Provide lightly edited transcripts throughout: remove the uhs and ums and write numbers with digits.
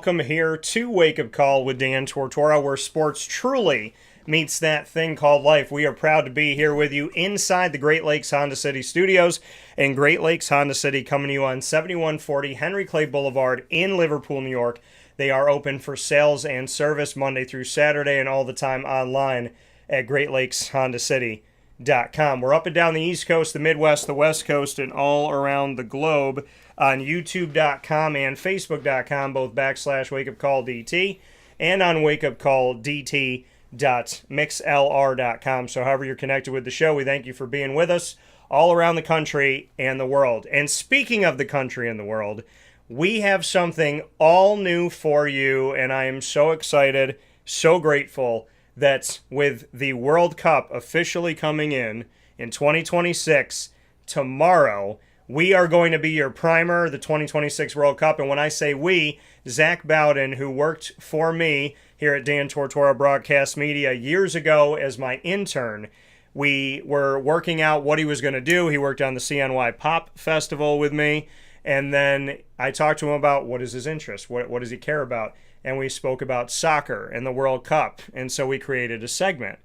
welcome here to Wake Up Call with Dan Tortora, where sports truly meets that thing called life. We are proud to be here with you inside the Great Lakes Honda City studios in Great Lakes Honda City, coming to you on 7140 Henry Clay Boulevard in Liverpool, New York. They are open for sales and service Monday through Saturday and all the time online at GreatLakesHondaCity.com. We're up and down the East Coast, the Midwest, the West Coast, and all around the globe on YouTube.com and Facebook.com, both /WakeUpCallDT, and on WakeUpCallDT.mixlr.com. So however you're connected with the show, we thank you for being with us all around the country and the world. And speaking of the country and the world, we have something all new for you, and I am so excited, so grateful that with the World Cup officially coming in 2026, tomorrow, we are going to be your primer, the 2026 World Cup. And when I say we, Zach Bowden, who worked for me here at Dan Tortora Broadcast Media years ago as my intern, we were working out what he was going to do. He worked on the CNY Pop Festival with me. And then I talked to him about what is his interest, what does he care about. And we spoke about soccer and the World Cup. And so we created a segment.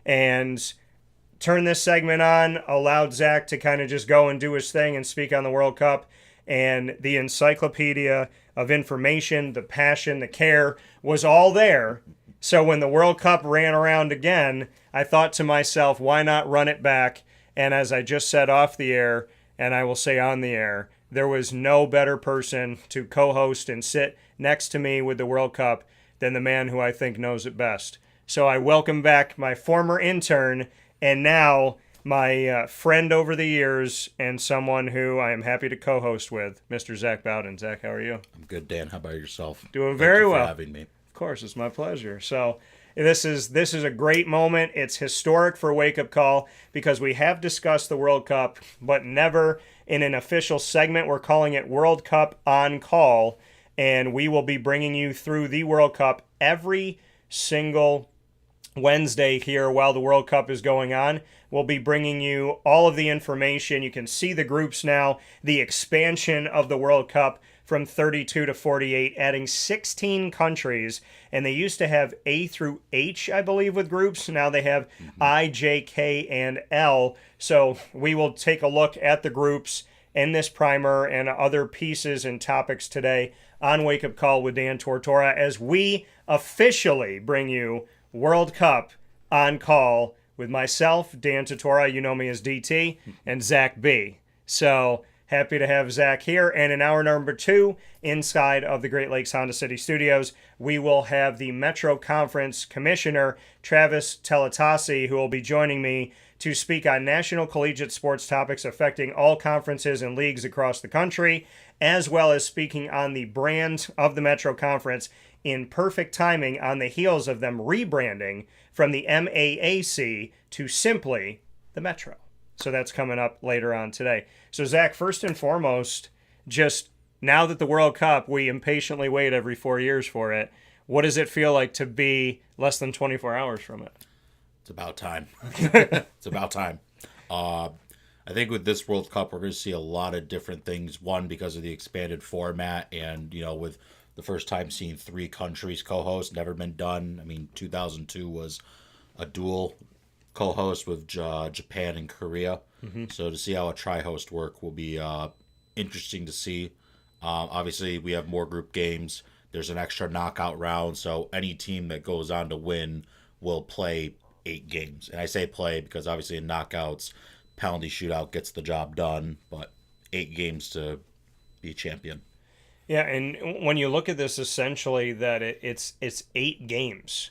And turned this segment on, allowed Zach to kind of just go and do his thing and speak on the World Cup. And the encyclopedia of information, the passion, the care was all there. So when the World Cup ran around again, I thought to myself, why not run it back? And as I just said off the air, and I will say on the air, there was no better person to co-host and sit next to me with the World Cup than the man who I think knows it best. So I welcome back my former intern and now my friend over the years and someone who I am happy to co-host with, Mr. Zach Bowden. Zach, how are you? I'm good, Dan. How about yourself? Doing very well. Thank you for having me. Of course, it's my pleasure. So this is a great moment. It's historic for Wake Up Call because we have discussed the World Cup, but never in an official segment. We're calling it World Cup on Call, and we will be bringing you through the World Cup every single Wednesday here while the World Cup is going on. We'll be bringing you all of the information. You can see the groups now, the expansion of the World Cup from 32 to 48, adding 16 countries. And they used to have A through H, I believe, with groups. Now they have I, J, K, and L. So we will take a look at the groups in this primer and other pieces and topics today on Wake Up Call with Dan Tortora as we officially bring you World Cup on Call with myself, Dan Tortora, you know me as DT, and Zach B. So happy to have Zach here. And in hour number 2, inside of the Great Lakes Honda City Studios, we will have the Metro Conference Commissioner, Travis Tellitocci, who will be joining me to speak on National Collegiate Sports Topics affecting all conferences and leagues across the country, as well as speaking on the brand of the Metro Conference in perfect timing on the heels of them rebranding from the MAAC to simply the Metro. So that's coming up later on today. So Zach, first and foremost, just now that the World Cup, we impatiently wait every 4 years for it, what does it feel like to be less than 24 hours from it? It's about time. It's about time. I think with this World Cup, we're going to see a lot of different things. One, because of the expanded format and, with the first time seeing 3 countries co-host, never been done. I mean, 2002 was a dual co-host with Japan and Korea. So to see how a tri-host work will be interesting to see. Obviously, we have more group games. There's an extra knockout round, so any team that goes on to win will play 8 games. And I say play because obviously in knockouts, penalty shootout gets the job done, but 8 games to be champion. Yeah, and when you look at this, essentially that it's 8 games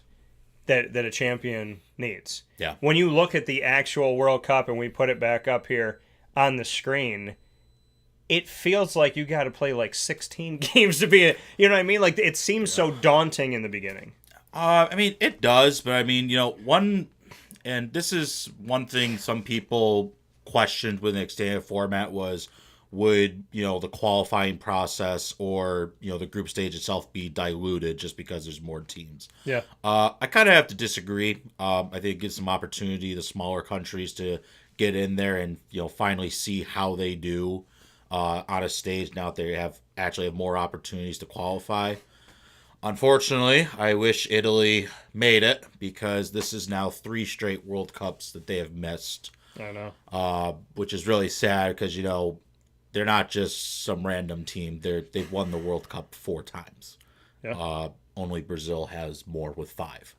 that a champion needs. Yeah. When you look at the actual World Cup, and we put it back up here on the screen, it feels like you got to play like 16 games to be a, you know what I mean? Like it seems so daunting in the beginning. I mean, it does, but I mean, and this is one thing some people questioned with the extended format was, would, the qualifying process or, the group stage itself be diluted just because there's more teams? Yeah. I kind of have to disagree. I think it gives some opportunity to smaller countries to get in there and, finally see how they do on a stage now that they actually have more opportunities to qualify. Unfortunately, I wish Italy made it because this is now 3 straight World Cups that they have missed, I know. which is really sad because, they're not just some random team. They've won the World Cup 4 times. Yeah. Only Brazil has more with 5.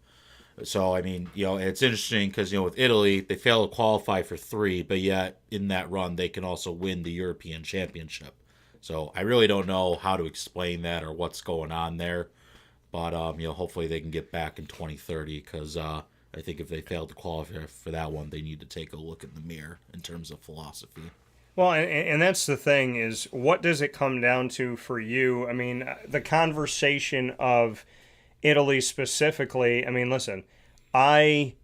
So, I mean, it's interesting because, with Italy, they fail to qualify for 3, but yet in that run, they can also win the European Championship. So I really don't know how to explain that or what's going on there. But, hopefully they can get back in 2030 because I think if they fail to qualify for that one, they need to take a look in the mirror in terms of philosophy. Well, and that's the thing is, what does it come down to for you? I mean, the conversation of Italy specifically, I mean, listen, I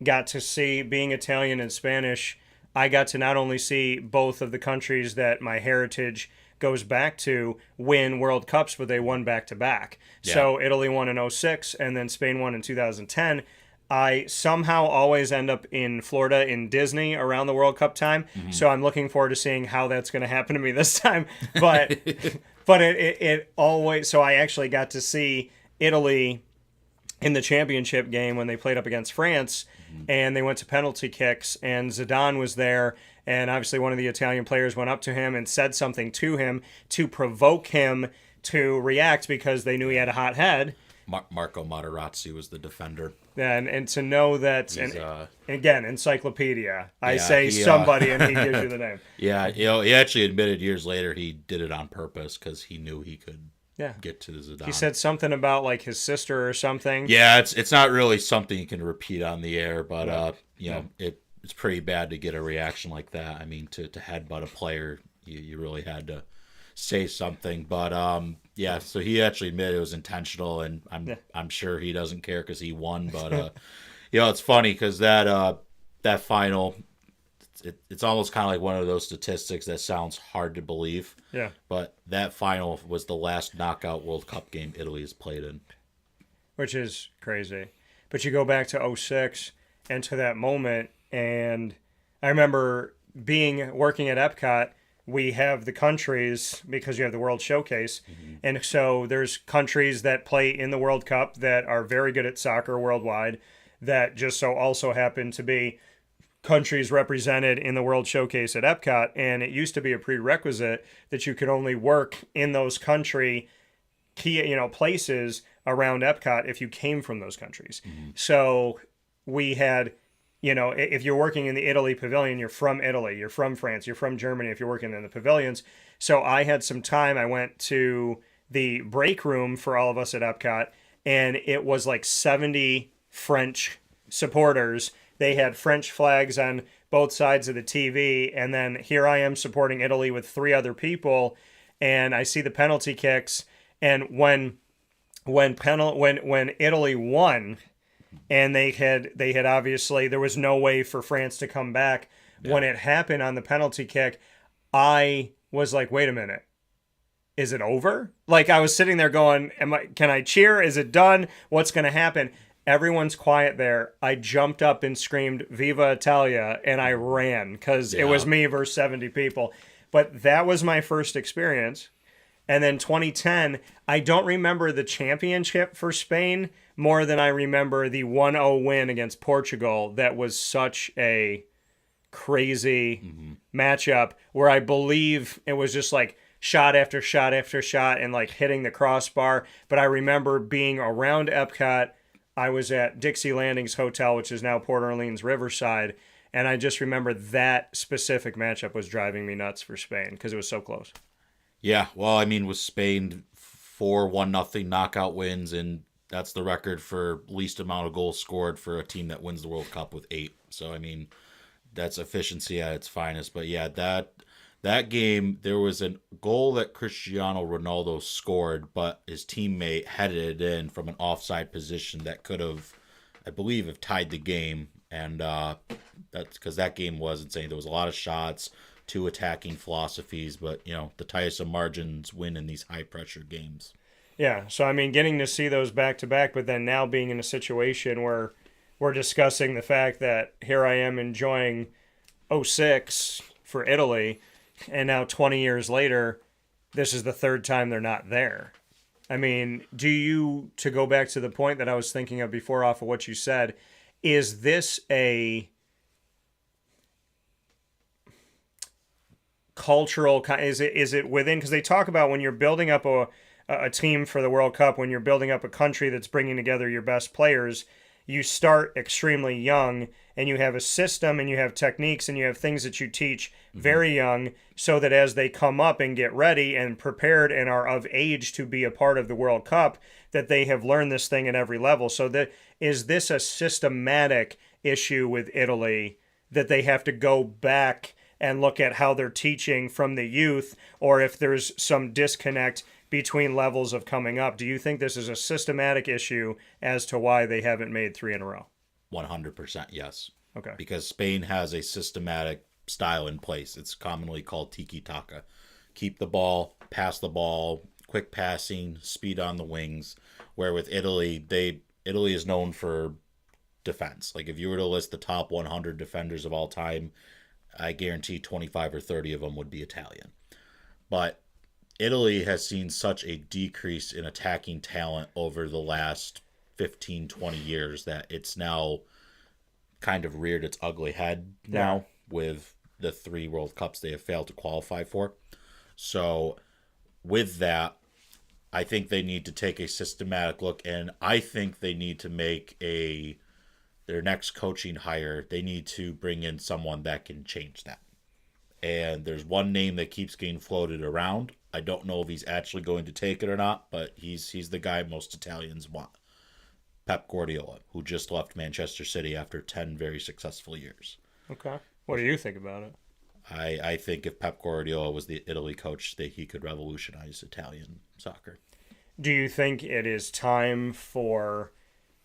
got to see, being Italian and Spanish, I got to not only see both of the countries that my heritage goes back to win World Cups, but they won back to back. Yeah. So Italy won in '06 and then Spain won in 2010. I somehow always end up in Florida in Disney around the World Cup time. Mm-hmm. So I'm looking forward to seeing how that's going to happen to me this time. But but it always, so I actually got to see Italy in the championship game when they played up against France, and they went to penalty kicks, and Zidane was there, and obviously one of the Italian players went up to him and said something to him to provoke him to react because they knew he had a hot head. Marco Materazzi was the defender. And to know that, and again, encyclopedia, I say somebody and he gives you the name. Yeah, he actually admitted years later he did it on purpose because he knew he could get to the Zidane. He said something about like his sister or something. Yeah, it's not really something you can repeat on the air, but it's pretty bad to get a reaction like that. I mean, to headbutt a player, you really had to say something. But so he actually admitted it was intentional, and I'm sure he doesn't care because he won. But it's funny because that final, it's almost kind of like one of those statistics that sounds hard to believe. Yeah. But that final was the last knockout World Cup game Italy has played in. Which is crazy. But you go back to '06 and to that moment, and I remember working at Epcot. We have the countries because you have the World Showcase. Mm-hmm. And so there's countries that play in the World Cup that are very good at soccer worldwide that just so also happen to be countries represented in the World Showcase at Epcot. And it used to be a prerequisite that you could only work in those country key, places around Epcot if you came from those countries. Mm-hmm. So we had, if you're working in the Italy pavilion, you're from Italy, you're from France, you're from Germany if you're working in the pavilions. So I had some time. I went to the break room for all of us at Epcot, and it was like 70 French supporters. They had French flags on both sides of the TV, and then here I am supporting Italy with 3 other people, and I see the penalty kicks, and when Italy won, and they had obviously, there was no way for France to come back. Yeah. When it happened on the penalty kick, I was like, wait a minute, is it over? Like, I was sitting there going, can I cheer? Is it done? What's going to happen? Everyone's quiet there. I jumped up and screamed, Viva Italia, and I ran because it was me versus 70 people. But that was my first experience. And then 2010, I don't remember the championship for Spain more than I remember the 1-0 win against Portugal. That was such a crazy matchup where I believe it was just like shot after shot after shot and like hitting the crossbar. But I remember being around Epcot. I was at Dixie Landings Hotel, which is now Port Orleans Riverside. And I just remember that specific matchup was driving me nuts for Spain because it was so close. Yeah, well, I mean, with Spain, 4 1-0 knockout wins, and that's the record for least amount of goals scored for a team that wins the World Cup with 8. So, I mean, that's efficiency at its finest. But yeah, that game, there was a goal that Cristiano Ronaldo scored, but his teammate headed it in from an offside position that could have, I believe, have tied the game. And that's because that game was insane. There was a lot of shots, 2 attacking philosophies, but the tightest of margins win in these high pressure games. Yeah, so I mean, getting to see those back to back, but then now being in a situation where we're discussing the fact that here I am enjoying '06 for Italy, and now 20 years later, this is the third time they're not there. I mean, to go back to the point that I was thinking of before off of what you said, is this a cultural, is it within, because they talk about when you're building up a team for the World Cup, when you're building up a country that's bringing together your best players, you start extremely young and you have a system and you have techniques and you have things that you teach very young so that as they come up and get ready and prepared and are of age to be a part of the World Cup, that they have learned this thing at every level. So is this a systematic issue with Italy that they have to go back and look at how they're teaching from the youth, or if there's some disconnect between levels of coming up? Do you think this is a systematic issue as to why they haven't made 3 in a row? 100% yes. Okay. Because Spain has a systematic style in place. It's commonly called tiki-taka. Keep the ball, pass the ball, quick passing, speed on the wings. Where with Italy, Italy is known for defense. Like if you were to list the top 100 defenders of all time, I guarantee 25 or 30 of them would be Italian. But Italy has seen such a decrease in attacking talent over the last 15, 20 years that it's now kind of reared its ugly head now with the 3 World Cups they have failed to qualify for. So with that, I think they need to take a systematic look, and I think they need to make their next coaching hire, they need to bring in someone that can change that. And there's one name that keeps getting floated around. I don't know if he's actually going to take it or not, but he's the guy most Italians want. Pep Guardiola, who just left Manchester City after 10 very successful years. Okay. What do you think about it? I think if Pep Guardiola was the Italy coach, that he could revolutionize Italian soccer. Do you think it is time for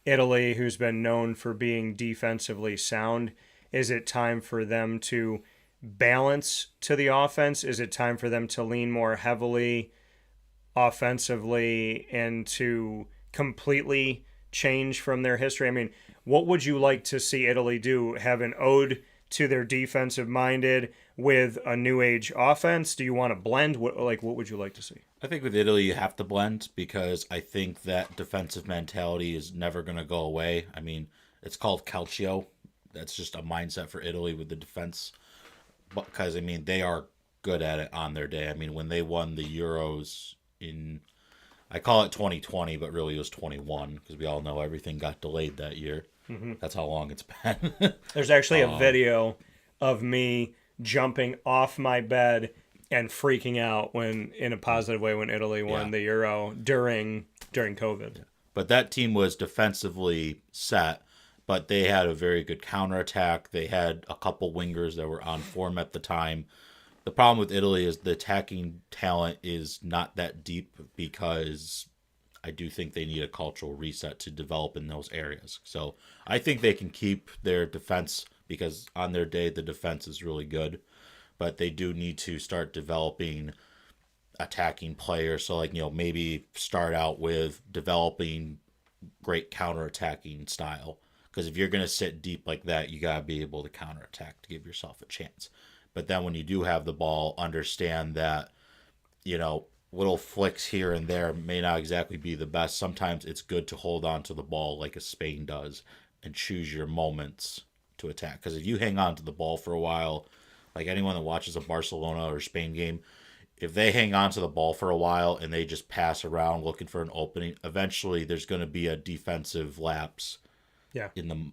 Italy, who's been known for being defensively sound, is it time for them to balance to the offense? Is it time for them to lean more heavily offensively and to completely change from their history? I mean, what would you like to see Italy do? Have an ode to their defensive minded with a new age offense? Do you want to blend? What would you like to see? I think with Italy you have to blend because I think that defensive mentality is never going to go away. I mean, it's called calcio. That's just a mindset for Italy with the defense. Because, I mean, they are good at it on their day. I mean, when they won the Euros in, I call it 2020, but really it was 21 because we all know everything got delayed that year. Mm-hmm. That's how long it's been. There's actually a video of me jumping off my bed and freaking out in a positive way when Italy won the Euro during COVID. But that team was defensively set, but they had a very good counterattack. They had a couple wingers that were on form at the time. The problem with Italy is the attacking talent is not that deep because I do think they need a cultural reset to develop in those areas. So I think they can keep their defense because on their day, the defense is really good. But they do need to start developing attacking players. So, maybe start out with developing great counterattacking style. Because if you're going to sit deep like that, you got to be able to counterattack to give yourself a chance. But then when you do have the ball, understand that, little flicks here and there may not exactly be the best. Sometimes it's good to hold on to the ball like a Spain does and choose your moments to attack. Because if you hang on to the ball for a while, like anyone that watches a Barcelona or Spain game, if they hang on to the ball for a while and they just pass around looking for an opening, eventually there's going to be a defensive lapse in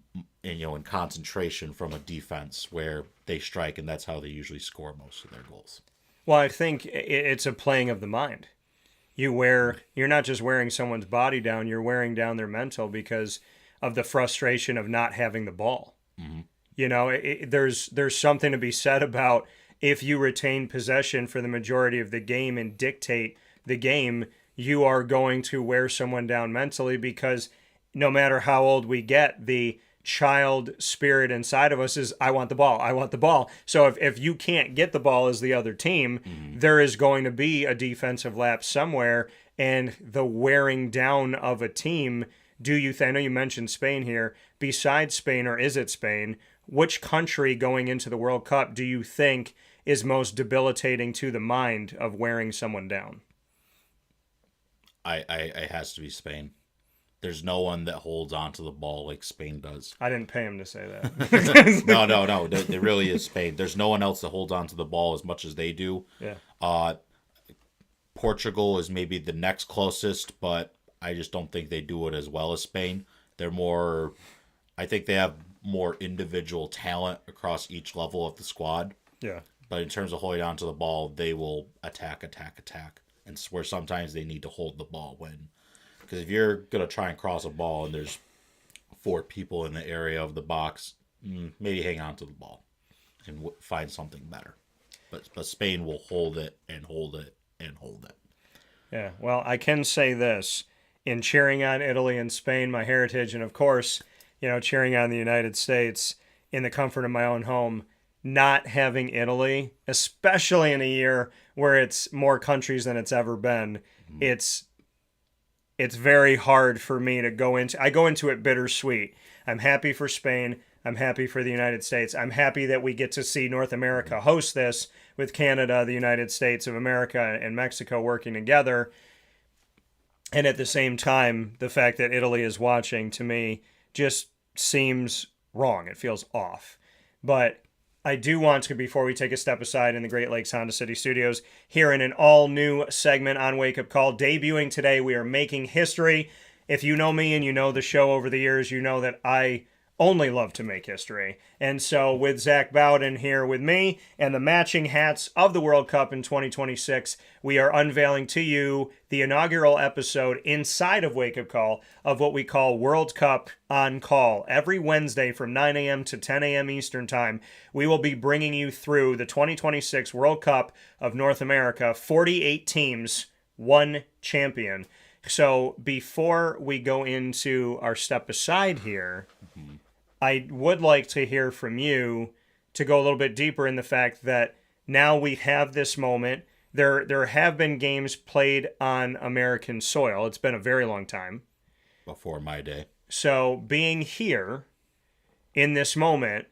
concentration from a defense where they strike, and that's how they usually score most of their goals. Well, I think it's a playing of the mind. You're not just wearing someone's body down, you're wearing down their mental because of the frustration of not having the ball. Mm-hmm. There's something to be said about if you retain possession for the majority of the game and dictate the game, you are going to wear someone down mentally because no matter how old we get, the child spirit inside of us is, I want the ball, I want the ball. So if you can't get the ball as the other team, there is going to be a defensive lapse somewhere, and the wearing down of a team. I know you mentioned Spain here, besides Spain, or is it Spain, which country going into the World Cup do you think is most debilitating to the mind of wearing someone down? It has to be Spain. There's no one that holds onto the ball like Spain does. I didn't pay him to say that. No. There really is Spain. There's no one else that holds onto the ball as much as they do. Yeah. Portugal is maybe the next closest, but I just don't think they do it as well as Spain. I think they have more individual talent across each level of the squad. Yeah. But in terms of holding onto the ball, they will attack. And where sometimes they need to hold the ball because if you're going to try and cross a ball and there's 4 people in the area of the box, maybe hang on to the ball and find something better. But Spain will hold it and hold it and hold it. Yeah, well, I can say this. In cheering on Italy and Spain, my heritage, and of course, cheering on the United States in the comfort of my own home, not having Italy, especially in a year where it's more countries than it's ever been, it's very hard for me to go into. I go into it bittersweet. I'm happy for Spain. I'm happy for the United States. I'm happy that we get to see North America host this with Canada, the United States of America, and Mexico working together. And at the same time, the fact that Italy is watching, to me, just seems wrong. It feels off. But I do want to, before we take a step aside in the Great Lakes Honda City Studios, here in an all-new segment on Wake Up Call, debuting today, we are making history. If you know me and you know the show over the years, you know that I only love to make history. And so with Zach Bowden here with me and the matching hats of the World Cup in 2026, we are unveiling to you the inaugural episode inside of Wake Up Call of what we call World Cup on Call. Every Wednesday from 9 a.m. to 10 a.m. Eastern Time, we will be bringing you through the 2026 World Cup of North America, 48 teams, 1 champion. So before we go into our step aside here, I would like to hear from you to go a little bit deeper in the fact that now we have this moment. There have been games played on American soil. It's been a very long time. Before my day. So being here in this moment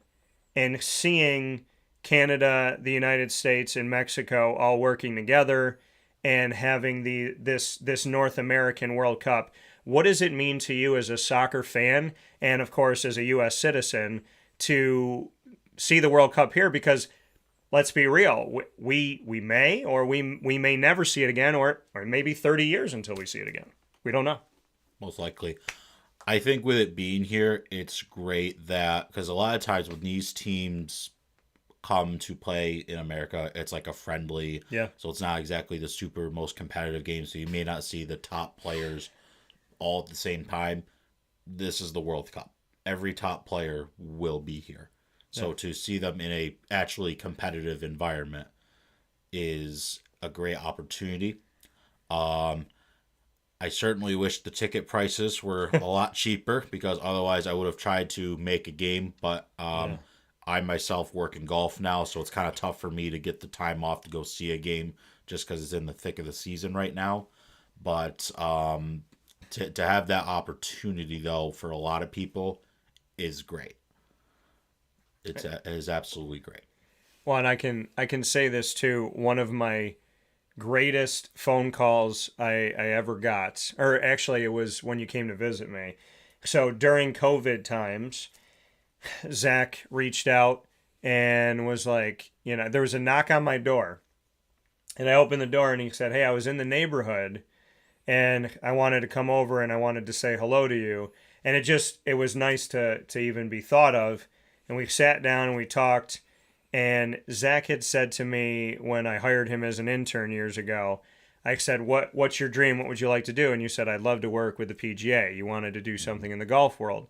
and seeing Canada, the United States, and Mexico all working together and having this North American World Cup, what does it mean to you as a soccer fan and, of course, as a U.S. citizen to see the World Cup here? Because let's be real, we may or we may never see it again, or maybe 30 years until we see it again. We don't know. Most likely. I think with it being here, it's great that because a lot of times when these teams come to play in America, it's like a friendly. Yeah. So it's not exactly the super most competitive game. So you may not see the top players all at the same time. This is the World Cup. Every top player will be here. So to see them in a actually competitive environment is a great opportunity. I certainly wish the ticket prices were a lot cheaper because otherwise I would have tried to make a game. But I myself work in golf now, so it's kind of tough for me to get the time off to go see a game just because it's in the thick of the season right now. But to have that opportunity, though, for a lot of people is great. It is absolutely great. Well, and I can say this too. One of my greatest phone calls I ever got, or actually it was when you came to visit me. So during COVID times, Zach reached out and was like, there was a knock on my door. And I opened the door and he said, "Hey, I was in the neighborhood and I wanted to come over and I wanted to say hello to you." And it was nice to even be thought of. And we sat down and we talked. And Zach had said to me when I hired him as an intern years ago, I said, what's your dream? What would you like to do? And you said, "I'd love to work with the PGA." You wanted to do something in the golf world.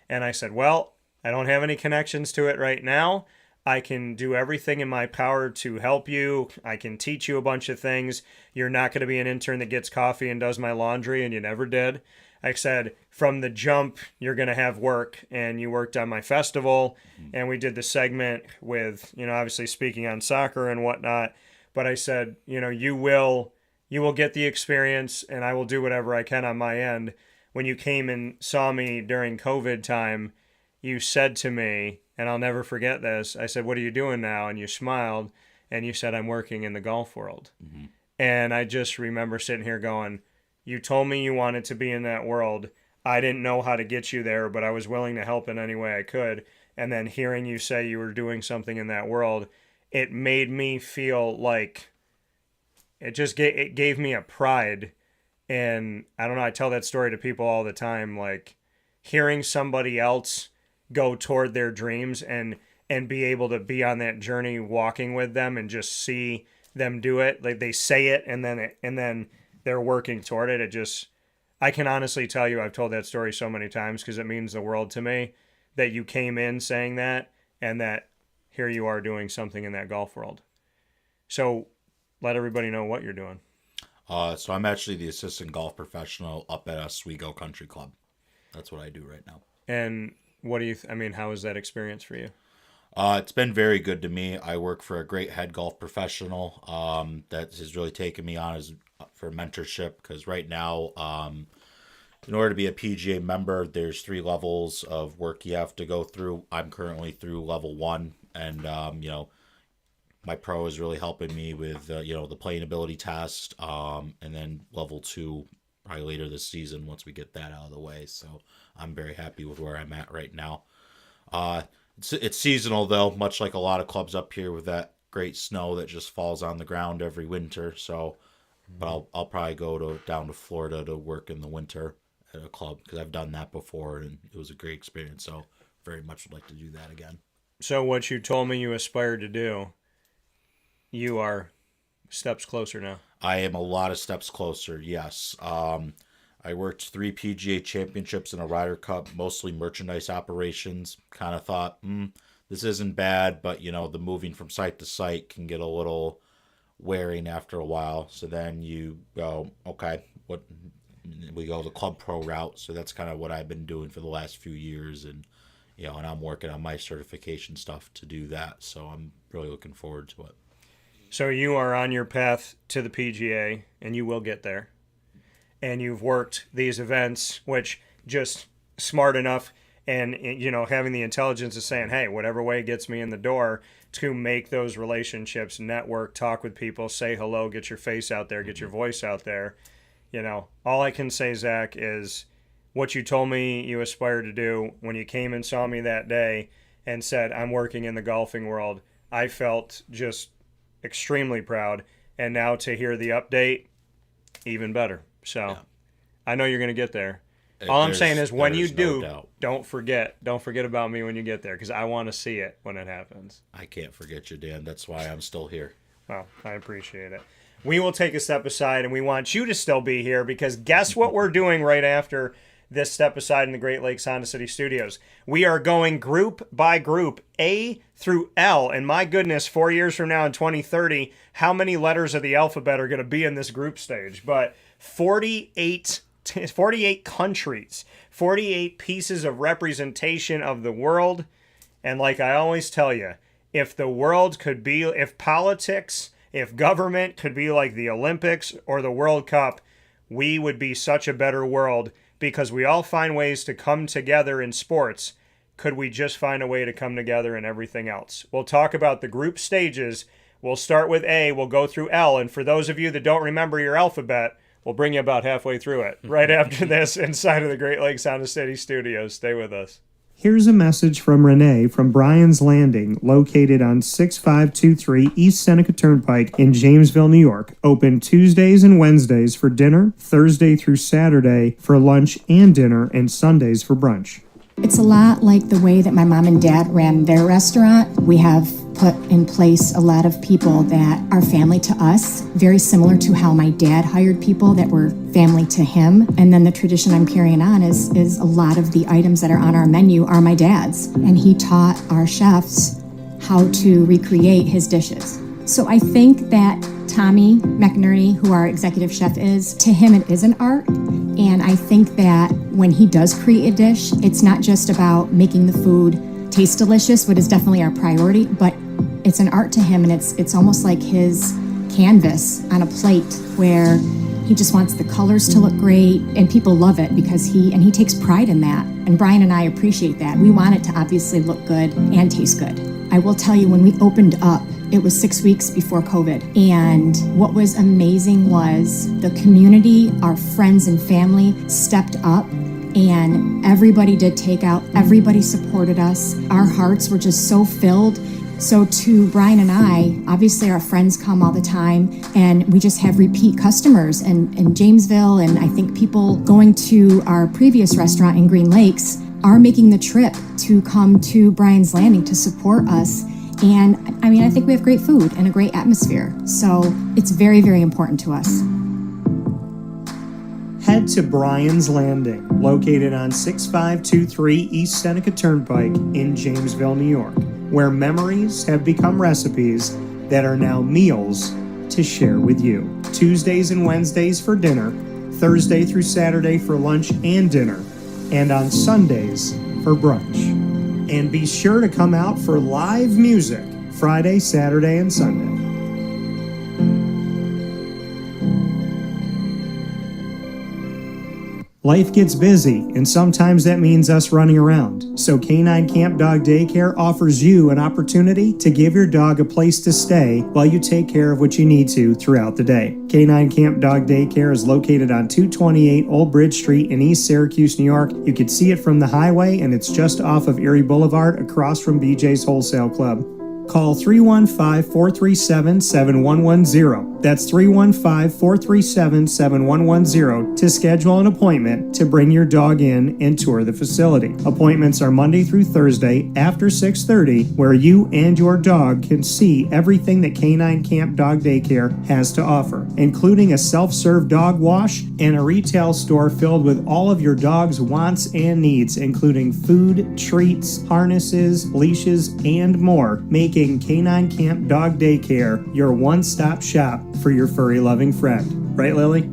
And I said, "Well, I don't have any connections to it right now. I can do everything in my power to help you. I can teach you a bunch of things. You're not going to be an intern that gets coffee and does my laundry, and you never did." I said, "From the jump, you're going to have work." And you worked on my festival, and we did the segment with, obviously speaking on soccer and whatnot. But I said, you will get the experience, and I will do whatever I can on my end. When you came and saw me during COVID time, you said to me, and I'll never forget this, I said, "What are you doing now?" And you smiled, and you said, "I'm working in the golf world." Mm-hmm. And I just remember sitting here going, You told me you wanted to be in that world. I didn't know how to get you there, but I was willing to help in any way I could. And then hearing you say you were doing something in that world, it made me feel like it gave me a pride. And I don't know, I tell that story to people all the time, like hearing somebody else go toward their dreams and be able to be on that journey walking with them and just see them do it. Like they say it and then they're working toward it. I can honestly tell you I've told that story so many times because it means the world to me that you came in saying that and that here you are doing something in that golf world. So let everybody know what you're doing. So I'm actually the assistant golf professional up at Oswego Country Club. That's what I do right now. And what do you, how is that experience for you? It's been very good to me. I work for a great head golf professional that has really taken me on for mentorship because right now, in order to be a PGA member, there's 3 levels of work you have to go through. I'm currently through level 1, and my pro is really helping me with the playing ability test, and then level 2 probably later this season once we get that out of the way. So I'm very happy with where I'm at right now. It's seasonal though, much like a lot of clubs up here with that great snow that just falls on the ground every winter. So, but I'll probably go down to Florida to work in the winter at a club because I've done that before and it was a great experience. So, very much would like to do that again. So, what you told me you aspired to do, you are steps closer now. I am a lot of steps closer. Yes. I worked 3 PGA championships and a Ryder Cup, mostly merchandise operations. Kind of thought, this isn't bad, but the moving from site to site can get a little wearing after a while. So then you go, okay, we go the club pro route. So that's kind of what I've been doing for the last few years, and and I'm working on my certification stuff to do that. So I'm really looking forward to it. So you are on your path to the PGA, and you will get there. And you've worked these events, which just smart enough and, having the intelligence of saying, hey, whatever way gets me in the door to make those relationships, network, talk with people, say hello, get your face out there, get your voice out there. All I can say, Zach, is what you told me you aspired to do when you came and saw me that day and said, I'm working in the golfing world. I felt just extremely proud. And now to hear the update, even better. So yeah. I know you're going to get there. All I'm saying is when you do, don't forget about me when you get there because I want to see it when it happens. I can't forget you, Dan. That's why I'm still here. Well, I appreciate it. We will take a step aside and we want you to still be here because guess what we're doing right after this step aside in the Great Lakes Honda City Studios? We are going group by group, A through L. And my goodness, 4 years from now in 2030, how many letters of the alphabet are going to be in this group stage? But 48 countries, 48 pieces of representation of the world. And like I always tell you, if politics, if government could be like the Olympics or the World Cup, we would be such a better world because we all find ways to come together in sports. Could we just find a way to come together in everything else? We'll talk about the group stages. We'll start with A, we'll go through L. And for those of you that don't remember your alphabet, we'll bring you about halfway through it right after this inside of the Great Lakes Honda City Studios. Stay with us. Here's a message from Renee from Bryan's Landing, located on 6523 East Seneca Turnpike in Jamesville, New York. Open Tuesdays and Wednesdays for dinner, Thursday through Saturday for lunch and dinner, and Sundays for brunch. It's a lot like the way that my mom and dad ran their restaurant. We have put in place a lot of people that are family to us, very similar to how my dad hired people that were family to him. And then the tradition I'm carrying on is a lot of the items that are on our menu are my dad's. And he taught our chefs how to recreate his dishes. So I think that Tommy McNerney, who our executive chef is, to him it is an art. And I think that when he does create a dish, it's not just about making the food taste delicious, which is definitely our priority, but it's an art to him, and it's almost like his canvas on a plate where he just wants the colors to look great, and people love it because he takes pride in that. And Bryan and I appreciate that. We want it to obviously look good and taste good. I will tell you, when we opened up It was 6 weeks before COVID. And what was amazing was the community, our friends and family stepped up, and everybody did takeout. Everybody supported us. Our hearts were just so filled. So to Brian and I, obviously our friends come all the time, and we just have repeat customers in Jamesville, and I think people going to our previous restaurant in Green Lakes are making the trip to come to Brian's Landing to support us. And I mean, I think we have great food and a great atmosphere. So it's very, very important to us. Head to Brian's Landing, located on 6523 East Seneca Turnpike in Jamesville, New York, where memories have become recipes that are now meals to share with you. Tuesdays and Wednesdays for dinner, Thursday through Saturday for lunch and dinner, and on Sundays for brunch. And be sure to come out for live music Friday, Saturday, and Sunday. Life gets busy, and sometimes that means us running around. So Canine Camp Dog Daycare offers you an opportunity to give your dog a place to stay while you take care of what you need to throughout the day. Canine Camp Dog Daycare is located on 228 Old Bridge Street in East Syracuse, New York. You can see it from the highway, and it's just off of Erie Boulevard across from BJ's Wholesale Club. Call 315-437-7110. That's 315-437-7110 to schedule an appointment to bring your dog in and tour the facility. Appointments are Monday through Thursday after 6:30, where you and your dog can see everything that Canine Camp Dog Daycare has to offer, including a self-serve dog wash and a retail store filled with all of your dog's wants and needs, including food, treats, harnesses, leashes, and more, making Canine Camp Dog Daycare your one-stop shop for your furry loving friend. Right, Lily?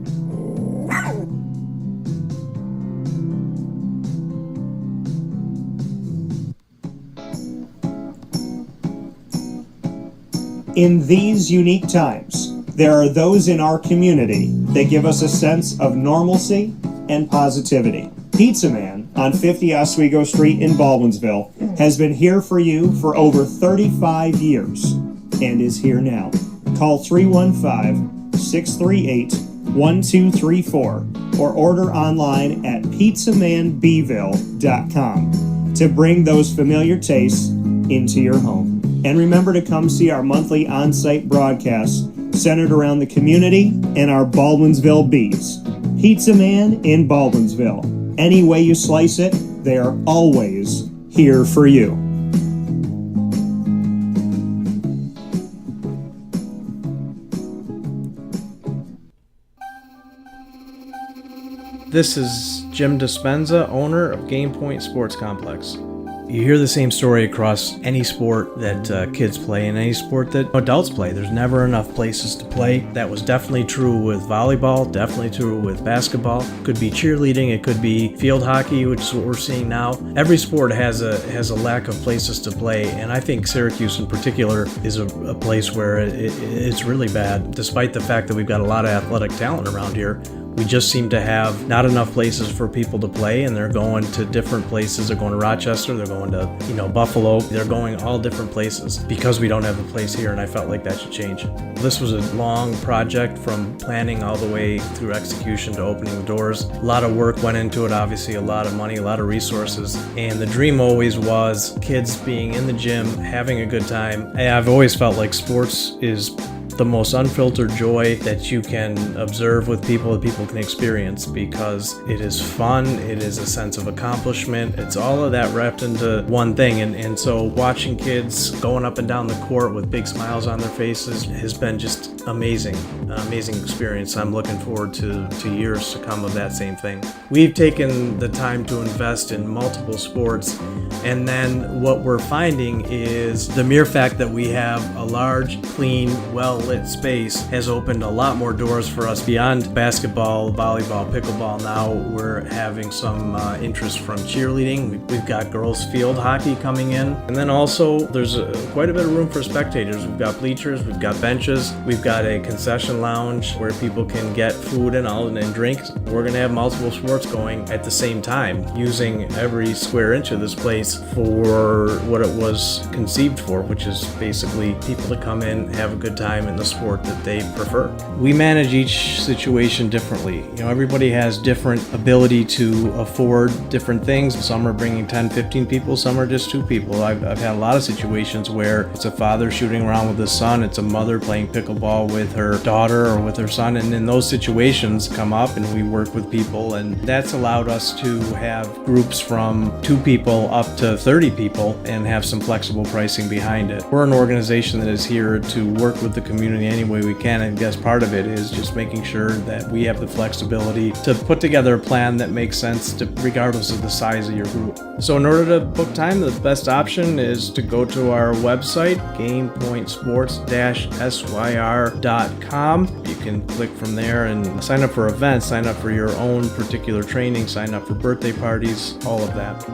In these unique times, there are those in our community that give us a sense of normalcy and positivity. Pizza Man on 50 Oswego Street in Baldwinsville has been here for you for over 35 years and is here now. Call 315-638-1234 or order online at pizzamanbville.com to bring those familiar tastes into your home. And remember to come see our monthly on-site broadcasts centered around the community and our Baldwinsville Bees. Pizza Man in Baldwinsville. Any way you slice it, they are always here for you. This is Jim Dispenza, owner of Game Point Sports Complex. You hear the same story across any sport that kids play and any sport that adults play. There's never enough places to play. That was definitely true with volleyball, definitely true with basketball. Could be cheerleading, it could be field hockey, which is what we're seeing now. Every sport has a lack of places to play, and I think Syracuse in particular is a place where it's really bad. Despite the fact that we've got a lot of athletic talent around here, we just seem to have not enough places for people to play, and they're going to different places. They're going to Rochester, they're going to, Buffalo. They're going all different places because we don't have a place here, and I felt like that should change. This was a long project from planning all the way through execution to opening the doors. A lot of work went into it, obviously, a lot of money, a lot of resources, and the dream always was kids being in the gym, having a good time. I've always felt like sports is the most unfiltered joy that you can observe with people, that people can experience, because it is fun, it is a sense of accomplishment, it's all of that wrapped into one thing, and so watching kids going up and down the court with big smiles on their faces has been just amazing, an amazing experience. I'm looking forward to years to come of that same thing. We've taken the time to invest in multiple sports, and then what we're finding is the mere fact that we have a large, clean, well lit space has opened a lot more doors for us beyond basketball, volleyball, pickleball. Now we're having some interest from cheerleading. We've got girls field hockey coming in. And then also there's quite a bit of room for spectators. We've got bleachers, we've got benches, we've got a concession lounge where people can get food and drinks. We're going to have multiple sports going at the same time, using every square inch of this place for what it was conceived for, which is basically people to come in, have a good time in the sport that they prefer. We manage each situation differently. Everybody has different ability to afford different things. Some are bringing 10, 15 people, some are just 2 people. I've had a lot of situations where it's a father shooting around with his son, it's a mother playing pickleball with her daughter or with her son, and in those situations come up and we work with people, and that's allowed us to have groups from 2 people up to 30 people and have some flexible pricing behind it. We're an organization that is here to work with the community any way we can, and I guess part of it is just making sure that we have the flexibility to put together a plan that makes sense regardless of the size of your group. So in order to book time, the best option is to go to our website, gamepointsports-syr.com. You can click from there and sign up for events, sign up for your own particular training, sign up for birthday parties, all of that.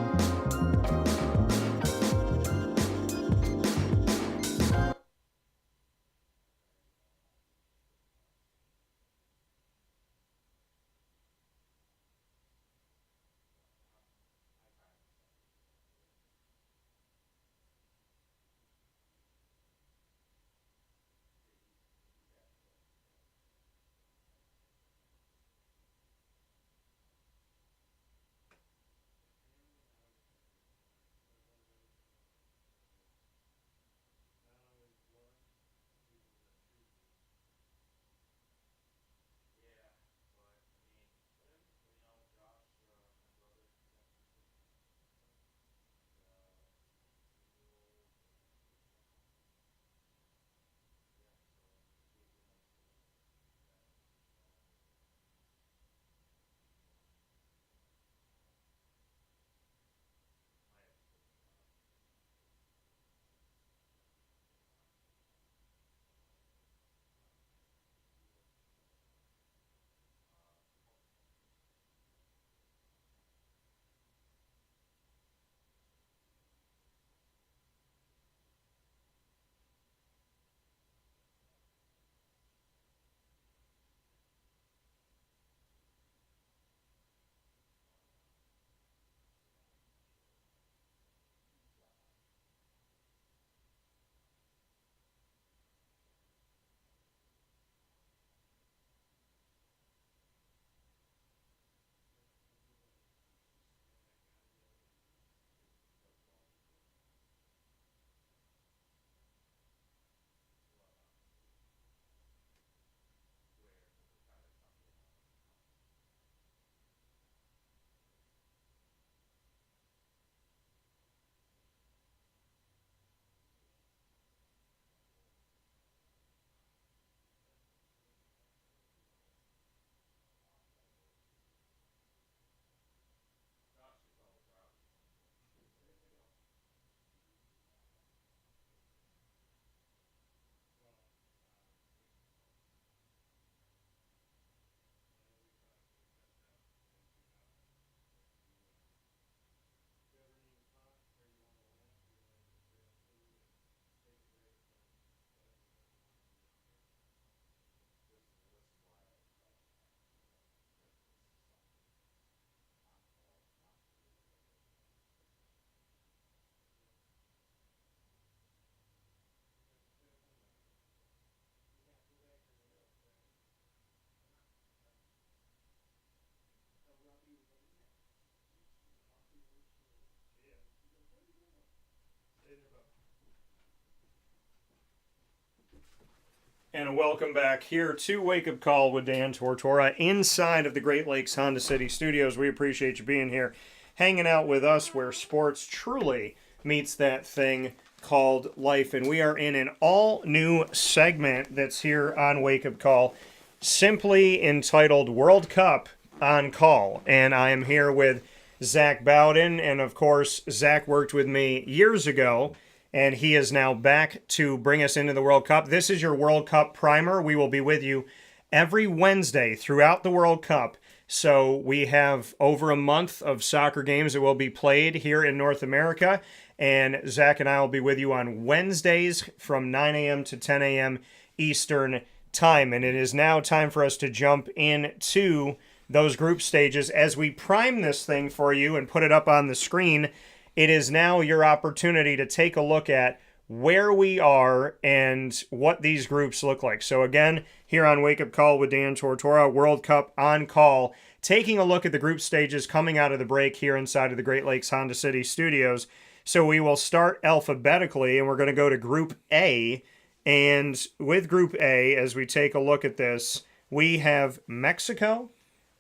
And welcome back here to Wake Up Call with Dan Tortora inside of the Great Lakes Honda City Studios. We appreciate you being here, hanging out with us where sports truly meets that thing called life. And we are in an all-new segment that's here on Wake Up Call, simply entitled World Cup on Call. And I am here with Zach Bowden. And, of course, Zach worked with me years ago and he is now back to bring us into the World Cup. This is your World Cup primer. We will be with you every Wednesday throughout the World Cup. So we have over a month of soccer games that will be played here in North America, and Zach and I will be with you on Wednesdays from 9 a.m. to 10 a.m. Eastern time. And it is now time for us to jump into those group stages. As we prime this thing for you and put it up on the screen, it is now your opportunity to take a look at where we are and what these groups look like. So again, here on Wake Up Call with Dan Tortora, World Cup on call, taking a look at the group stages coming out of the break here inside of the Great Lakes Honda City studios. So we will start alphabetically, and we're going to go to Group A. And with Group A, as we take a look at this, we have Mexico,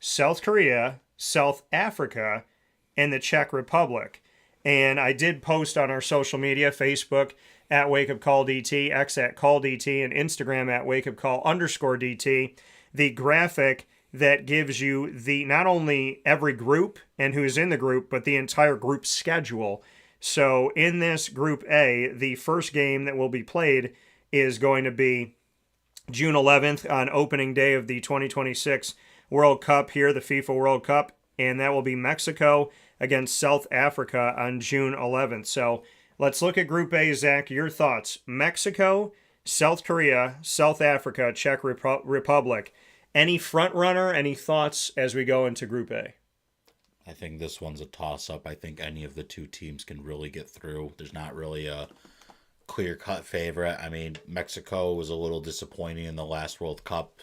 South Korea, South Africa, and the Czech Republic. And I did post on our social media, Facebook at Wake Up Call DT, X at Call DT, and Instagram at Wake Up Call _DT, the graphic that gives you the not only every group and who's in the group, but the entire group schedule. So in this Group A, the first game that will be played is going to be June 11th on opening day of the 2026 World Cup here, the FIFA World Cup, and that will be Mexico against South Africa on June 11th. So let's look at Group A, Zach. Your thoughts. Mexico, South Korea, South Africa, Czech Republic. Any front runner, any thoughts as we go into Group A? I think this one's a toss-up. I think any of the two teams can really get through. There's not really a clear-cut favorite. I mean, Mexico was a little disappointing in the last World Cup.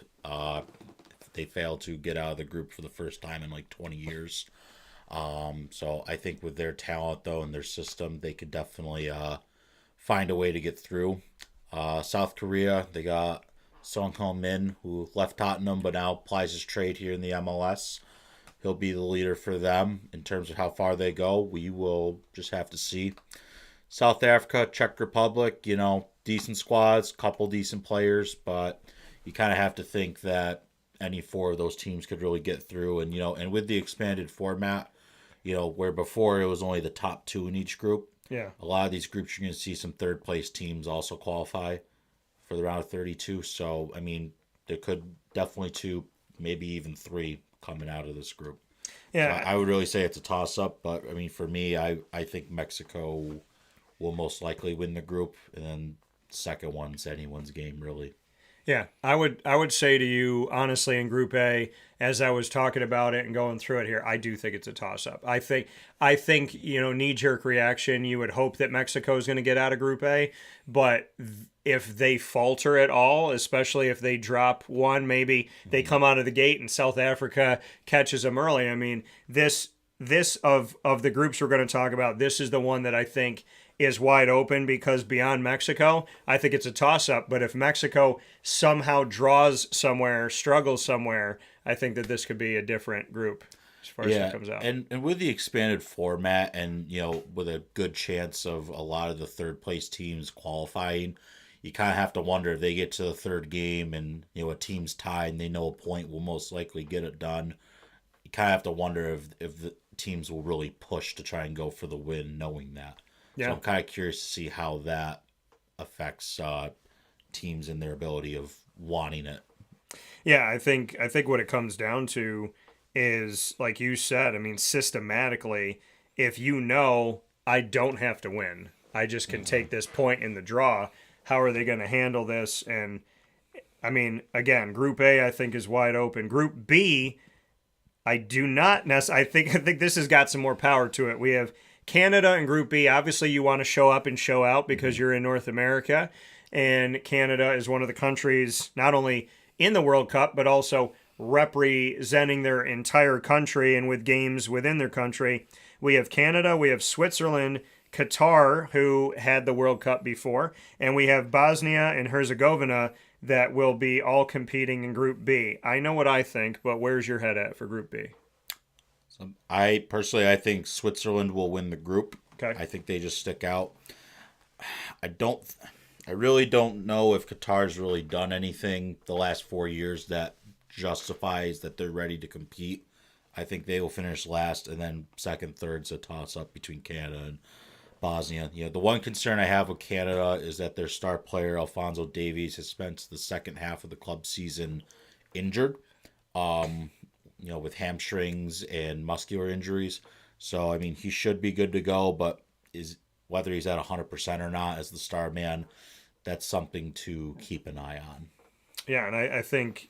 They failed to get out of the group for the first time in like 20 years. So I think with their talent, though, and their system, they could definitely find a way to get through. South Korea, they got Son Heung-min, who left Tottenham but now plies his trade here in the MLS. He'll be the leader for them. In terms of how far they go, we will just have to see. South Africa, Czech Republic, decent squads, couple decent players, but you kind of have to think that any four of those teams could really get through. And, and with the expanded format, where before it was only the top two in each group, yeah, a lot of these groups you're going to see some third-place teams also qualify for the round of 32. So, I mean, there could definitely two, maybe even three coming out of this group. Yeah, So I would really say it's a toss-up, but, I mean, for me, I think Mexico will most likely win the group, and then second one's anyone's game, really. Yeah, I would say to you, honestly, in Group A, as I was talking about it and going through it here, I do think it's a toss-up. I think knee-jerk reaction, you would hope that Mexico is going to get out of Group A, but if they falter at all, especially if they drop one, maybe they come out of the gate and South Africa catches them early. I mean, this of the groups we're going to talk about, this is the one that I think is wide open, because beyond Mexico, I think it's a toss-up. But if Mexico somehow draws somewhere, struggles somewhere, I think that this could be a different group as far as it comes out. And with the expanded format and, with a good chance of a lot of the third-place teams qualifying, you kind of have to wonder if they get to the third game and, a team's tied and they know a point will most likely get it done. You kind of have to wonder if the teams will really push to try and go for the win knowing that. Yeah. So I'm kind of curious to see how that affects teams and their ability of wanting it. Yeah, I think what it comes down to is, like you said, I mean, systematically, if I don't have to win, I just can take this point in the draw, how are they going to handle this? And, I mean, again, Group A, I think, is wide open. Group B, I do not necessarily. I think this has got some more power to it. We have Canada in Group B. Obviously, you want to show up and show out because you're in North America. And Canada is one of the countries not only in the World Cup, but also representing their entire country and with games within their country. We have Canada, we have Switzerland, Qatar, who had the World Cup before, and we have Bosnia and Herzegovina that will be all competing in Group B. I know what I think, but where's your head at for Group B? I think Switzerland will win the group. Okay. I think they just stick out. I really don't know if Qatar's really done anything the last 4 years that justifies that they're ready to compete. I think they will finish last, and then second, third's a toss-up between Canada and Bosnia. You know, the one concern I have with Canada is that their star player Alphonso Davies has spent the second half of the club season injured, you know, with hamstrings and muscular injuries. So I mean, he should be good to go, but whether he's at 100% or not as the star man, that's something to keep an eye on. Yeah, and I think,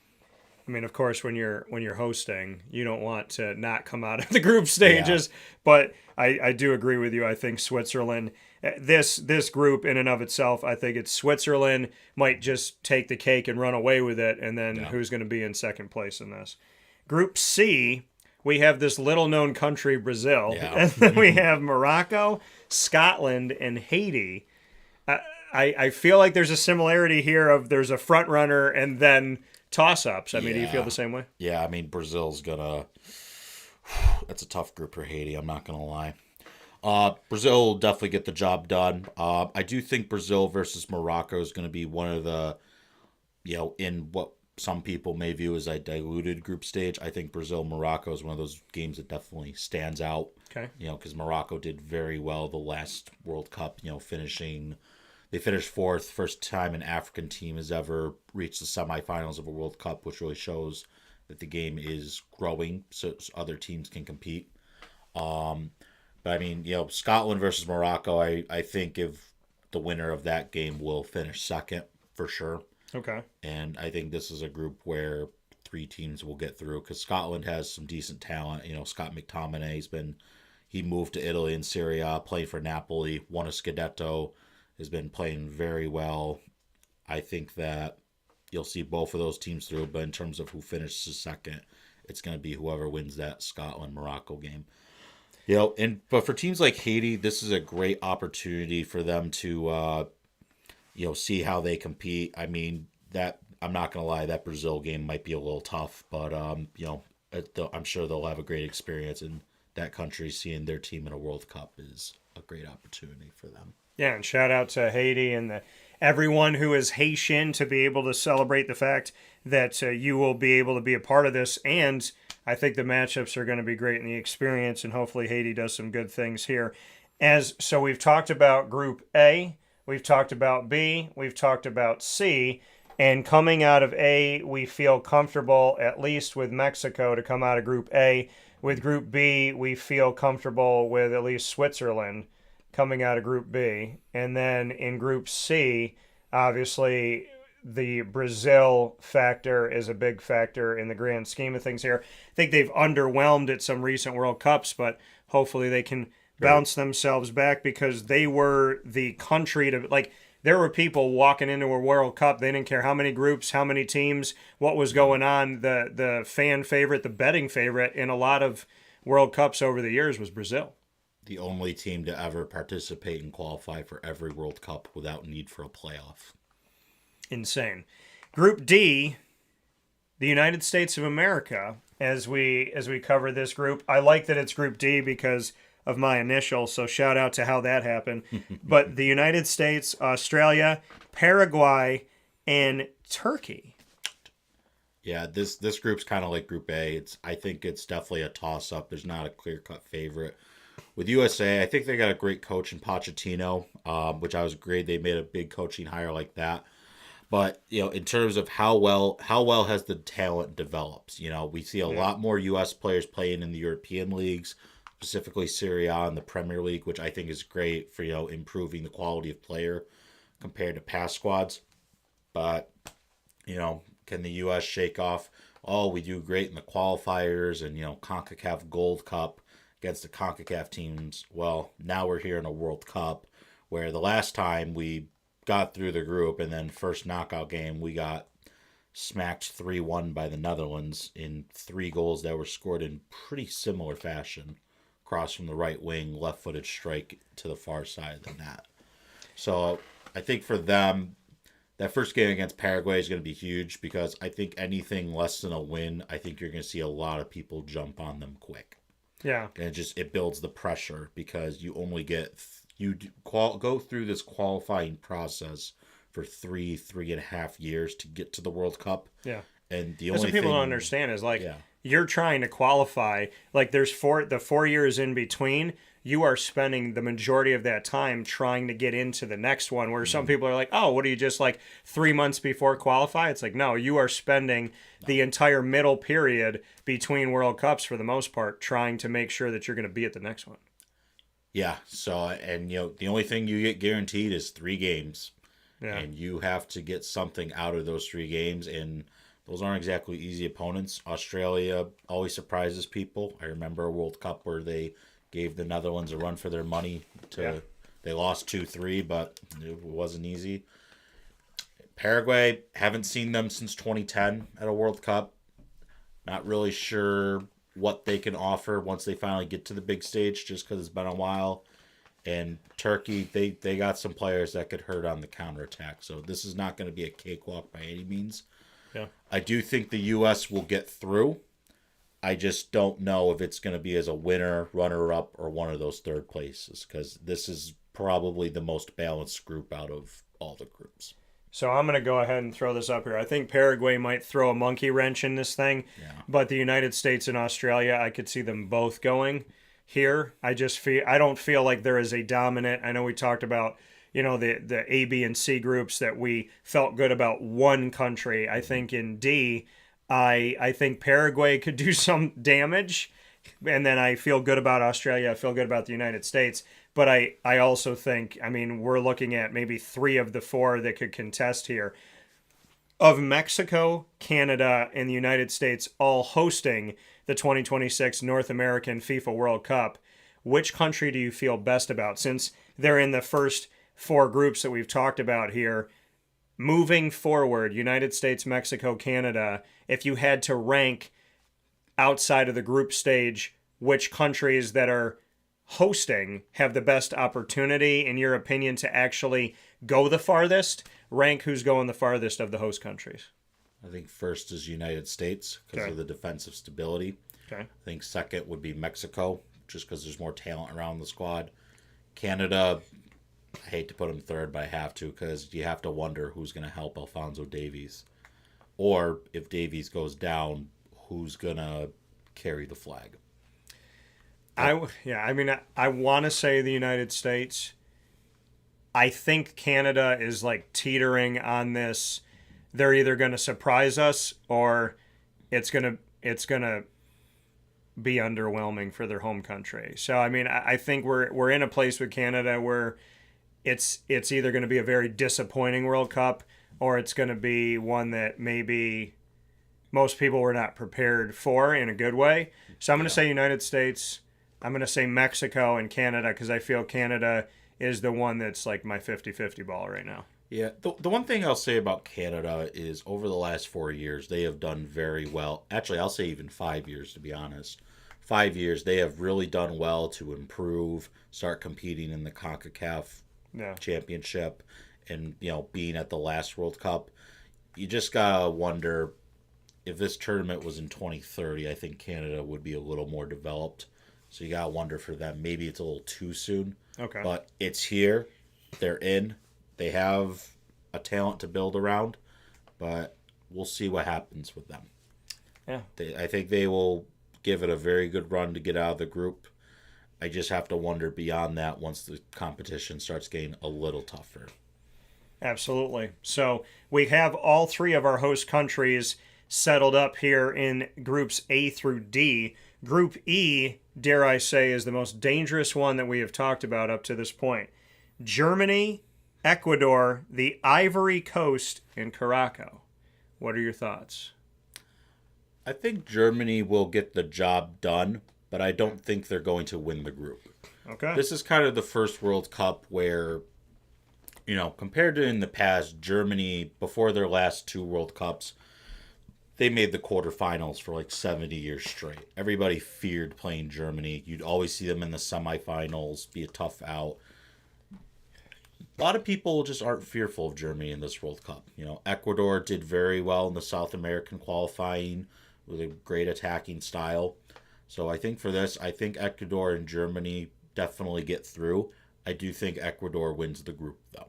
I mean, of course, when you're hosting, you don't want to not come out of the group stages. Yeah. But I do agree with you. I think Switzerland, this group in and of itself, I think it's Switzerland might just take the cake and run away with it, and then who's going to be in second place in this? Group C, we have this little-known country, Brazil, and then we have Morocco, Scotland, and Haiti. I feel like there's a similarity here of there's a front runner and then toss-ups. I mean, do you feel the same way? Yeah, I mean, Brazil's gonna... That's a tough group for Haiti, I'm not gonna lie. Brazil will definitely get the job done. I do think Brazil versus Morocco is going to be one of the, you know, in what some people may view as a diluted group stage. I think Brazil-Morocco is one of those games that definitely stands out. Okay. You know, because Morocco did very well the last World Cup, you know, they finished fourth, first time an African team has ever reached the semifinals of a World Cup, which really shows that the game is growing so other teams can compete. But I mean, you know, Scotland versus Morocco, I think if the winner of that game will finish second for sure. Okay. And I think this is a group where 3 teams will get through because Scotland has some decent talent. You know, Scott McTominay he moved to Italy and Serie A, played for Napoli, won a Scudetto, has been playing very well. I think that you'll see both of those teams through, but in terms of who finishes second, it's going to be whoever wins that Scotland-Morocco game. You know, but for teams like Haiti, this is a great opportunity for them to, you know, see how they compete. I mean, I'm not going to lie, that Brazil game might be a little tough, but, you know, I'm sure they'll have a great experience, and that country seeing their team in a World Cup is a great opportunity for them. Yeah, and shout out to Haiti and everyone who is Haitian to be able to celebrate the fact that you will be able to be a part of this. And I think the matchups are going to be great in the experience, and hopefully Haiti does some good things here. So we've talked about Group A, we've talked about B, we've talked about C, and coming out of A, we feel comfortable at least with Mexico to come out of Group A. With Group B, we feel comfortable with at least Switzerland coming out of Group B. And then in Group C, obviously the Brazil factor is a big factor in the grand scheme of things here. I think they've underwhelmed at some recent World Cups, but hopefully they can bounce themselves back because they were the country to, like, there were people walking into a World Cup. They didn't care how many groups, how many teams, what was going on. The fan favorite, the betting favorite in a lot of World Cups over the years was Brazil. The only team to ever participate and qualify for every World Cup without need for a playoff. Insane. Group D, the United States of America, as we cover this group. I like that it's Group D because of my initial, so shout out to how that happened. But the United States, Australia, Paraguay, and Turkey. Yeah, this group's kind of like Group A. I think it's definitely a toss-up. There's not a clear-cut favorite. With USA, I think they got a great coach in Pochettino, which I was great. They made a big coaching hire like that. But, you know, in terms of how well has the talent developed? You know, we see a lot more U.S. players playing in the European leagues, specifically Serie A and the Premier League, which I think is great for, you know, improving the quality of player compared to past squads. But, you know, can the U.S. shake off, we do great in the qualifiers and, you know, CONCACAF Gold Cup against the CONCACAF teams? Well, now we're here in a World Cup where the last time we got through the group and then first knockout game, we got smacked 3-1 by the Netherlands in 3 goals that were scored in pretty similar fashion. Cross from the right wing, left-footed strike to the far side of the net. So I think for them, that first game against Paraguay is going to be huge because I think anything less than a win, I think you're going to see a lot of people jump on them quick. Yeah. And it builds the pressure because you only go through this qualifying process for 3.5 years to get to the World Cup. Yeah. And the That's only what people thing, don't understand is, like, you're trying to qualify. Like, there's the 4 years in between. you are spending the majority of that time trying to get into the next one, where some people are like, oh, what are you, just like 3 months before qualify? It's like, no, you are spending the entire middle period between World Cups for the most part trying to make sure that you're going to be at the next one. Yeah. So, and the only thing you get guaranteed is 3 games. Yeah. And you have to get something out of those 3 games. And those aren't exactly easy opponents. Australia always surprises people. I remember a World Cup where they gave the Netherlands a run for their money. They lost 2-3, but it wasn't easy. Paraguay, haven't seen them since 2010 at a World Cup. Not really sure what they can offer once they finally get to the big stage, just because it's been a while. And Turkey, they got some players that could hurt on the counterattack. So this is not going to be a cakewalk by any means. Yeah. I do think the U.S. will get through. I just don't know if it's going to be as a winner, runner-up, or one of those third places, because this is probably the most balanced group out of all the groups. So I'm going to go ahead and throw this up here. I think Paraguay might throw a monkey wrench in this thing, but the United States and Australia, I could see them both going here. I don't feel like there is a dominant. I know we talked about, the A, B, and C groups that we felt good about one country. I think in D, I think Paraguay could do some damage, and then I feel good about Australia. I feel good about the United States. But I also think, we're looking at maybe 3 of the 4 that could contest here. Of Mexico, Canada, and the United States all hosting the 2026 North American FIFA World Cup, which country do you feel best about? Since they're in the first 4 groups that we've talked about here, moving forward, United States, Mexico, Canada, if you had to rank outside of the group stage, which countries that are hosting have the best opportunity, in your opinion, to actually go the farthest? Rank who's going the farthest of the host countries. I think first is United States because of the defensive stability. Okay. I think second would be Mexico, just because there's more talent around the squad. Canada, I hate to put them third, but I have to, because you have to wonder who's going to help Alphonso Davies. Or if Davies goes down, who's going to carry the flag? I want to say the United States. I think Canada is like teetering on this. They're either going to surprise us or it's going to be underwhelming for their home country. So I think we're in a place with Canada where it's either going to be a very disappointing World Cup or it's going to be one that maybe most people were not prepared for in a good way. So I'm going to say United States. I'm going to say Mexico and Canada, because I feel Canada is the one that's like my 50-50 ball right now. Yeah, the one thing I'll say about Canada is over the last 4 years, they have done very well. Actually, I'll say even 5 years, to be honest. 5 years, they have really done well to improve, start competing in the CONCACAF championship, and, being at the last World Cup. You just got to wonder, if this tournament was in 2030, I think Canada would be a little more developed. So you got to wonder for them. Maybe it's a little too soon. Okay. But it's here. They're in. They have a talent to build around. But we'll see what happens with them. Yeah. I think they will give it a very good run to get out of the group. I just have to wonder beyond that once the competition starts getting a little tougher. Absolutely. So we have all 3 of our host countries settled up here in groups A through D. Group E, dare I say, is the most dangerous one that we have talked about up to this point. Germany, Ecuador, the Ivory Coast, and Curacao. What are your thoughts? I think Germany will get the job done, but I don't think they're going to win the group. Okay. This is kind of the first World Cup where, compared to in the past, Germany, before their last 2 World Cups, they made the quarterfinals for like 70 years straight. Everybody feared playing Germany. You'd always see them in the semifinals, be a tough out. A lot of people just aren't fearful of Germany in this World Cup. Ecuador did very well in the South American qualifying with a great attacking style. So I think for this, I think Ecuador and Germany definitely get through. I do think Ecuador wins the group, though.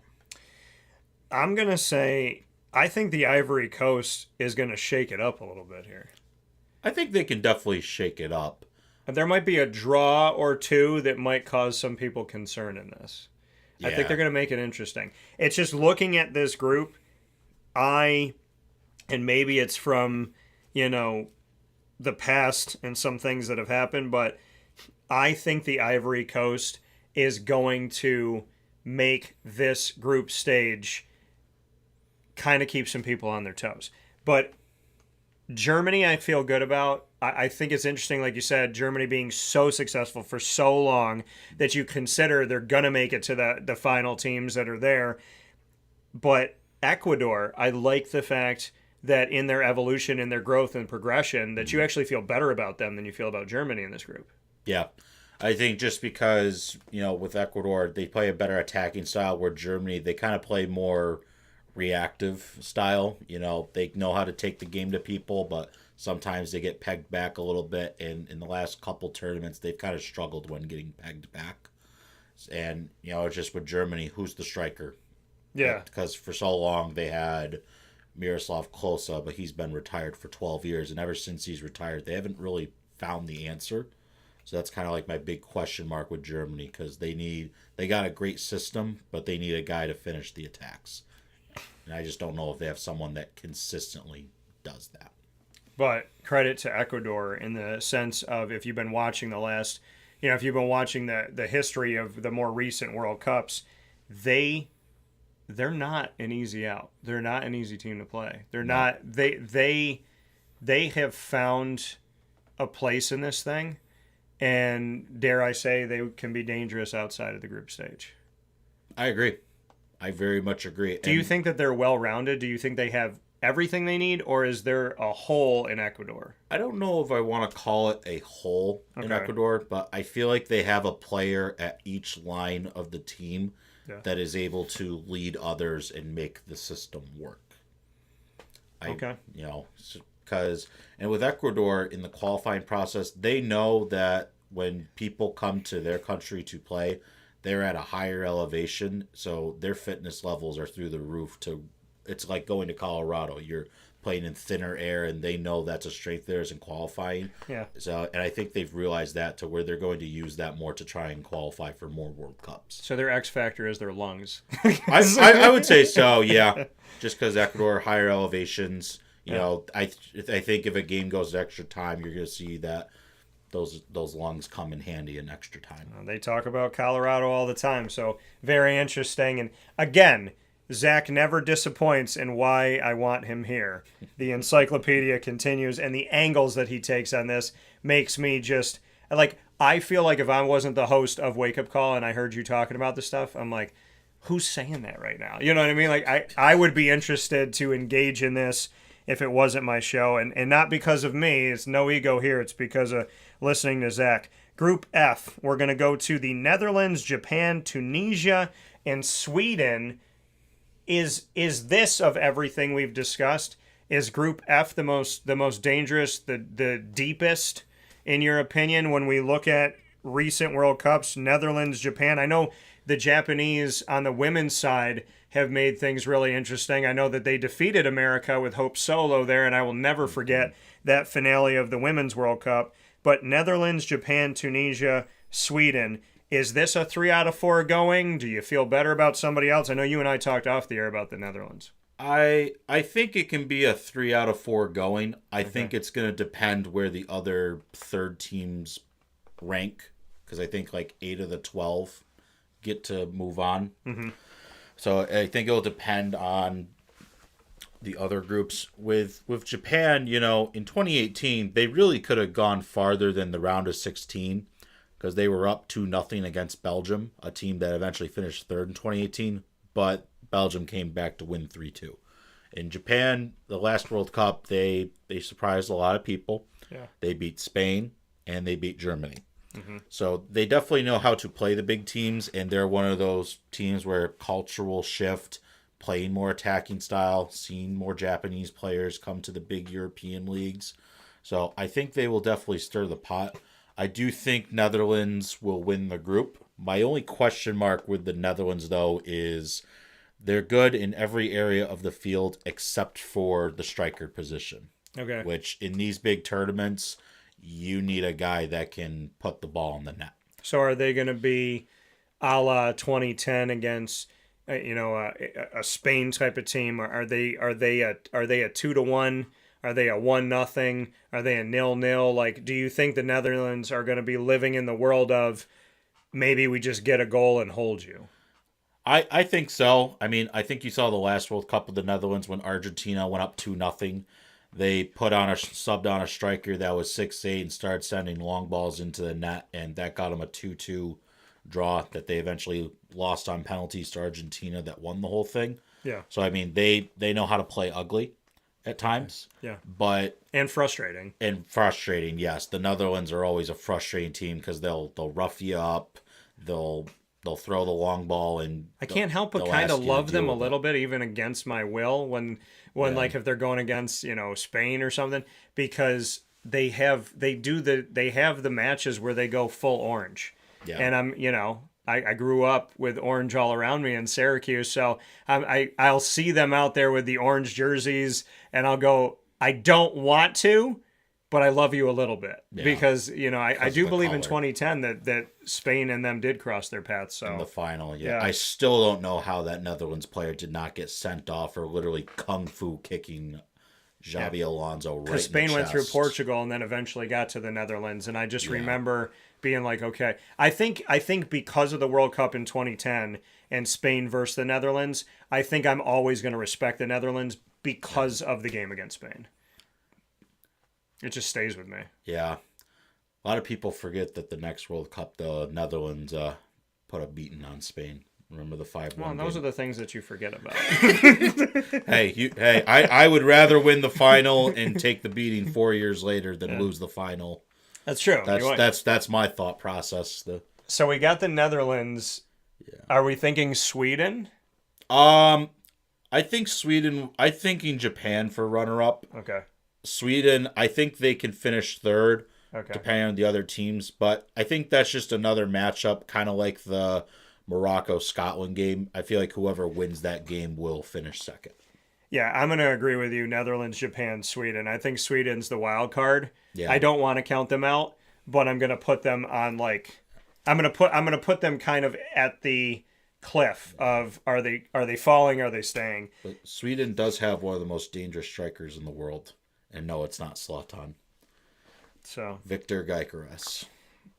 I'm going to say, I think the Ivory Coast is going to shake it up a little bit here. I think they can definitely shake it up. There might be a draw or two that might cause some people concern in this. I think they're going to make it interesting. It's just looking at this group, and maybe it's from, the past and some things that have happened, but I think the Ivory Coast is going to make this group stage kind of keep some people on their toes. But Germany, I feel good about. I think it's interesting, like you said, Germany being so successful for so long that you consider they're going to make it to the final teams that are there. But Ecuador, I like the fact that in their evolution, in their growth and progression, that you actually feel better about them than you feel about Germany in this group. Yeah. I think just because, with Ecuador, they play a better attacking style, where Germany, they kind of play more reactive style. They know how to take the game to people, but sometimes they get pegged back a little bit. And in the last couple tournaments, they've kind of struggled when getting pegged back. And, just with Germany, who's the striker? Yeah. Because for so long they had Miroslav Klose, but he's been retired for 12 years. And ever since he's retired, they haven't really found the answer. So that's kind of like my big question mark with Germany, because they got a great system, but they need a guy to finish the attacks. And I just don't know if they have someone that consistently does that. But credit to Ecuador in the sense of, if you've been watching if you've been watching the history of the more recent World Cups, they're not an easy out. They're not an easy team to play. They're not. They have found a place in this thing. And dare I say, they can be dangerous outside of the group stage. I agree. I very much agree. Do you think that they're well-rounded? Do you think they have everything they need, or is there a hole in Ecuador? I don't know if I want to call it a hole in Ecuador, but I feel like they have a player at each line of the team that is able to lead others and make the system work. And with Ecuador in the qualifying process, they know that when people come to their country to play, they're at a higher elevation, so their fitness levels are through the roof. It's like going to Colorado. You're playing in thinner air, and they know that's a strength of theirs in qualifying. Yeah. So, and I think they've realized that, to where they're going to use that more to try and qualify for more World Cups. So their X factor is their lungs. I would say so, yeah. Just because Ecuador, higher elevations. I think if a game goes to extra time, you're going to see that those lungs come in handy in extra time. They talk about Colorado all the time, so very interesting. And again, Zach never disappoints in why I want him here. The encyclopedia continues, and the angles that he takes on this makes me just I feel like if I wasn't the host of Wake Up Call and I heard you talking about this stuff, I'm like, who's saying that right now? You know what I mean? Like I would be interested to engage in this if it wasn't my show, and not because of me. It's no ego here. It's because of listening to Zach. Group F, we're going to go to the Netherlands, Japan, Tunisia, and Sweden. Is this, of everything we've discussed, is Group F the most dangerous, the deepest, in your opinion, when we look at recent World Cups? Netherlands, Japan. I know the Japanese on the women's side have made things really interesting. I know that they defeated America with Hope Solo there, and I will never forget that finale of the Women's World Cup. But Netherlands, Japan, Tunisia, Sweden, is this a 3 out of 4 going? Do you feel better about somebody else? I know you and I talked off the air about the Netherlands. I think it can be a 3 out of 4 going. I think it's going to depend where the other third teams rank, because I think 8 of the 12 get to move on. Mm-hmm. So I think it'll depend on the other groups. With Japan, in 2018, they really could have gone farther than the round of 16, because they were up 2-0 against Belgium, a team that eventually finished third in 2018, but Belgium came back to win 3-2. In Japan, the last World Cup, they surprised a lot of people. Yeah. They beat Spain and they beat Germany. Mm-hmm. So they definitely know how to play the big teams, and they're one of those teams where cultural shift, playing more attacking style, seeing more Japanese players come to the big European leagues. So I think they will definitely stir the pot. I do think Netherlands will win the group. My only question mark with the Netherlands, though, is they're good in every area of the field except for the striker position. Okay. Which in these big tournaments, you need a guy that can put the ball in the net. So are they going to be a la 2010 against a Spain type of team? Or are they a 2-1? Are they a 1-0? Are they a 0-0? Like, do you think the Netherlands are going to be living in the world of maybe we just get a goal and hold you? I think so. I mean, I think you saw the last World Cup of the Netherlands when Argentina went up 2-0. They subbed on a striker that was 6'8" and started sending long balls into the net, and that got them a 2-2 draw that they eventually lost on penalties to Argentina that won the whole thing. Yeah. So, I mean, they know how to play ugly at times. Yeah. And frustrating. And frustrating, yes. The Netherlands are always a frustrating team because they'll rough you up. They'll throw the long ball, and I can't help but kind of love them a little bit, even against my will, when like if they're going against Spain or something, because they have the matches where they go full orange, and I grew up with orange all around me in Syracuse, so I'll see them out there with the orange jerseys, and I'll go, I don't want to, but I love you a little bit, because I do believe in 2010 that Spain and them did cross their paths. So in the final, I still don't know how that Netherlands player did not get sent off for literally kung fu kicking Xabi Alonso right in the chest. Spain went through Portugal and then eventually got to the Netherlands, and I just remember being like, okay, I think because of the World Cup in 2010 and Spain versus the Netherlands, I think I'm always going to respect the Netherlands because of the game against Spain. It just stays with me. Yeah. A lot of people forget that the next World Cup, the Netherlands put a beating on Spain. Remember the 5-1 Well, those are the things that you forget about. I would rather win the final and take the beating 4 years later than lose the final. That's true. That's my thought process. So we got the Netherlands. Yeah. Are we thinking Sweden? I think Sweden. I'm thinking Japan for runner-up. Okay. Sweden, I think they can finish third, depending on the other teams. But I think that's just another matchup, kind of like the Morocco-Scotland game. I feel like whoever wins that game will finish second. Yeah, I'm going to agree with you. Netherlands, Japan, Sweden. I think Sweden's the wild card. Yeah. I don't want to count them out, but I'm going to put them on I'm going to put them kind of at the cliff of are they falling, are they staying? But Sweden does have one of the most dangerous strikers in the world. And no, it's not Zlatan. So Victor Gyökeres.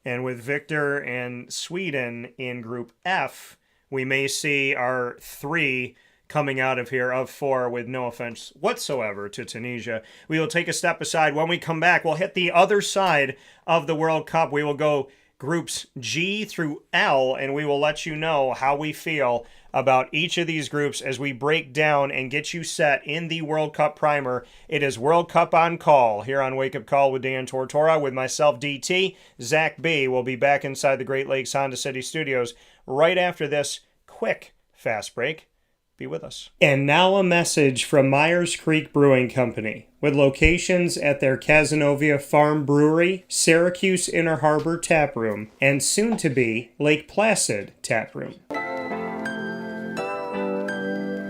And with Victor and Sweden in Group F, we may see our 3 coming out of here of 4 with no offense whatsoever to Tunisia. We will take a step aside. When we come back, we'll hit the other side of the World Cup. We will go Groups G through L, and we will let you know how we feel about each of these groups as we break down and get you set in the World Cup primer. It is World Cup on Call here on Wake Up Call with Dan Tortora, with myself, DT. Zach B will be back inside the Great Lakes Honda City Studios right after this quick fast break. Be with us. And now a message from Myers Creek Brewing Company, with locations at their Cazenovia Farm Brewery, Syracuse Inner Harbor Tap Room, and soon-to-be Lake Placid Tap Room.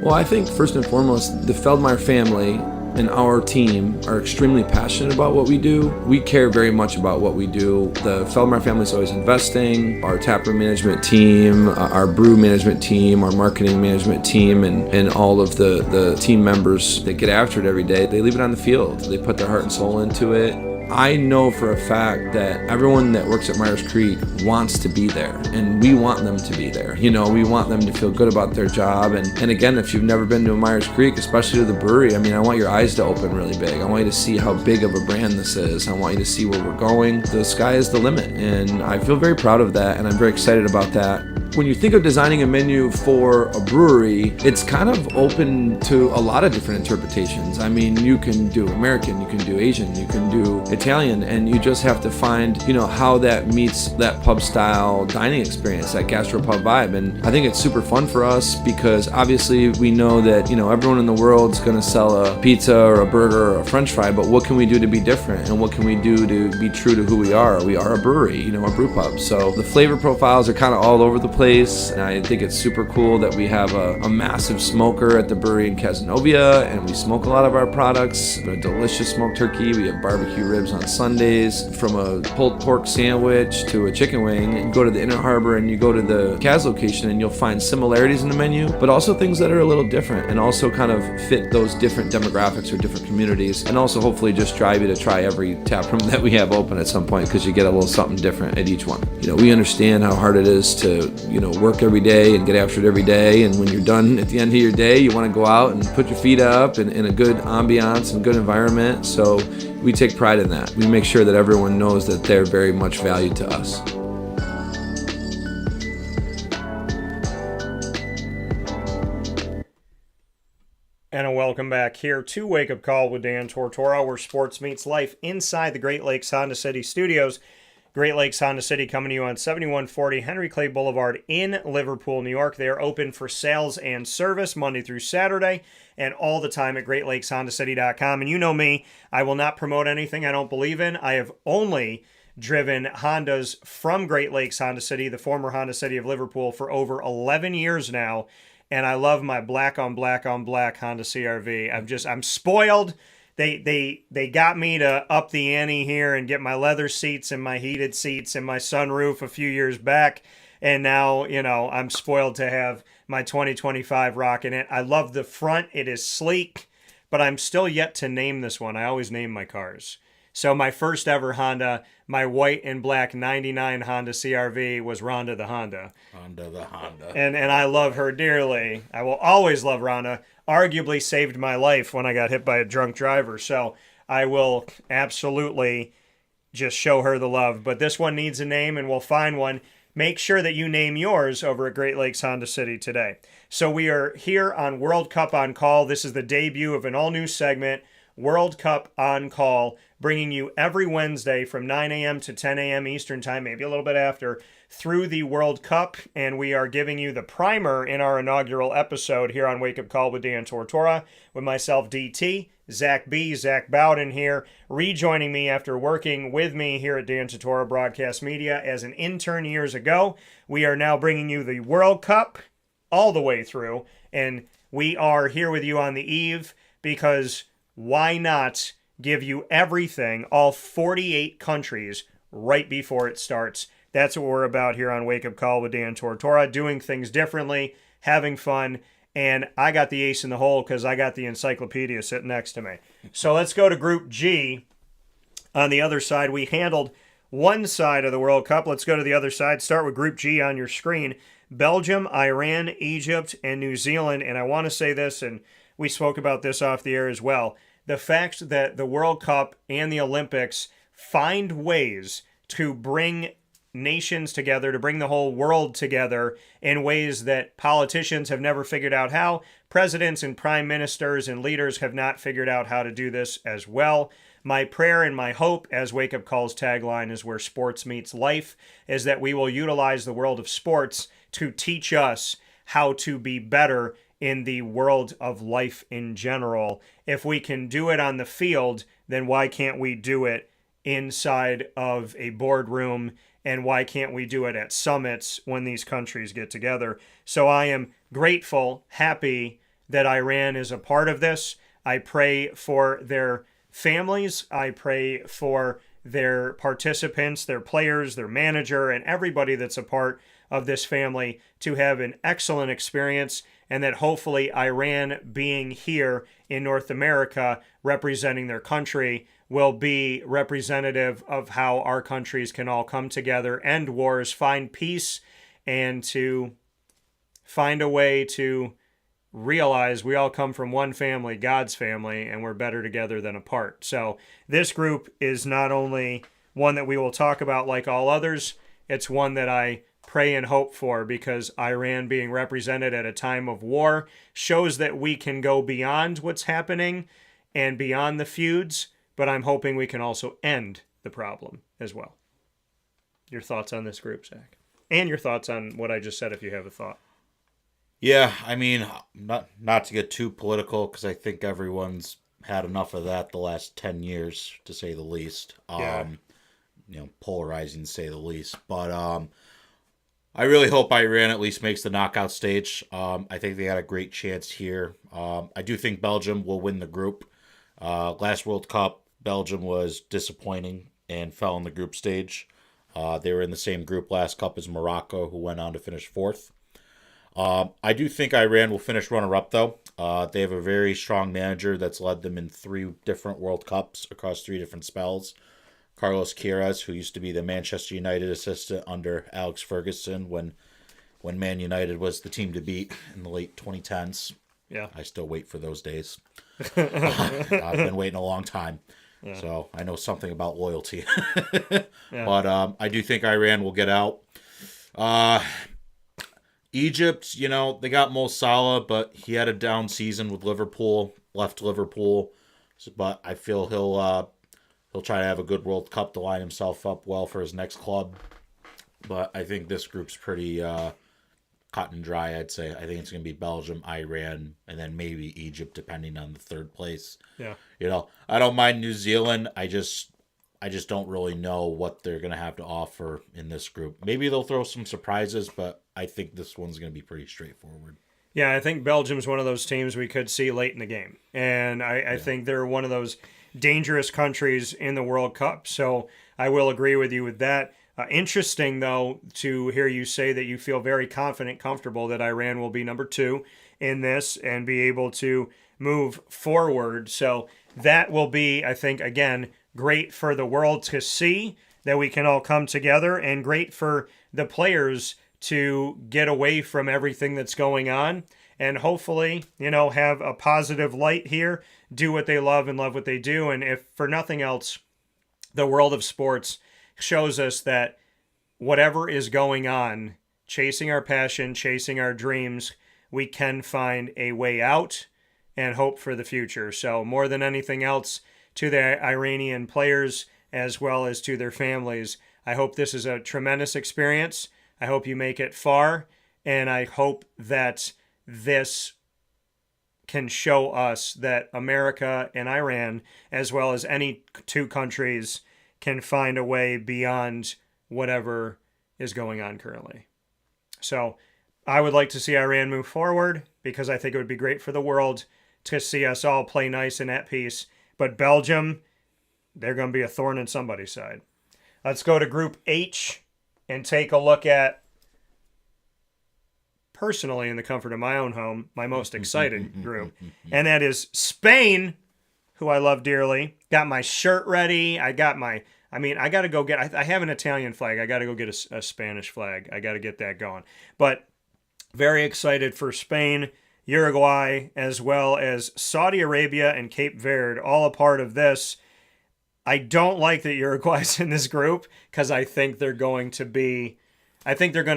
Well, I think first and foremost, the Feldmeyer family and our team are extremely passionate about what we do. We care very much about what we do. The Feldmeyer family is always investing. Our taproom management team, our brew management team, our marketing management team, and all of the team members that get after it every day, they leave it on the field. They put their heart and soul into it. I know for a fact that everyone that works at Myers Creek wants to be there, and we want them to be there. We want them to feel good about their job. And again, if you've never been to a Myers Creek, especially to the brewery, I want your eyes to open really big. I want you to see how big of a brand this is. I want you to see where we're going. The sky is the limit, and I feel very proud of that, and I'm very excited about that. When you think of designing a menu for a brewery, it's kind of open to a lot of different interpretations. You can do American, you can do Asian, you can do Italian, and you just have to find, how that meets that pub style dining experience, that gastropub vibe. And I think it's super fun for us because obviously we know that, everyone in the world's going to sell a pizza or a burger or a french fry, but what can we do to be different? And what can we do to be true to who we are? We are a brewery, a brew pub. So the flavor profiles are kind of all over the place. place. And I think it's super cool that we have a massive smoker at the brewery in Cazenovia, and we smoke a lot of our products. We have a delicious smoked turkey. We have barbecue ribs on Sundays. From a pulled pork sandwich to a chicken wing, you go to the Inner Harbor and you go to the Kaz location and you'll find similarities in the menu, but also things that are a little different and also kind of fit those different demographics or different communities, and also hopefully just drive you to try every tap room that we have open at some point, because you get a little something different at each one. We understand how hard it is to, work every day and get after it every day, and when you're done at the end of your day, you want to go out and put your feet up in a good ambiance and good environment. So we take pride in that. We make sure that everyone knows that they're very much valued to us. And a welcome back here to Wake Up Call with Dan Tortora, where sports meets life inside the Great Lakes Honda City studios. Great Lakes Honda City coming to you on 7140 Henry Clay Boulevard in Liverpool, New York. They are open for sales and service Monday through Saturday and all the time at GreatLakesHondaCity.com. And you know me, I will not promote anything I don't believe in. I have only driven Hondas from Great Lakes Honda City, the former Honda City of Liverpool, for over 11 years now. And I love my black on black on black Honda CR-V. I'm spoiled. They got me to up the ante here and get my leather seats and my heated seats and my sunroof a few years back. And now, I'm spoiled to have my 2025 rocking it. I love the front. It is sleek, but I'm still yet to name this one. I always name my cars. So my first ever Honda, my white and black 99 Honda CR-V, was Rhonda the Honda. Rhonda the Honda. And I love her dearly. I will always love Rhonda. Arguably saved my life when I got hit by a drunk driver. So I will absolutely just show her the love. But this one needs a name, and we'll find one. Make sure that you name yours over at Great Lakes Honda City today. So we are here on World Cup On Call. This is the debut of an all-new segment, World Cup On Call, bringing you every Wednesday from 9 a.m. to 10 a.m. Eastern Time, maybe a little bit after, through the World Cup. And we are giving you the primer in our inaugural episode here on Wake Up Call with Dan Tortora, with myself, DT, Zach B, Zach Bowden here, rejoining me after working with me here at Dan Tortora Broadcast Media as an intern years ago. We are now bringing you the World Cup all the way through, and we are here with you on the eve because why not give you everything, all 48 countries, right before it starts? That's what we're about here on Wake Up Call with Dan Tortora, doing things differently, having fun, and I got the ace in the hole because I got the encyclopedia sitting next to me. So let's go to Group G. On the other side, we handled one side of the World Cup. Let's go to the other side. Start with Group G on your screen. Belgium, Iran, Egypt, and New Zealand. And I want to say this, and we spoke about this off the air as well. The fact that the World Cup and the Olympics find ways to bring nations together, to bring the whole world together in ways that politicians have never figured out how. Presidents and prime ministers and leaders have not figured out how to do this as well. My prayer and my hope, as Wake Up Call's tagline is where sports meets life, is that we will utilize the world of sports to teach us how to be better in the world of life in general. If we can do it on the field, then why can't we do it inside of a boardroom? And why can't we do it at summits when these countries get together? So I am grateful, happy that Iran is a part of this. I pray for their families. I pray for their participants, their players, their manager, and everybody that's a part of this family to have an excellent experience, and that hopefully Iran being here in North America representing their country will be representative of how our countries can all come together, end wars, find peace, and to find a way to realize we all come from one family, God's family, and we're better together than apart. So this group is not only one that we will talk about like all others, it's one that I pray and hope for, because Iran being represented at a time of war shows that we can go beyond what's happening and beyond the feuds, but I'm hoping we can also end the problem as well. Your thoughts on this group, Zach? And your thoughts on what I just said, if you have a thought. Yeah, I mean, not to get too political, because I think everyone's had enough of that the last 10 years, to say the least. Yeah. Polarizing, to say the least. But I really hope Iran at least makes the knockout stage. I think they got a great chance here. I do think Belgium will win the group. Last World Cup, Belgium was disappointing and fell in the group stage. They were in the same group last cup as Morocco, who went on to finish fourth. I do think Iran will finish runner-up, though. They have a very strong manager that's led them in 3 different World Cups across 3 different spells. Carlos Queiroz, who used to be the Manchester United assistant under Alex Ferguson when Man United was the team to beat in the late 2010s. Yeah. I still wait for those days. I've been waiting a long time. Yeah. So I know something about loyalty. Yeah. But I do think Iran will get out. Egypt, they got Mo Salah, but he had a down season with Liverpool, left Liverpool. But I feel he'll try to have a good World Cup to line himself up well for his next club. But I think this group's pretty cut and dry, I'd say. I think it's going to be Belgium, Iran, and then maybe Egypt, depending on the third place. Yeah. I don't mind New Zealand. I just don't really know what they're going to have to offer in this group. Maybe they'll throw some surprises, but I think this one's going to be pretty straightforward. Yeah, I think Belgium's one of those teams we could see late in the game. And I think they're one of those dangerous countries in the World Cup. So I will agree with you with that. Interesting, though, to hear you say that you feel very confident, comfortable that Iran will be number 2 in this and be able to move forward. So that will be, I think, again, great for the world to see that we can all come together, and great for the players to get away from everything that's going on and hopefully, have a positive light here, do what they love and love what they do. And if for nothing else, the world of sports shows us that whatever is going on, chasing our passion, chasing our dreams, we can find a way out and hope for the future. So more than anything else, to the Iranian players as well as to their families, I hope this is a tremendous experience. I hope you make it far, and I hope that this can show us that America and Iran, as well as any 2 countries, can find a way beyond whatever is going on currently. So I would like to see Iran move forward because I think it would be great for the world to see us all play nice and at peace. But Belgium, they're going to be a thorn in somebody's side. Let's go to Group H and take a look at, personally in the comfort of my own home, my most excited group. And that is Spain, who I love dearly. Got my shirt ready. I got to go get, I have an Italian flag. I got to go get a Spanish flag. I got to get that going. But very excited for Spain, Uruguay, as well as Saudi Arabia and Cape Verde, all a part of this. I don't like that Uruguay's in this group because I think they're going to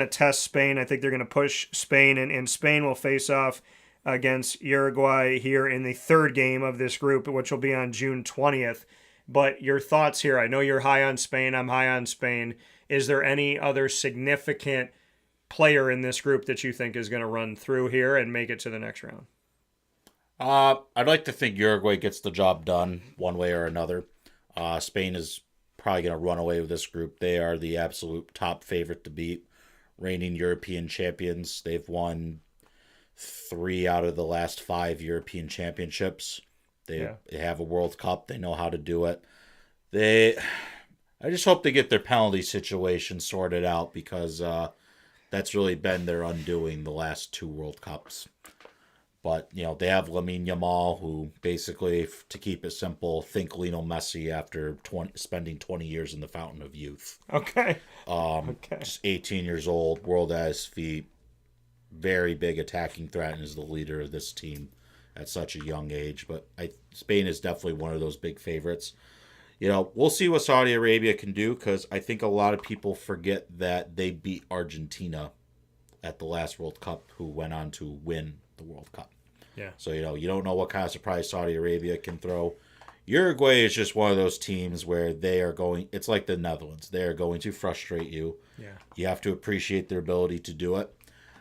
test Spain. I think they're going to push Spain, and Spain will face off against Uruguay here in the 3rd game of this group, which will be on June 20th. But your thoughts here, I know you're high on Spain. I'm high on Spain. Is there any other significant player in this group that you think is going to run through here and make it to the next round? I'd like to think Uruguay gets the job done one way or another. Spain is probably going to run away with this group. They are the absolute top favorite to beat. Reigning European champions. They've won 3 out of the last 5 European championships. They have a World Cup. They know how to do it. I just hope they get their penalty situation sorted out because that's really been their undoing the last 2 World Cups. But, they have Lamine Yamal, who basically, to keep it simple, think Lionel Messi after spending 20 years in the fountain of youth. Okay. Just 18 years old, world at his feet, very big attacking threat, and is the leader of this team at such a young age. But Spain is definitely one of those big favorites. We'll see what Saudi Arabia can do because I think a lot of people forget that they beat Argentina at the last World Cup, who went on to win the World Cup. Yeah. So, you don't know what kind of surprise Saudi Arabia can throw. Uruguay is just one of those teams where they are going, it's like the Netherlands. They are going to frustrate you. Yeah. You have to appreciate their ability to do it.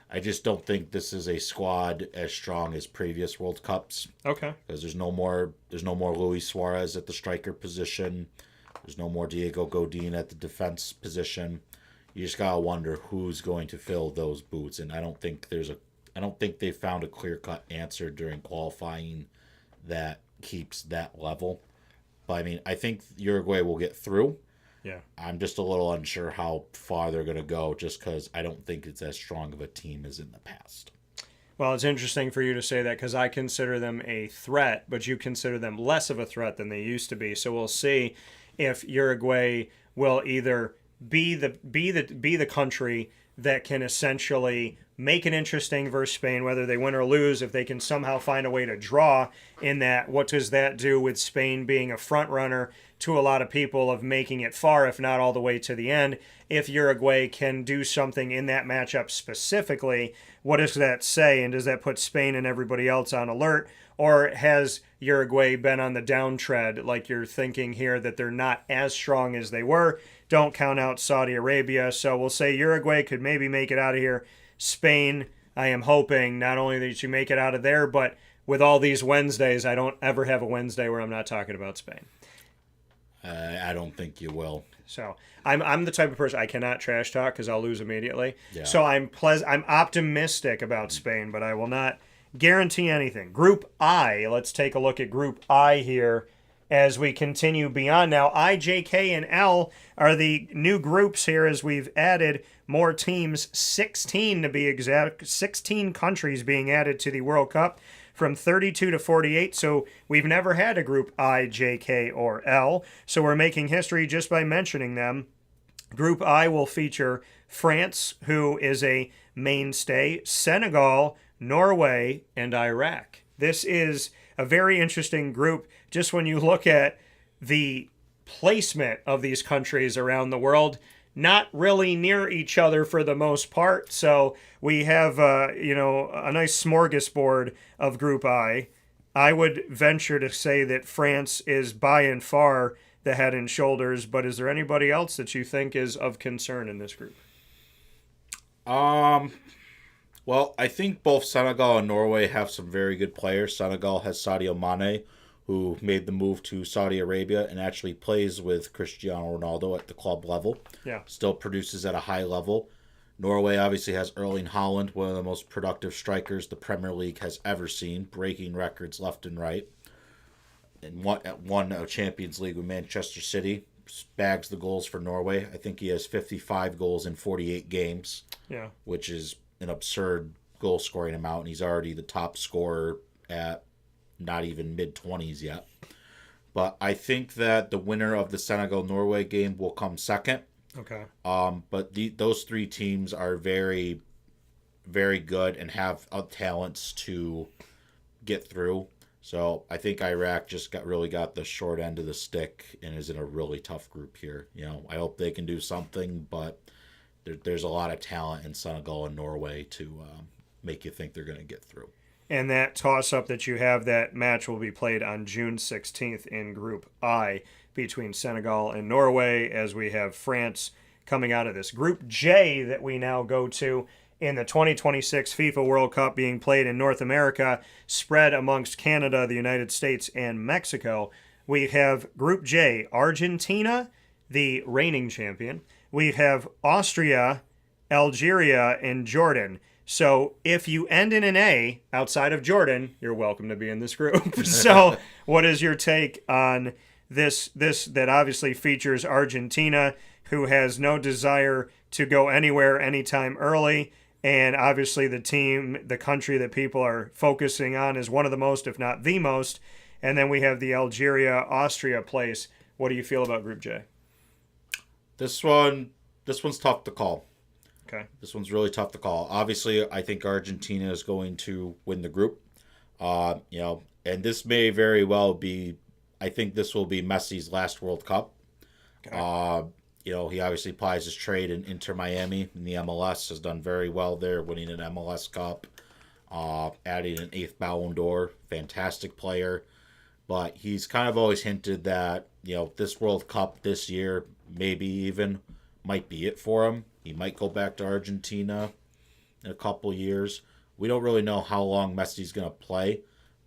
I just don't think this is a squad as strong as previous World Cups. Okay. Because there's no more Luis Suarez at the striker position. There's no more Diego Godin at the defense position. You just gotta wonder who's going to fill those boots, and I don't think they found a clear-cut answer during qualifying that keeps that level. But I mean, I think Uruguay will get through. Yeah. I'm just a little unsure how far they're going to go, just because I don't think it's as strong of a team as in the past. Well, it's interesting for you to say that because I consider them a threat, but you consider them less of a threat than they used to be. So we'll see if Uruguay will either be the country that can essentially make it interesting versus Spain, whether they win or lose, if they can somehow find a way to draw in that. What does that do with Spain being a front runner to a lot of people of making it far, if not all the way to the end? If Uruguay can do something in that matchup specifically, what does that say? And does that put Spain and everybody else on alert? Or has Uruguay been on the downtread, like you're thinking here, that they're not as strong as they were? Don't count out Saudi Arabia. So we'll say Uruguay could maybe make it out of here. Spain, I am hoping not only that you make it out of there, but with all these Wednesdays, I don't ever have a Wednesday where I'm not talking about Spain. I don't think you will. So I'm the type of person I cannot trash talk because I'll lose immediately. Yeah. So I'm optimistic about Spain, but I will not guarantee anything. Group I, let's take a look at Group I here as we continue beyond. Now, I, J, K, and L are the new groups here as we've added more teams, 16 to be exact, 16 countries being added to the World Cup from 32 to 48. So we've never had a Group I, J, K, or L. So we're making history just by mentioning them. Group I will feature France, who is a mainstay, Senegal, Norway, and Iraq. This is a very interesting group just when you look at the placement of these countries around the world, not really near each other for the most part. So we have, a nice smorgasbord of Group I. I would venture to say that France is by and far the head and shoulders, but is there anybody else that you think is of concern in this group? Well, I think both Senegal and Norway have some very good players. Senegal has Sadio Mane, who made the move to Saudi Arabia and actually plays with Cristiano Ronaldo at the club level. Yeah. Still produces at a high level. Norway obviously has Erling Haaland, one of the most productive strikers the Premier League has ever seen, breaking records left and right. And won a Champions League with Manchester City, bags the goals for Norway. I think he has 55 goals in 48 games, which is an absurd goal-scoring amount, and he's already the top scorer at not even mid-20s yet. But I think that the winner of the Senegal-Norway game will come second. Okay. But those three teams are very, very good and have talents to get through. So I think Iraq just got the short end of the stick and is in a really tough group here. I hope they can do something, but there's a lot of talent in Senegal and Norway to make you think they're going to get through. And that toss-up that you have, that match will be played on June 16th in Group I between Senegal and Norway, as we have France coming out of this. Group J that we now go to in the 2026 FIFA World Cup being played in North America, spread amongst Canada, the United States, and Mexico. We have Group J, Argentina, the reigning champion. We have Austria, Algeria, and Jordan. So if you end in an A outside of Jordan, you're welcome to be in this group. So what is your take on this that obviously features Argentina, who has no desire to go anywhere anytime early, and obviously the country that people are focusing on is one of the most, if not the most. And then we have the Algeria-Austria place. What do you feel about Group J? This one's tough to call. Okay. This one's really tough to call. Obviously, I think Argentina is going to win the group. And this may very well be, I think this will be Messi's last World Cup. Okay. He obviously plies his trade in Inter Miami in the MLS, has done very well there, winning an MLS Cup, adding an 8th Ballon d'Or, fantastic player. But he's kind of always hinted that, this World Cup this year maybe even might be it for him. He might go back to Argentina in a couple years. We don't really know how long Messi's going to play,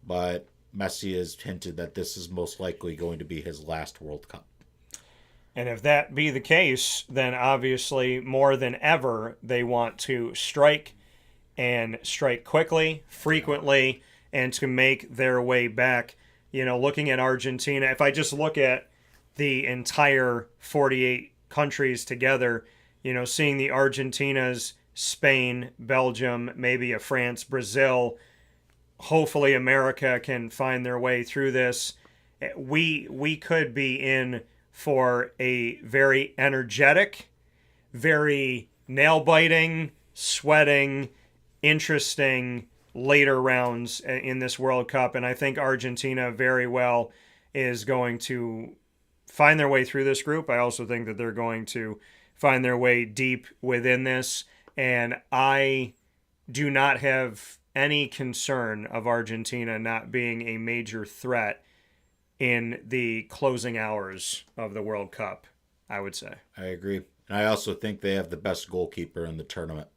but Messi has hinted that this is most likely going to be his last World Cup. And if that be the case, then obviously more than ever, they want to strike and strike quickly, frequently, and to make their way back. You know, looking at Argentina, if I just look at the entire 48 countries together, you know, seeing the Argentinas, Spain, Belgium, maybe a France, Brazil, hopefully America can find their way through this. We could be in for a very energetic, very nail-biting, sweating, interesting later rounds in this World Cup. And I think Argentina very well is going to find their way through this group. I also think that they're going to find their way deep within this. And I do not have any concern of Argentina not being a major threat in the closing hours of the World Cup, I would say. I agree. And I also think they have the best goalkeeper in the tournament,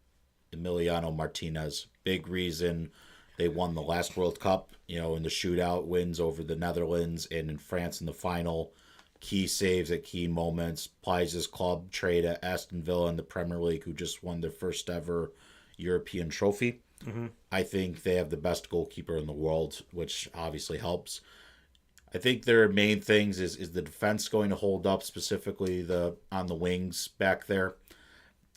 Emiliano Martinez. Big reason they won the last World Cup, you know, in the shootout wins over the Netherlands and in France in the final. Key saves at key moments. Plies his club trade at Aston Villa in the Premier League, who just won their first ever European trophy. Mm-hmm. I think they have the best goalkeeper in the world, which obviously helps. I think their main things is the defense going to hold up, specifically on the wings back there.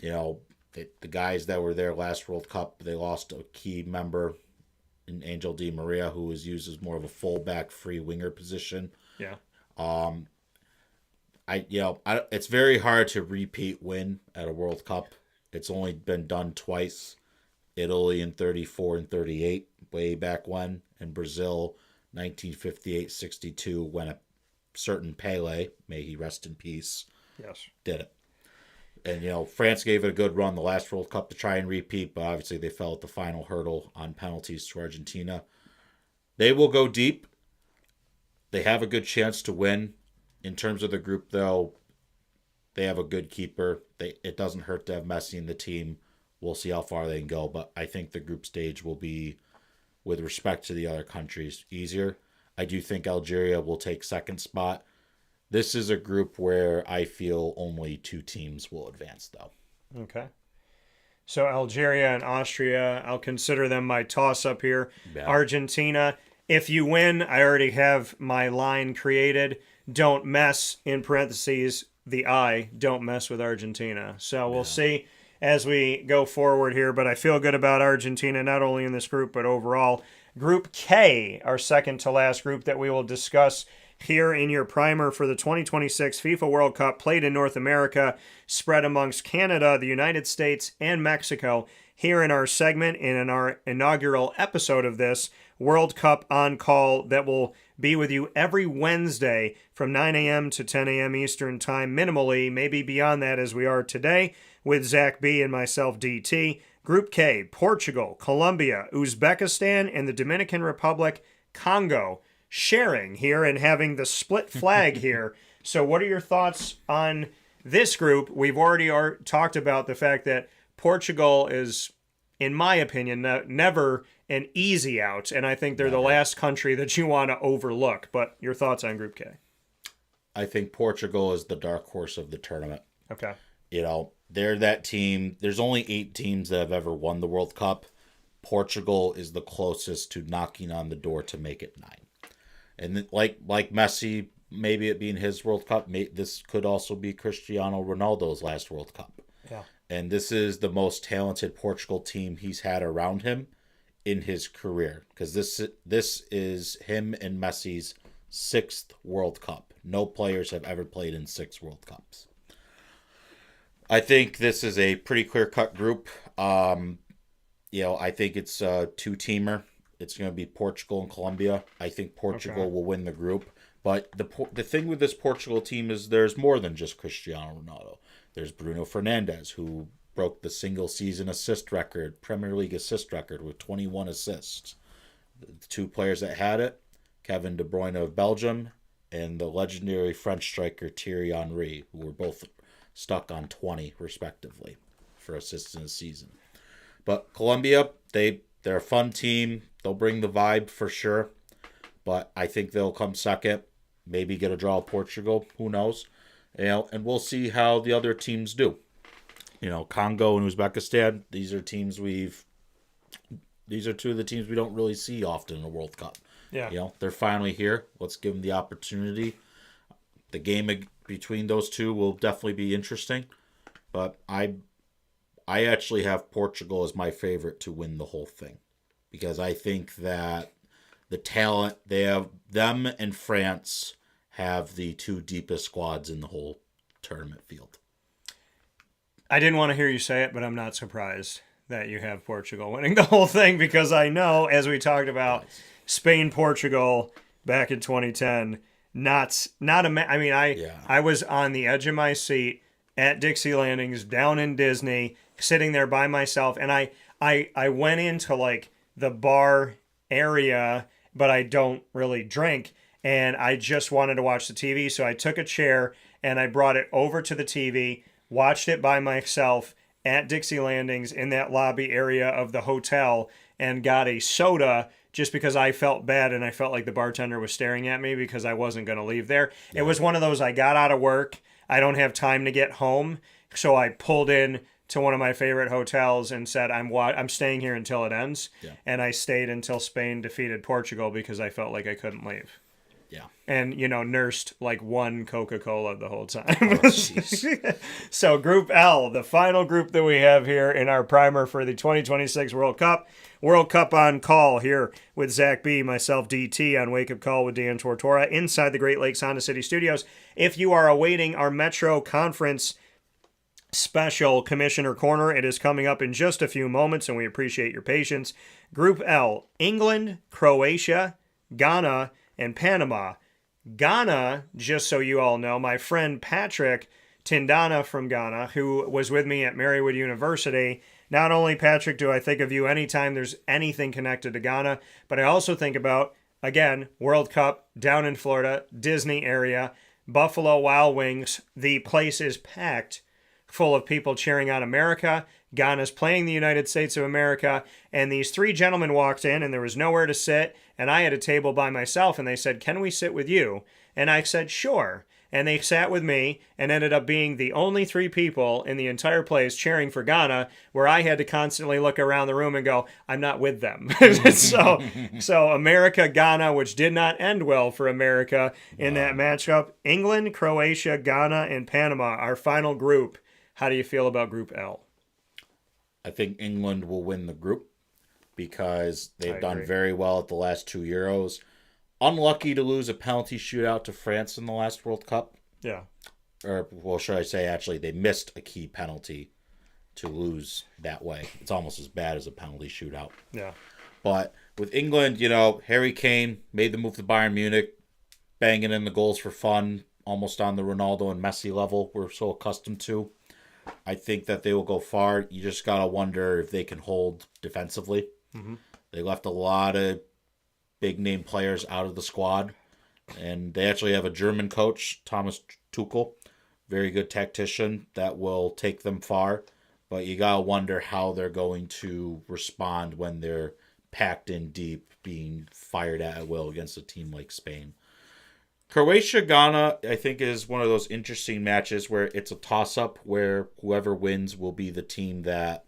You know, the guys that were there last World Cup, they lost a key member in Angel Di Maria, who was used as more of a fullback free winger position. Yeah. It's very hard to repeat win at a World Cup. It's only been done twice. Italy in 34 and 38, way back when, and Brazil 1958-62, when a certain Pele, may he rest in peace, yes, did it. And, you know, France gave it a good run the last World Cup to try and repeat, but obviously they fell at the final hurdle on penalties to Argentina. They will go deep. They have a good chance to win. In terms of the group, though, they have a good keeper. It doesn't hurt to have Messi in the team. We'll see how far they can go, but I think the group stage will be, with respect to the other countries, easier. I do think Algeria will take second spot. This is a group where I feel only 2 teams will advance, though. Okay. So Algeria and Austria, I'll consider them my toss-up here. Yeah. Argentina, if you win, I already have my line created. Don't mess, in parentheses, don't mess with Argentina. So we'll see as we go forward here, but I feel good about Argentina, not only in this group, but overall. Group K, our second to last group that we will discuss here in your primer for the 2026 FIFA World Cup, played in North America, spread amongst Canada, the United States, and Mexico. Here in our segment and in our inaugural episode of this World Cup on call that will be with you every Wednesday from 9 a.m. to 10 a.m. Eastern Time, minimally, maybe beyond that as we are today, with Zach B. and myself, DT. Group K, Portugal, Colombia, Uzbekistan, and the Dominican Republic, Congo, sharing here and having the split flag here. So what are your thoughts on this group? We've already talked about the fact that Portugal is, in my opinion, never an easy out, and I think they're the last country that you want to overlook. But your thoughts on Group K? I think Portugal is the dark horse of the tournament. Okay. You know, they're that team. There's only 8 teams that have ever won the World Cup. Portugal is the closest to knocking on the door to make it 9. And like Messi, maybe it being his World Cup, this could also be Cristiano Ronaldo's last World Cup. Yeah. And this is the most talented Portugal team he's had around him in his career, because this is him and Messi's 6th World Cup. No players have ever played in 6 World Cups. I think this is a pretty clear-cut group. I think it's a 2-teamer. It's going to be Portugal and Colombia. I think Portugal will win the group. But the thing with this Portugal team is there's more than just Cristiano Ronaldo. There's Bruno Fernandes, who broke the single-season assist record, Premier League assist record, with 21 assists. The 2 players that had it, Kevin De Bruyne of Belgium and the legendary French striker Thierry Henry, who were both stuck on 20, respectively, for assists in a season. But Colombia, they're a fun team. They'll bring the vibe for sure. But I think they'll come second. Maybe get a draw with Portugal. Who knows? And we'll see how the other teams do. Congo and Uzbekistan, these are two of the teams we don't really see often in the World Cup. Yeah. They're finally here. Let's give them the opportunity. The game between those two will definitely be interesting. But I actually have Portugal as my favorite to win the whole thing. Because I think that the talent, them and France have the two deepest squads in the whole tournament field. I didn't want to hear you say it, but I'm not surprised that you have Portugal winning the whole thing, because I know, as we talked about, Spain-Portugal back in 2010, I was on the edge of my seat at Dixie Landings down in Disney, sitting there by myself, and I went into like the bar area, but I don't really drink, and I just wanted to watch the TV, so I took a chair and I brought it over to the TV, watched it by myself at Dixie Landings in that lobby area of the hotel, and got a soda just because I felt bad and I felt like the bartender was staring at me because I wasn't going to leave there. Yeah. It was one of those, I got out of work, I don't have time to get home, so I pulled in to one of my favorite hotels and said, I'm staying here until it ends. Yeah. And I stayed until Spain defeated Portugal because I felt like I couldn't leave. Yeah. And, nursed like one Coca-Cola the whole time. Oh, so Group L, the final group that we have here in our primer for the 2026 World Cup. World Cup on Call here with Zach B, myself, DT, on Wake Up Call with Dan Tortora inside the Great Lakes Honda City Studios. If you are awaiting our Metro Conference special Commissioner Corner, it is coming up in just a few moments, and we appreciate your patience. Group L, England, Croatia, Ghana, and Panama. Ghana, just so you all know, my friend Patrick Tindana from Ghana, who was with me at Marywood University. Not only, Patrick, do I think of you anytime there's anything connected to Ghana, but I also think about, again, World Cup down in Florida, Disney area, Buffalo Wild Wings. The place is packed full of people cheering on America. Ghana's playing the United States of America, and these three gentlemen walked in, and there was nowhere to sit, and I had a table by myself, and they said, "Can we sit with you?" And I said, "Sure." And they sat with me and ended up being the only three people in the entire place cheering for Ghana, where I had to constantly look around the room and go, I'm not with them. So America, Ghana, which did not end well for America in that matchup. England, Croatia, Ghana, and Panama, our final group. How do you feel about Group L? I think England will win the group because they've done very well at the last two Euros. Unlucky to lose a penalty shootout to France in the last World Cup. Yeah. Or, well, should I say, actually, they missed a key penalty to lose that way. It's almost as bad as a penalty shootout. Yeah. But with England, Harry Kane made the move to Bayern Munich, banging in the goals for fun, almost on the Ronaldo and Messi level we're so accustomed to. I think that they will go far. You just got to wonder if they can hold defensively. Mm-hmm. They left a lot of big-name players out of the squad. And they actually have a German coach, Thomas Tuchel, very good tactician that will take them far. But you got to wonder how they're going to respond when they're packed in deep, being fired at will against a team like Spain. Croatia-Ghana, I think, is one of those interesting matches where it's a toss-up where whoever wins will be the team that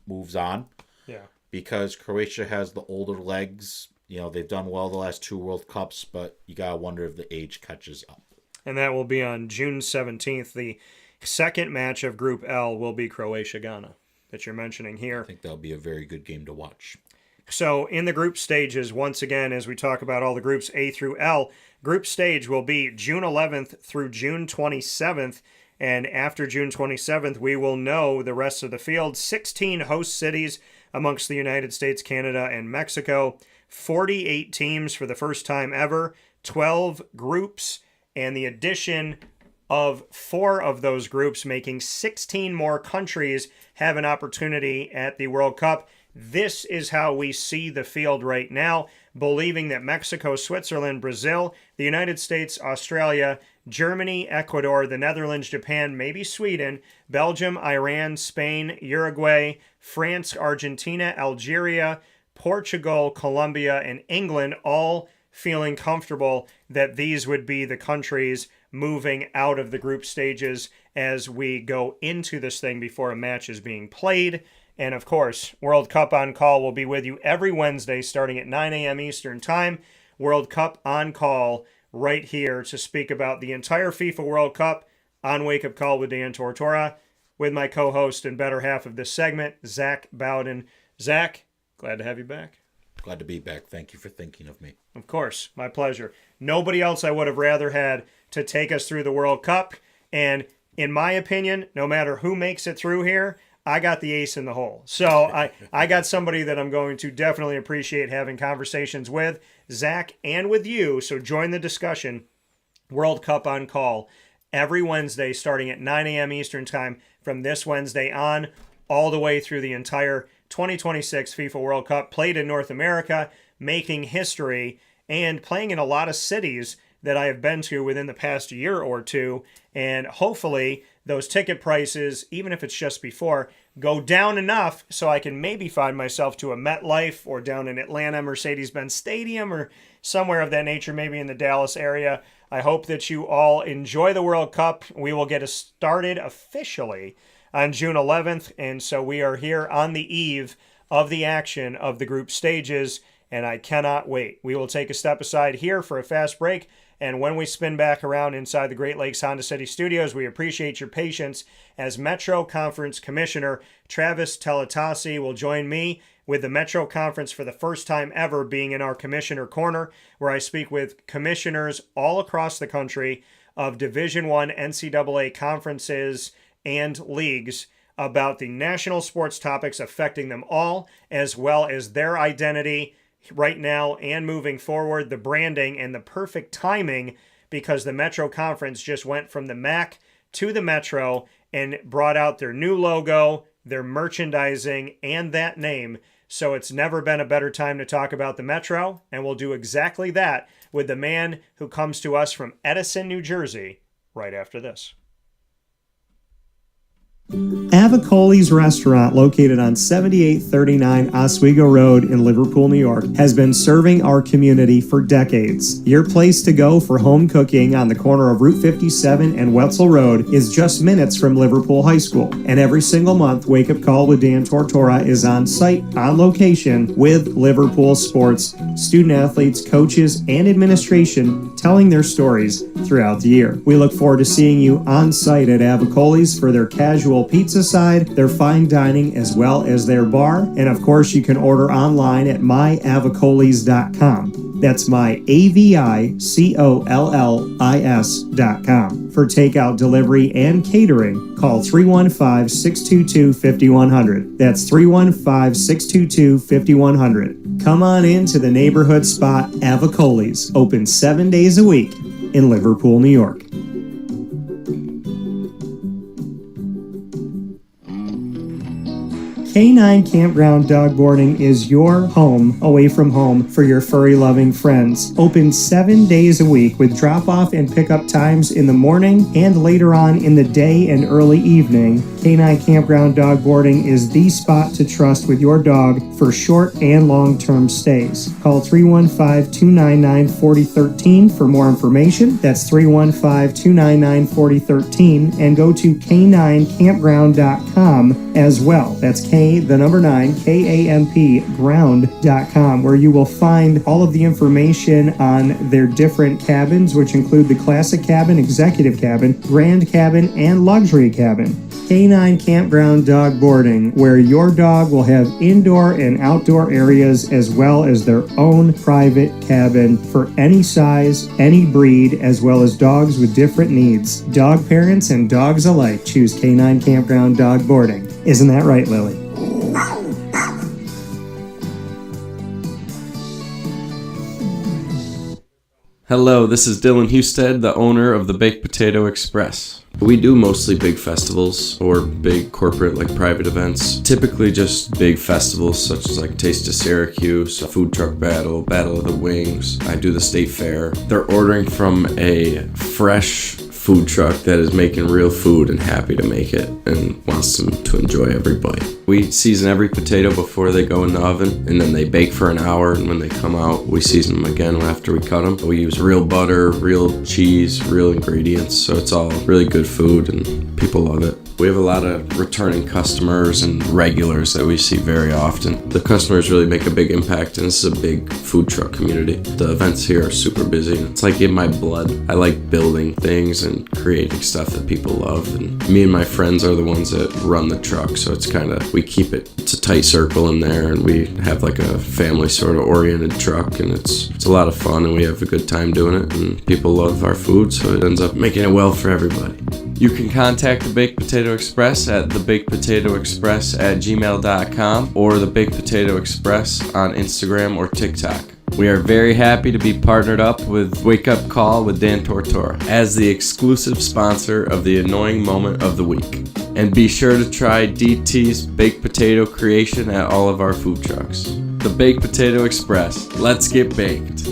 moves on. Yeah. Because Croatia has the older legs. They've done well the last two World Cups, but you got to wonder if the age catches up. And that will be on June 17th. The second match of Group L will be Croatia-Ghana that you're mentioning here. I think that'll be a very good game to watch. So in the group stages, once again, as we talk about all the groups A through L, group stage will be June 11th through June 27th. And after June 27th, we will know the rest of the field. 16 host cities amongst the United States, Canada, and Mexico. 48 teams for the first time ever. 12 groups. And the addition of 4 of those groups, making 16 more countries have an opportunity at the World Cup. This is how we see the field right now, believing that Mexico, Switzerland, Brazil, the United States, Australia, Germany, Ecuador, the Netherlands, Japan, maybe Sweden, Belgium, Iran, Spain, Uruguay, France, Argentina, Algeria, Portugal, Colombia, and England all feeling comfortable that these would be the countries moving out of the group stages as we go into this thing before a match is being played. And of course, World Cup On Call will be with you every Wednesday starting at 9 a.m. Eastern Time. World Cup On Call right here to speak about the entire FIFA World Cup on Wake Up Call with Dan Tortora, with my co-host and better half of this segment, Zach Bowden. Zach, glad to have you back. Glad to be back. Thank you for thinking of me. Of course, my pleasure. Nobody else I would have rather had to take us through the World Cup. And in my opinion, no matter who makes it through here, I got the ace in the hole. So I got somebody that I'm going to definitely appreciate having conversations with, Zach, and with you. So join the discussion. World Cup On Call every Wednesday starting at 9 a.m. Eastern Time from this Wednesday on, all the way through the entire 2026 FIFA World Cup, played in North America, making history, and playing in a lot of cities that I have been to within the past year or two. And hopefully those ticket prices, even if it's just before, go down enough so I can maybe find myself to a MetLife or down in Atlanta, Mercedes-Benz Stadium, or somewhere of that nature, maybe in the Dallas area. I hope that you all enjoy the World Cup. We will get started officially on June 11th, and so we are here on the eve of the action of the group stages, and I cannot wait. We will take a step aside here for a fast break, and when we spin back around inside the Great Lakes Honda City Studios, we appreciate your patience as Metro Conference Commissioner Travis Tellitocci will join me with the Metro Conference for the first time ever being in our Commissioner Corner, where I speak with commissioners all across the country of Division I NCAA conferences and leagues about the national sports topics affecting them all, as well as their identity right now and moving forward, the branding and the perfect timing, because the Metro Conference just went from the MAAC to the Metro and brought out their new logo, their merchandising, and that name. So it's never been a better time to talk about the Metro, and we'll do exactly that with the man who comes to us from Edison, New Jersey, right after this. Avicoli's restaurant, located on 7839 Oswego Road in Liverpool, New York, has been serving our community for decades. Your place to go for home cooking on the corner of Route 57 and Wetzel Road is just minutes from Liverpool High School. And every single month, Wake Up Call with Dan Tortora is on site, on location, with Liverpool sports, student athletes, coaches, and administration telling their stories throughout the year. We look forward to seeing you on site at Avicoli's for their casual pizza side, their fine dining, as well as their bar. And of course, you can order online at myavicolis.com. That's myavicollis.com. For takeout, delivery, and catering, call 315-622-5100. That's 315-622-5100. Come on in to the neighborhood spot Avicoli's, open 7 days a week in Liverpool, New York. K9 Campground Dog Boarding is your home away from home for your furry-loving friends. Open 7 days a week with drop-off and pickup times in the morning and later on in the day and early evening. K9 Campground Dog Boarding is the spot to trust with your dog for short and long-term stays. Call 315-299-4013 for more information. That's 315-299-4013, and go to k9campground.com as well. That's K9, ground.com, where you will find all of the information on their different cabins, which include the Classic Cabin, Executive Cabin, Grand Cabin, and Luxury Cabin. K9 Campground Dog Boarding, where your dog will have indoor and outdoor areas as well as their own private cabin for any size, any breed, as well as dogs with different needs. Dog parents and dogs alike choose K9 Campground Dog Boarding. Isn't that right, Lily? Hello, this is Dylan Husted, the owner of the Baked Potato Express. We do mostly big festivals or big corporate like private events. Typically just big festivals such as like Taste of Syracuse, a food truck battle, Battle of the Wings. I do the state fair. They're ordering from a fresh food truck that is making real food and happy to make it and wants them to enjoy every bite. We season every potato before they go in the oven, and then they bake for an hour, and when they come out, we season them again after we cut them. We use real butter, real cheese, real ingredients, so it's all really good food and people love it. We have a lot of returning customers and regulars that we see very often. The customers really make a big impact, and this is a big food truck community. The events here are super busy. It's like in my blood. I like building things and creating stuff that people love, and me and my friends are the ones that run the truck, so it's kind of, we keep it's a tight circle in there, and we have like a family sort of oriented truck, and it's a lot of fun, and we have a good time doing it, and people love our food, so it ends up making it well for everybody. You can contact the Baked Potato Express at thebakedpotatoexpress@gmail.com or the Baked Potato Express on Instagram or TikTok. We are very happy to be partnered up with Wake Up Call with Dan Tortora as the exclusive sponsor of the Annoying Moment of the Week. And be sure to try DT's baked potato creation at all of our food trucks. The Baked Potato Express. Let's get baked.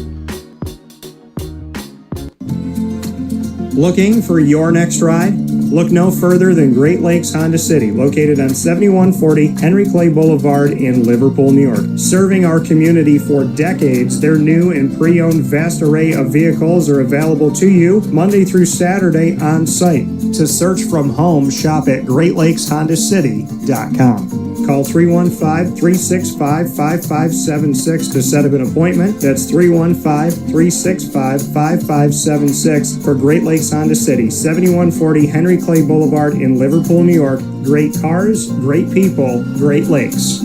Looking for your next ride? Look no further than Great Lakes Honda City, located on 7140 Henry Clay Boulevard in Liverpool, New York. Serving our community for decades, their new and pre-owned vast array of vehicles are available to you Monday through Saturday on site. To search from home, shop at GreatLakesHondaCity.com. Call 315-365-5576 to set up an appointment. That's 315-365-5576 for Great Lakes Honda City, 7140 Henry Clay Boulevard in Liverpool, New York. Great cars, great people, Great Lakes.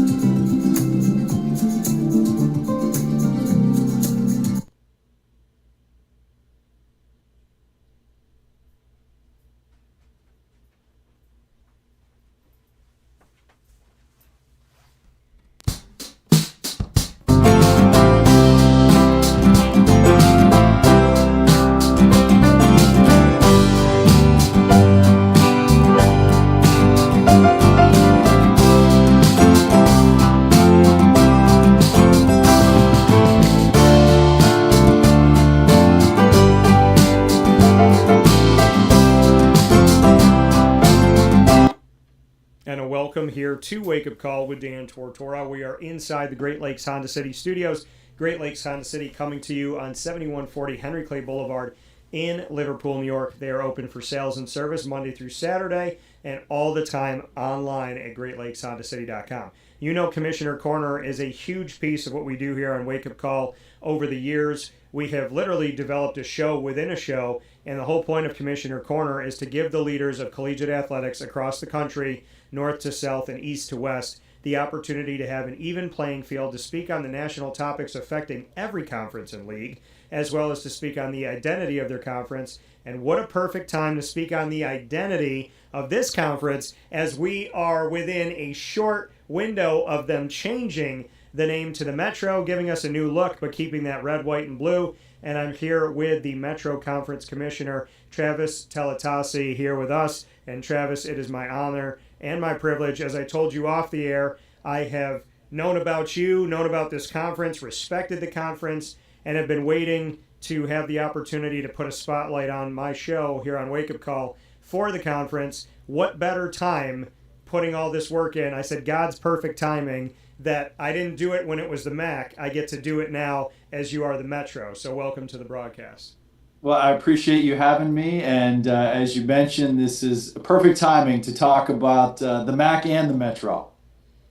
Here to Wake Up Call with Dan Tortora. We are inside the Great Lakes Honda City studios. Great Lakes Honda City coming to you on 7140 Henry Clay Boulevard in Liverpool, New York. They are open for sales and service Monday through Saturday and all the time online at GreatLakesHondaCity.com. You know, Commissioner Corner is a huge piece of what we do here on Wake Up Call. Over the years, we have literally developed a show within a show, and the whole point of Commissioner Corner is to give the leaders of collegiate athletics across the country, north to south and east to west, the opportunity to have an even playing field to speak on the national topics affecting every conference and league, as well as to speak on the identity of their conference. And what a perfect time to speak on the identity of this conference, as we are within a short window of them changing the name to the Metro, giving us a new look, but keeping that red, white, and blue. And I'm here with the Metro Conference Commissioner, Travis Tellitocci, here with us. And Travis, it is my honor and my privilege. As I told you off the air, I have known about you, known about this conference, respected the conference, and have been waiting to have the opportunity to put a spotlight on my show here on Wake Up Call for the conference. What better time putting all this work in? I said God's perfect timing, that I didn't do it when it was the MAAC. I get to do it now as you are the Metro. So welcome to the broadcast. Well, I appreciate you having me. And as you mentioned, this is perfect timing to talk about the MAAC and the Metro.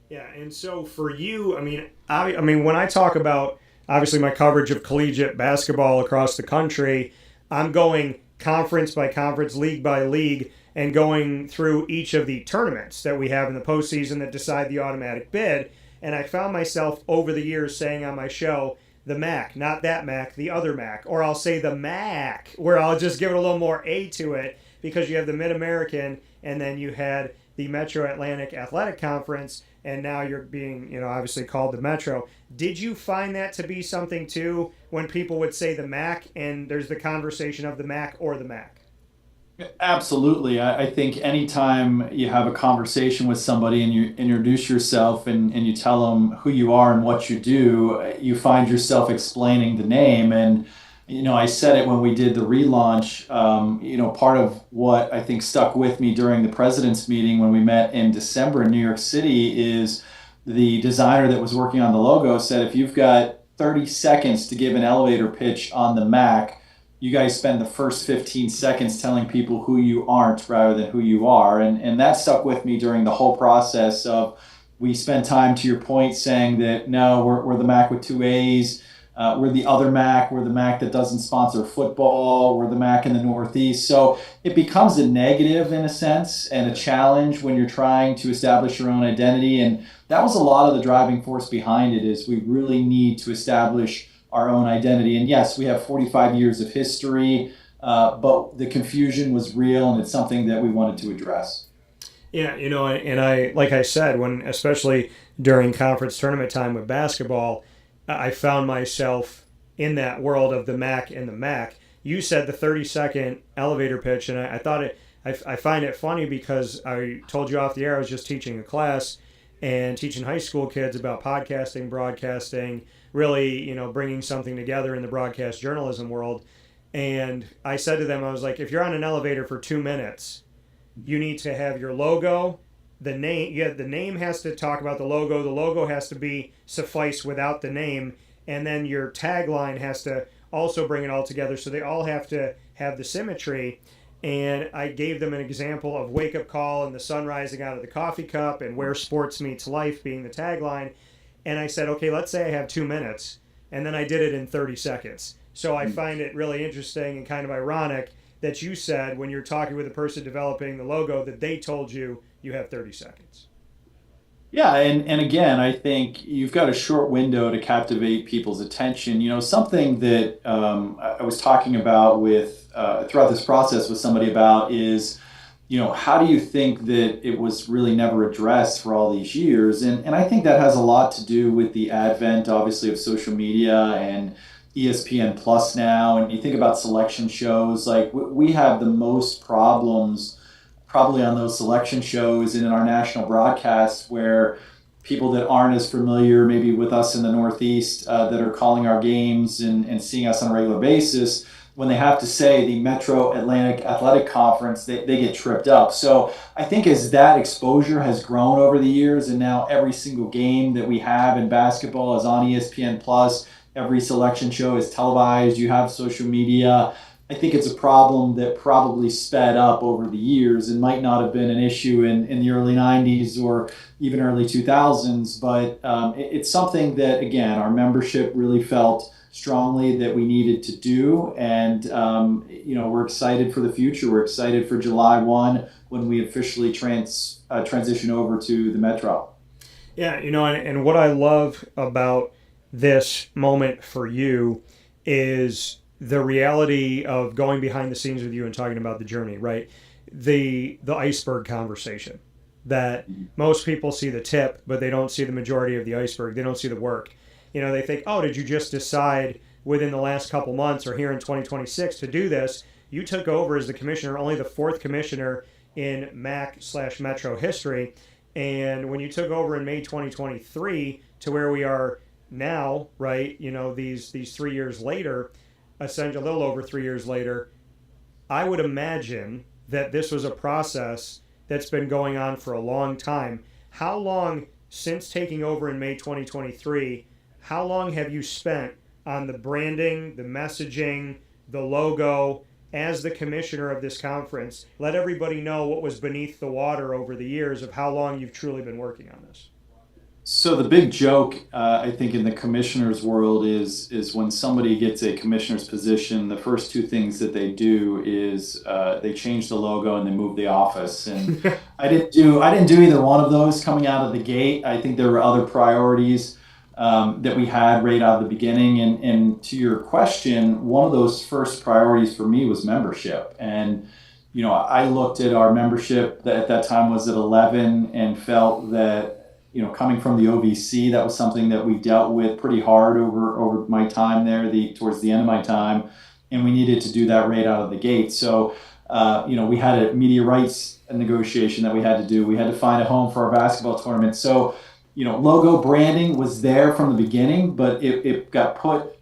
Yeah, and so for you, I mean, when I talk about, obviously, my coverage of collegiate basketball across the country, I'm going conference by conference, league by league, and going through each of the tournaments that we have in the postseason that decide the automatic bid. And I found myself over the years saying on my show, the MAAC, not that MAAC, the other MAAC. Or I'll say the MAAC, where I'll just give it a little more A to it, because you have the Mid-American, and then you had the Metro Atlantic Athletic Conference, and now you're being, obviously called the Metro. Did you find that to be something, too, when people would say the MAAC, and there's the conversation of the MAAC or the MAAC? Absolutely. I think anytime you have a conversation with somebody and you introduce yourself and you tell them who you are and what you do, you find yourself explaining the name. And I said it when we did the relaunch. Part of what I think stuck with me during the president's meeting when we met in December in New York City is the designer that was working on the logo said, if you've got 30 seconds to give an elevator pitch on the MAAC, you guys spend the first 15 seconds telling people who you aren't rather than who you are. And that stuck with me during the whole process of, we spent time, to your point, saying that no, we're the MAAC with two A's. We're the other MAAC. We're the MAAC that doesn't sponsor football. We're the MAAC in the Northeast. So it becomes a negative in a sense and a challenge when you're trying to establish your own identity. And that was a lot of the driving force behind it, is we really need to establish our own identity. And yes, we have 45 years of history, but the confusion was real, and it's something that we wanted to address. Yeah, and I, like I said, especially during conference tournament time with basketball, I found myself in that world of the MAAC and the MAAC. You said the 30-second elevator pitch, and I thought I find it funny because I told you off the air I was just teaching a class and teaching high school kids about podcasting, broadcasting, really, bringing something together in the broadcast journalism world. And I said to them, I was like, if you're on an elevator for 2 minutes, you need to have your logo, the name. The name has to talk about the logo. The logo has to be suffice without the name, and then your tagline has to also bring it all together. So they all have to have the symmetry. And I gave them an example of Wake Up Call and the sun rising out of the coffee cup and Where Sports Meets Life being the tagline. And I said, okay, let's say I have 2 minutes, and then I did it in 30 seconds. So I find it really interesting and kind of ironic that you said when you're talking with the person developing the logo that they told you you have 30 seconds. Yeah, and again, I think you've got a short window to captivate people's attention. Something that I was talking about with throughout this process with somebody about is, how do you think that it was really never addressed for all these years? And I think that has a lot to do with the advent, obviously, of social media and ESPN Plus now. And you think about selection shows, like we have the most problems probably on those selection shows and in our national broadcasts, where people that aren't as familiar maybe with us in the Northeast that are calling our games and seeing us on a regular basis, when they have to say the Metro Atlantic Athletic Conference, they get tripped up. So I think as that exposure has grown over the years, and now every single game that we have in basketball is on ESPN Plus, every selection show is televised, you have social media, I think it's a problem that probably sped up over the years and might not have been an issue in the early 90s or even early 2000s, but it's something that, again, our membership really felt strongly that we needed to do. And, we're excited for the future. We're excited for July 1 when we officially transition over to the Metro. Yeah, and what I love about this moment for you is the reality of going behind the scenes with you and talking about the journey, right? The iceberg conversation that most people see the tip, but they don't see the majority of the iceberg. They don't see the work. They think, oh, did you just decide within the last couple months or here in 2026 to do this? You took over as the commissioner, only the fourth commissioner in MAAC/Metro history. And when you took over in May 2023 to where we are now, right, these 3 years later, essentially a little over 3 years later, I would imagine that this was a process that's been going on for a long time. How long, since taking over in May 2023, how long have you spent on the branding, the messaging, the logo as the commissioner of this conference? Let everybody know what was beneath the water over the years of how long you've truly been working on this. So the big joke, I think, in the commissioner's world is when somebody gets a commissioner's position, the first two things that they do is they change the logo and they move the office. And I didn't do either one of those coming out of the gate. I think there were other priorities that we had right out of the beginning. And to your question, one of those first priorities for me was membership. And I looked at our membership that at that time was at 11 and felt that, coming from the OVC, that was something that we dealt with pretty hard over my time there, towards the end of my time, and we needed to do that right out of the gate. So, we had a media rights negotiation that we had to do. We had to find a home for our basketball tournament. So logo branding was there from the beginning, but it got put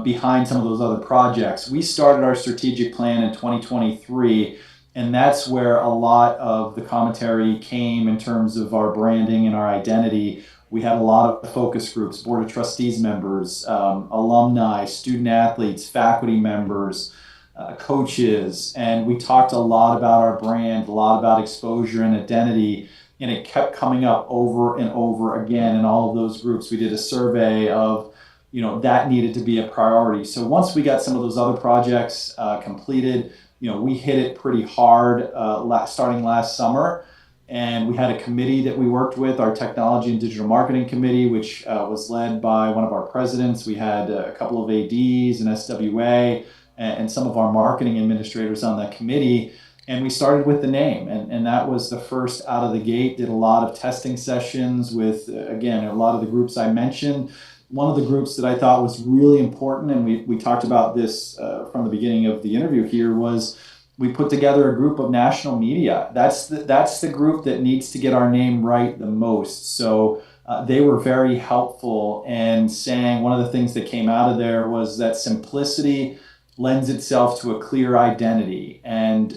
behind some of those other projects. We started our strategic plan in 2023, and that's where a lot of the commentary came in terms of our branding and our identity. We had a lot of focus groups, board of trustees members, alumni, student athletes, faculty members, coaches, and we talked a lot about our brand, a lot about exposure and identity, and it kept coming up over and over again in all of those groups. We did a survey of, that needed to be a priority. So once we got some of those other projects completed, we hit it pretty hard starting last summer. And we had a committee that we worked with, our technology and digital marketing committee, which was led by one of our presidents. We had a couple of ADs and SWA and some of our marketing administrators on that committee. And we started with the name. And that was the first out of the gate. Did a lot of testing sessions with, again, a lot of the groups I mentioned. One of the groups that I thought was really important, and we talked about this from the beginning of the interview here, was we put together a group of national media. That's the group that needs to get our name right the most. So they were very helpful in saying one of the things that came out of there was that simplicity lends itself to a clear identity. And,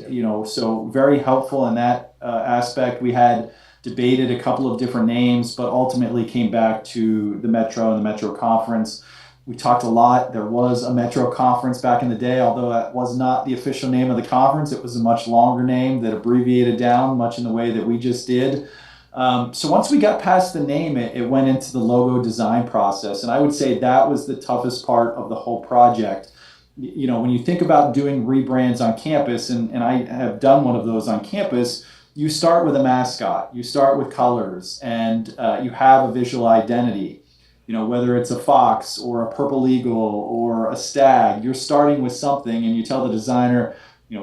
so very helpful in that aspect. We had debated a couple of different names, but ultimately came back to the Metro and the Metro Conference. We talked a lot. There was a Metro Conference back in the day, although that was not the official name of the conference. It was a much longer name that abbreviated down, much in the way that we just did. So once we got past the name, it went into the logo design process. And I would say that was the toughest part of the whole project. When you think about doing rebrands on campus, and I have done one of those on campus, you start with a mascot, you start with colors, and you have a visual identity. Whether it's a fox or a purple eagle or a stag, you're starting with something, and you tell the designer,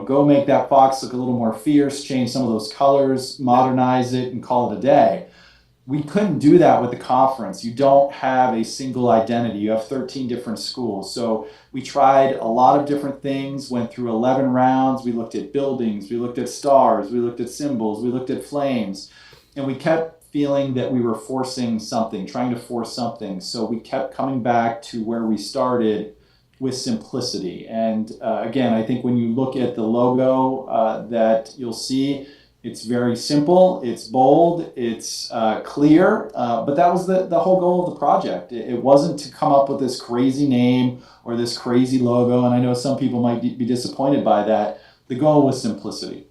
go make that fox look a little more fierce, change some of those colors, modernize it, and call it a day. We couldn't do that with the conference. You don't have a single identity. You have 13 different schools. So we tried a lot of different things, went through 11 rounds. We looked at buildings, we looked at stars, we looked at symbols, we looked at flames, and we kept feeling that we were forcing something, trying to force something. So we kept coming back to where we started with simplicity. And again, I think when you look at the logo that you'll see, it's very simple, it's bold, it's clear, but that was the whole goal of the project. It wasn't to come up with this crazy name or this crazy logo, and I know some people might be disappointed by that. The goal was simplicity.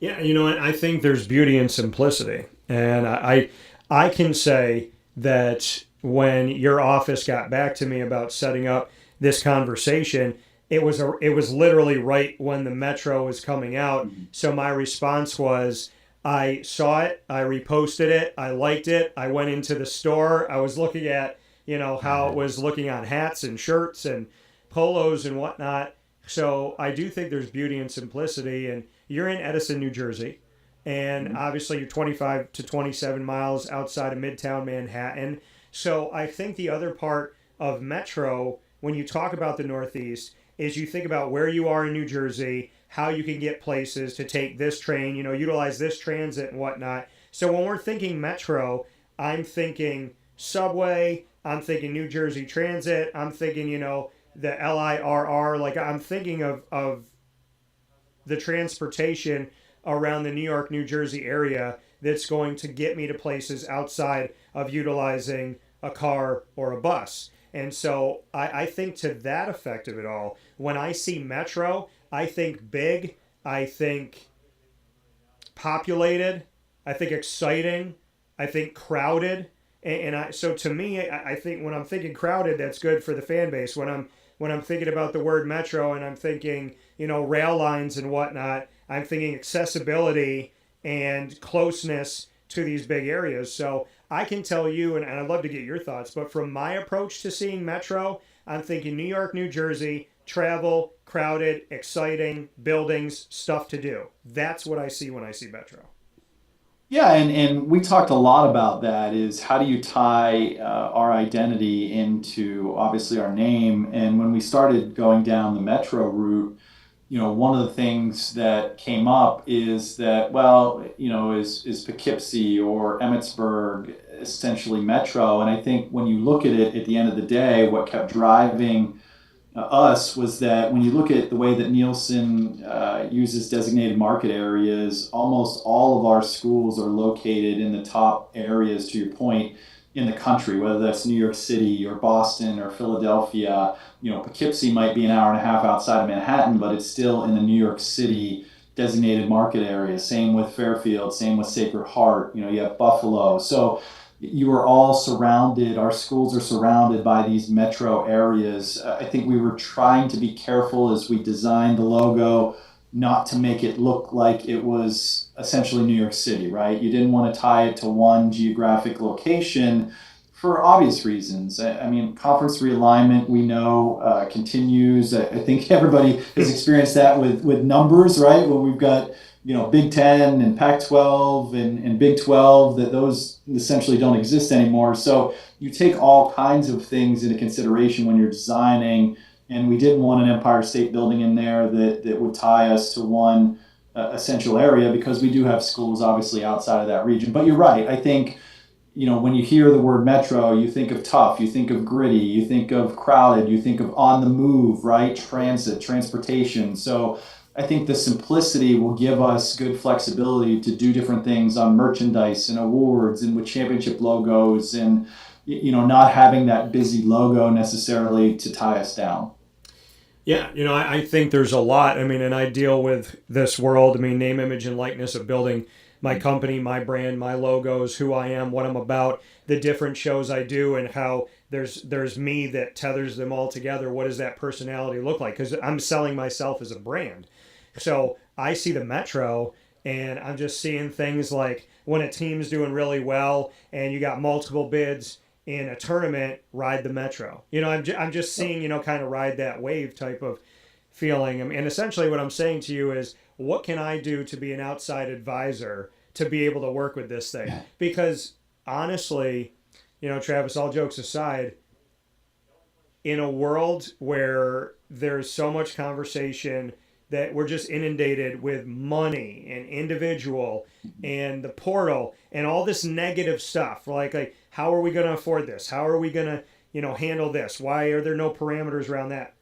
Yeah, I think there's beauty in simplicity. And I can say that when your office got back to me about setting up this conversation, it was literally right when the Metro was coming out. Mm-hmm. So my response was, I saw it, I reposted it, I liked it, I went into the store, I was looking at, how it was looking on hats and shirts and polos and whatnot. So I do think there's beauty in simplicity. And you're in Edison, New Jersey. And obviously you're 25 to 27 miles outside of Midtown Manhattan. So I think the other part of Metro, when you talk about the Northeast, is you think about where you are in New Jersey, how you can get places to take this train, utilize this transit and whatnot. So when we're thinking Metro, I'm thinking subway, I'm thinking New Jersey Transit, I'm thinking, the LIRR, like I'm thinking of the transportation around the New York, New Jersey area that's going to get me to places outside of utilizing a car or a bus. And so I think to that effect of it all, when I see Metro, I think big, I think populated, I think exciting, I think crowded. So to me, I think when I'm thinking crowded, that's good for the fan base. When I'm thinking about the word Metro and I'm thinking, rail lines and whatnot, I'm thinking accessibility and closeness to these big areas. So I can tell you, and I'd love to get your thoughts, but from my approach to seeing Metro, I'm thinking New York, New Jersey, travel, crowded, exciting, buildings, stuff to do. That's what I see when I see Metro. Yeah, and we talked a lot about that, is how do you tie our identity into, obviously, our name. And when we started going down the Metro route, one of the things that came up is that, well, is Poughkeepsie or Emmitsburg essentially metro? And I think when you look at it at the end of the day, what kept driving us was that when you look at the way that Nielsen uses designated market areas, almost all of our schools are located in the top areas, to your point, in the country, whether that's New York City or Boston or Philadelphia. Poughkeepsie might be an hour and a half outside of Manhattan, but it's still in the New York City designated market area. Same with Fairfield, same with Sacred Heart. You have Buffalo. So you are all surrounded, our schools are surrounded by these metro areas. I think we were trying to be careful as we designed the logo not to make it look like it was essentially New York City, right? You didn't want to tie it to one geographic location for obvious reasons. I mean, conference realignment, we know, continues. I think everybody has experienced that with numbers, right? When we've got, Big Ten and Pac-12 and Big 12, that those essentially don't exist anymore. So you take all kinds of things into consideration when you're designing, and we didn't want an Empire State Building in there that would tie us to one essential area, because we do have schools obviously outside of that region. But you're right. I think, when you hear the word metro, you think of tough, you think of gritty, you think of crowded, you think of on the move, right? Transportation. So I think the simplicity will give us good flexibility to do different things on merchandise and awards and with championship logos, and, not having that busy logo necessarily to tie us down. Yeah, I think there's a lot. I mean, and I deal with this world. I mean, name, image, and likeness of building my company, my brand, my logos, who I am, what I'm about, the different shows I do, and how there's me that tethers them all together. What does that personality look like? Because I'm selling myself as a brand. So I see the Metro, and I'm just seeing things like when a team's doing really well and you got multiple bids in a tournament, ride the Metro. I'm just seeing, kind of ride that wave type of feeling. And essentially what I'm saying to you is, what can I do to be an outside advisor to be able to work with this thing? Because honestly, Travis, all jokes aside, in a world where there's so much conversation that we're just inundated with money and individual and the portal and all this negative stuff, like how are we going to afford this? How are we going to, handle this? Why are there no parameters around that?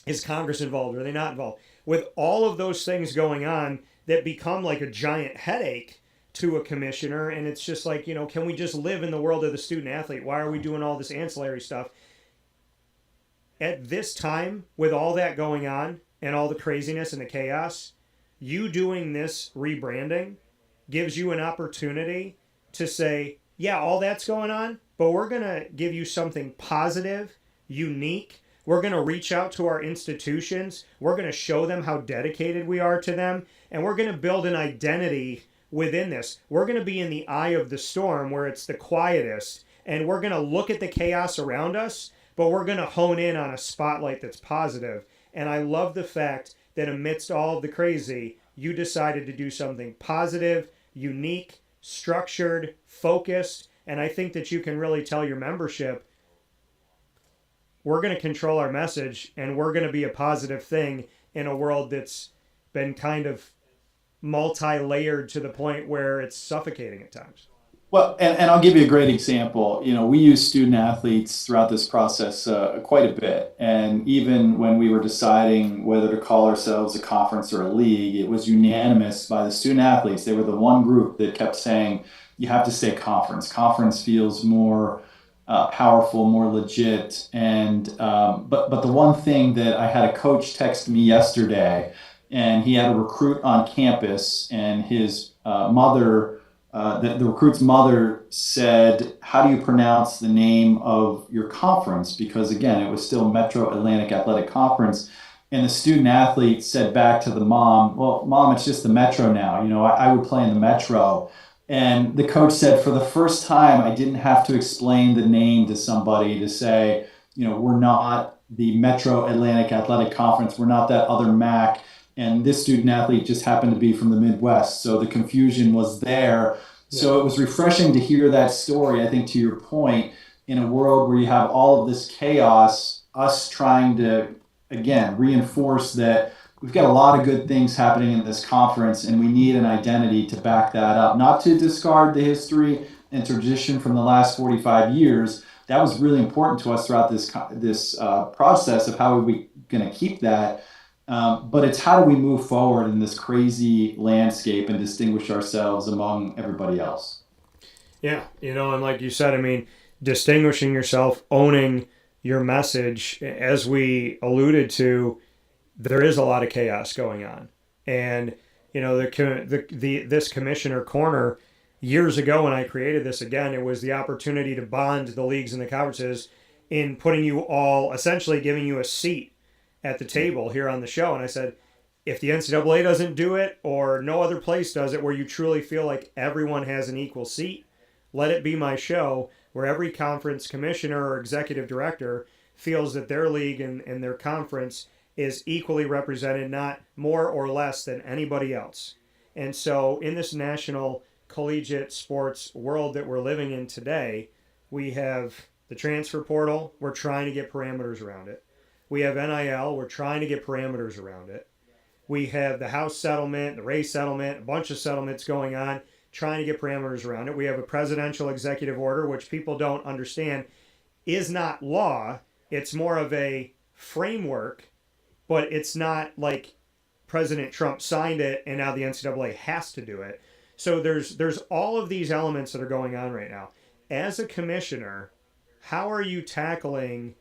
Is Congress involved? Are they not involved? With all of those things going on that become like a giant headache to a commissioner, and it's just like, can we just live in the world of the student athlete? Why are we doing all this ancillary stuff? At this time, with all that going on and all the craziness and the chaos, you doing this rebranding gives you an opportunity to say, yeah, all that's going on, but we're going to give you something positive, unique. We're going to reach out to our institutions. We're going to show them how dedicated we are to them. And we're going to build an identity within this. We're going to be in the eye of the storm where it's the quietest. And we're going to look at the chaos around us, but we're going to hone in on a spotlight that's positive. And I love the fact that amidst all of the crazy, you decided to do something positive, unique, structured, focused. And I think that you can really tell your membership, we're going to control our message, and we're going to be a positive thing in a world that's been kind of multi-layered to the point where it's suffocating at times. Well, and I'll give you a great example. We use student athletes throughout this process quite a bit. And even when we were deciding whether to call ourselves a conference or a league, it was unanimous by the student athletes. They were the one group that kept saying, you have to say conference. Conference feels more powerful, more legit. And but the one thing that I had a coach text me yesterday, and he had a recruit on campus, and his mother, the recruit's mother said, how do you pronounce the name of your conference? Because again, it was still Metro Atlantic Athletic Conference. And the student athlete said back to the mom, well, Mom, it's just the Metro now. I would play in the Metro. And the coach said, for the first time, I didn't have to explain the name to somebody to say, we're not the Metro Atlantic Athletic Conference. We're not that other MAAC. And this student athlete just happened to be from the Midwest. So the confusion was there. Yeah. So it was refreshing to hear that story, I think, to your point, in a world where you have all of this chaos, us trying to, again, reinforce that we've got a lot of good things happening in this conference, and we need an identity to back that up. Not to discard the history and tradition from the last 45 years. That was really important to us throughout this process of how are we going to keep that. But it's how do we move forward in this crazy landscape and distinguish ourselves among everybody else? Yeah, and like you said, I mean, distinguishing yourself, owning your message, as we alluded to, there is a lot of chaos going on. And, this commissioner corner, years ago when I created this, again, it was the opportunity to bond the leagues and the conferences in putting you all, essentially giving you a seat at the table here on the show. And I said, if the NCAA doesn't do it or no other place does it where you truly feel like everyone has an equal seat, let it be my show where every conference commissioner or executive director feels that their league and their conference is equally represented, not more or less than anybody else. And so in this national collegiate sports world that we're living in today, we have the transfer portal. We're trying to get parameters around it. We have NIL. We're trying to get parameters around it. We have the House settlement, the Ray settlement, a bunch of settlements going on, trying to get parameters around it. We have a presidential executive order, which people don't understand is not law. It's more of a framework, but it's not like President Trump signed it and now the NCAA has to do it. So there's all of these elements that are going on right now. As a commissioner, how are you tackling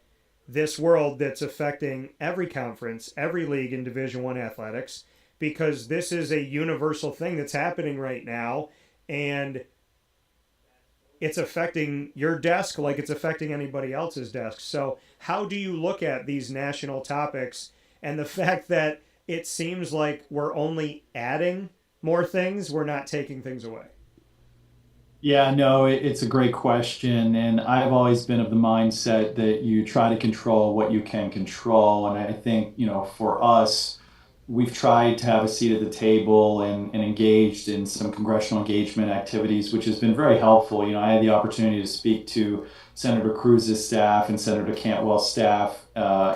this world that's affecting every conference, every league in Division I athletics? Because this is a universal thing that's happening right now, and it's affecting your desk like it's affecting anybody else's desk. So how do you look at these national topics and the fact that it seems like we're only adding more things, we're not taking things away? Yeah, no, it's a great question. And I've always been of the mindset that you try to control what you can control. And I think, for us, we've tried to have a seat at the table and engaged in some congressional engagement activities, which has been very helpful. I had the opportunity to speak to Senator Cruz's staff and Senator Cantwell's staff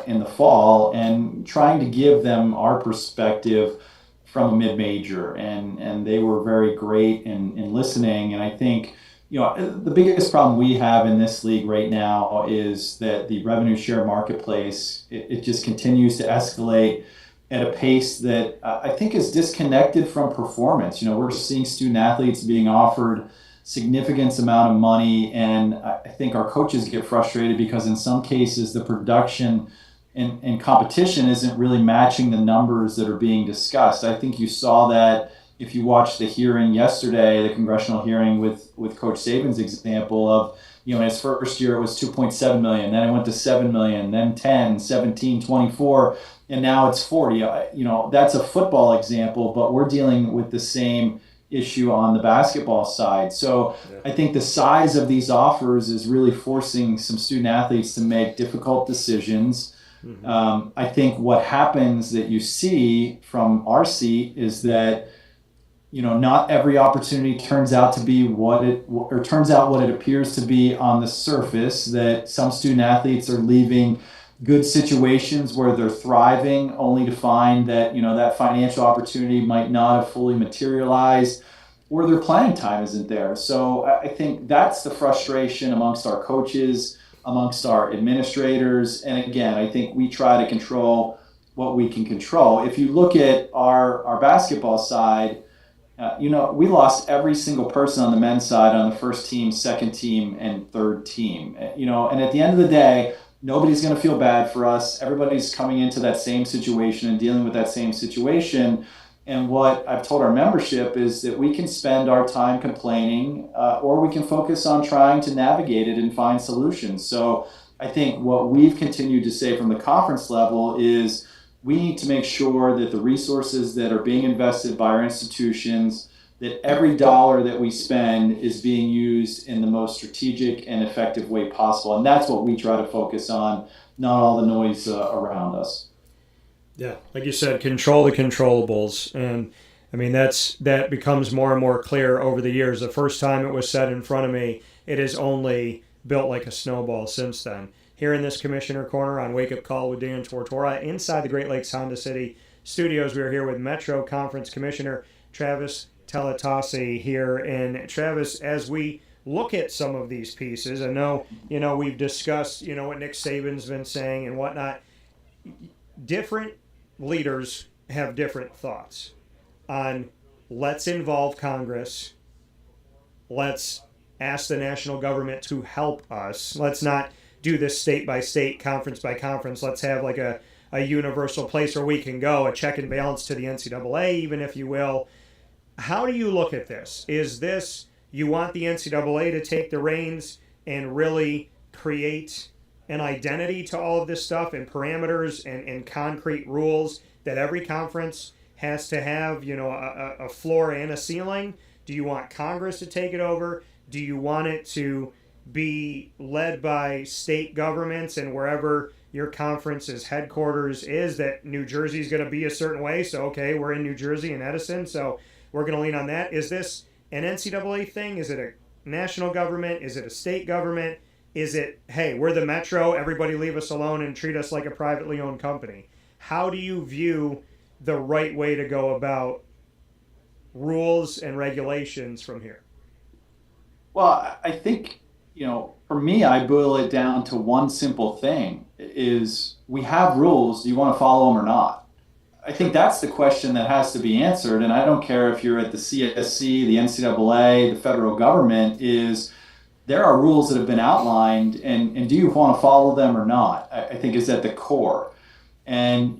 in the fall, and trying to give them our perspective from a mid-major, and they were very great in listening. And I think, the biggest problem we have in this league right now is that the revenue share marketplace, it just continues to escalate at a pace that I think is disconnected from performance. We're seeing student athletes being offered significant amount of money, and I think our coaches get frustrated because in some cases the production and competition isn't really matching the numbers that are being discussed. I think you saw that if you watched the hearing yesterday, the congressional hearing with Coach Saban's example of, in his first year it was 2.7 million, then it went to 7 million, then 10, 17, 24, and now it's 40. That's a football example, but we're dealing with the same issue on the basketball side. So I think the size of these offers is really forcing some student athletes to make difficult decisions. I think what happens that you see from our seat is that, not every opportunity turns out to be what it appears to be on the surface, that some student athletes are leaving good situations where they're thriving only to find that, that financial opportunity might not have fully materialized, or their playing time isn't there. So I think that's the frustration amongst our coaches, amongst our administrators. And again, I think we try to control what we can control. If you look at our basketball side, we lost every single person on the men's side on the first team, second team, and third team. And at the end of the day, nobody's going to feel bad for us. Everybody's coming into that same situation and dealing with that same situation. And what I've told our membership is that we can spend our time complaining, or we can focus on trying to navigate it and find solutions. So I think what we've continued to say from the conference level is we need to make sure that the resources that are being invested by our institutions, that every dollar that we spend is being used in the most strategic and effective way possible. And that's what we try to focus on, not all the noise around us. Yeah, like you said, control the controllables. And I mean, that becomes more and more clear over the years. The first time it was said in front of me, it has only built like a snowball since then. here in this Commissioner Corner on Wake Up Call with Dan Tortora inside the Great Lakes Honda City studios. We are here with Metro Conference Commissioner Travis Tellitocci here. And Travis, as we look at some of these pieces, I know, we've discussed, what Nick Saban's been saying and whatnot. Different leaders have different thoughts on let's involve Congress. Let's ask the national government to help us. Let's not do this state by state, conference by conference. Let's have like a universal place where we can go, a check and balance to the NCAA, even if you will. How do you look at this? Is this, you want the NCAA to take the reins and really create an identity to all of this stuff and parameters and concrete rules that every conference has to have, a floor and a ceiling? Do you want Congress to take it over? Do you want it to be led by state governments and wherever your conference's headquarters is, that New Jersey's going to be a certain way? So, okay, we're in New Jersey and Edison, so we're going to lean on that. Is this an NCAA thing? Is it a national government? Is it a state government? Is it, hey, we're the Metro, everybody leave us alone and treat us like a privately owned company? How do you view the right way to go about rules and regulations from here? Well, I think, for me, I boil it down to one simple thing is we have rules. Do you want to follow them or not? I think that's the question that has to be answered. And I don't care if you're at the CSC, the NCAA, the federal government, there are rules that have been outlined, and do you want to follow them or not? I think is at the core. And,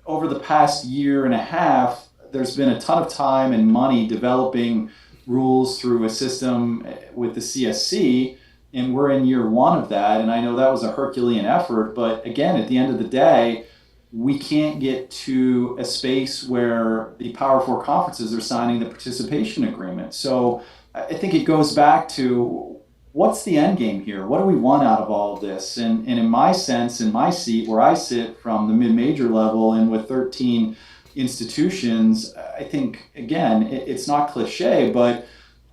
over the past year and a half, there's been a ton of time and money developing rules through a system with the CSC, and we're in year one of that. And I know that was a Herculean effort, but again, at the end of the day, we can't get to a space where the Power Four conferences are signing the participation agreement. So I think it goes back to what's the end game here? What do we want out of all of this? And in my sense, in my seat where I sit from the mid-major level and with 13 institutions, I think, again, it's not cliche, but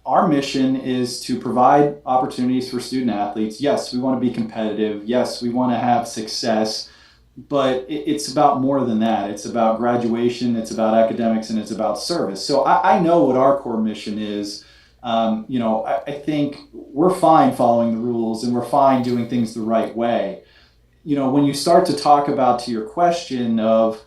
our mission is to provide opportunities for student athletes. Yes, we want to be competitive. Yes, we want to have success, but it's about more than that. It's about graduation, it's about academics, and it's about service. So I know what our core mission is. I think we're fine following the rules and we're fine doing things the right way. When you start to talk about, to your question of,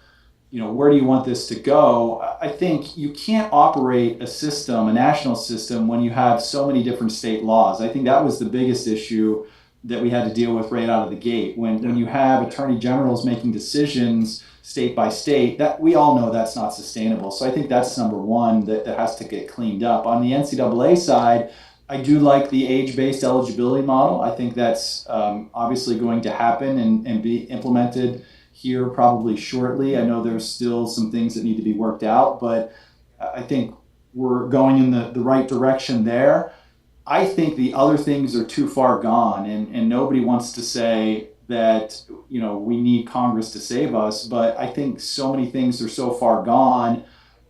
where do you want this to go? I think you can't operate a system, a national system, when you have so many different state laws. I think that was the biggest issue that we had to deal with right out of the gate. When you have attorney generals making decisions state by state, that we all know that's not sustainable. So I think that's number one that has to get cleaned up. On the NCAA side, I do like the age-based eligibility model. I think that's obviously going to happen and be implemented here probably shortly. I know there's still some things that need to be worked out, but I think we're going in the right direction there. I think the other things are too far gone, and nobody wants to say that, we need Congress to save us, but I think so many things are so far gone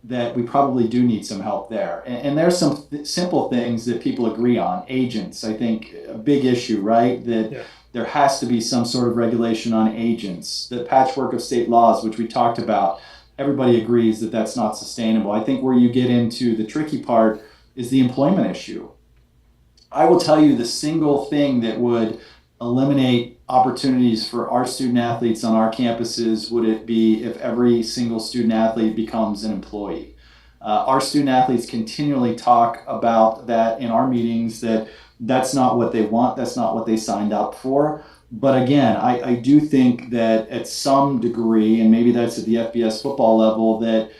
that we probably do need some help there. And there's some simple things that people agree on. Agents, I think, a big issue, right? That there has to be some sort of regulation on agents. The patchwork of state laws, which we talked about, everybody agrees that that's not sustainable. I think where you get into the tricky part is the employment issue. I will tell you the single thing that would eliminate opportunities for our student athletes on our campuses would it be if every single student athlete becomes an employee. Our student athletes continually talk about that in our meetings, that's not what they want, that's not what they signed up for. But again, I do think that at some degree, and maybe that's at the FBS football level, that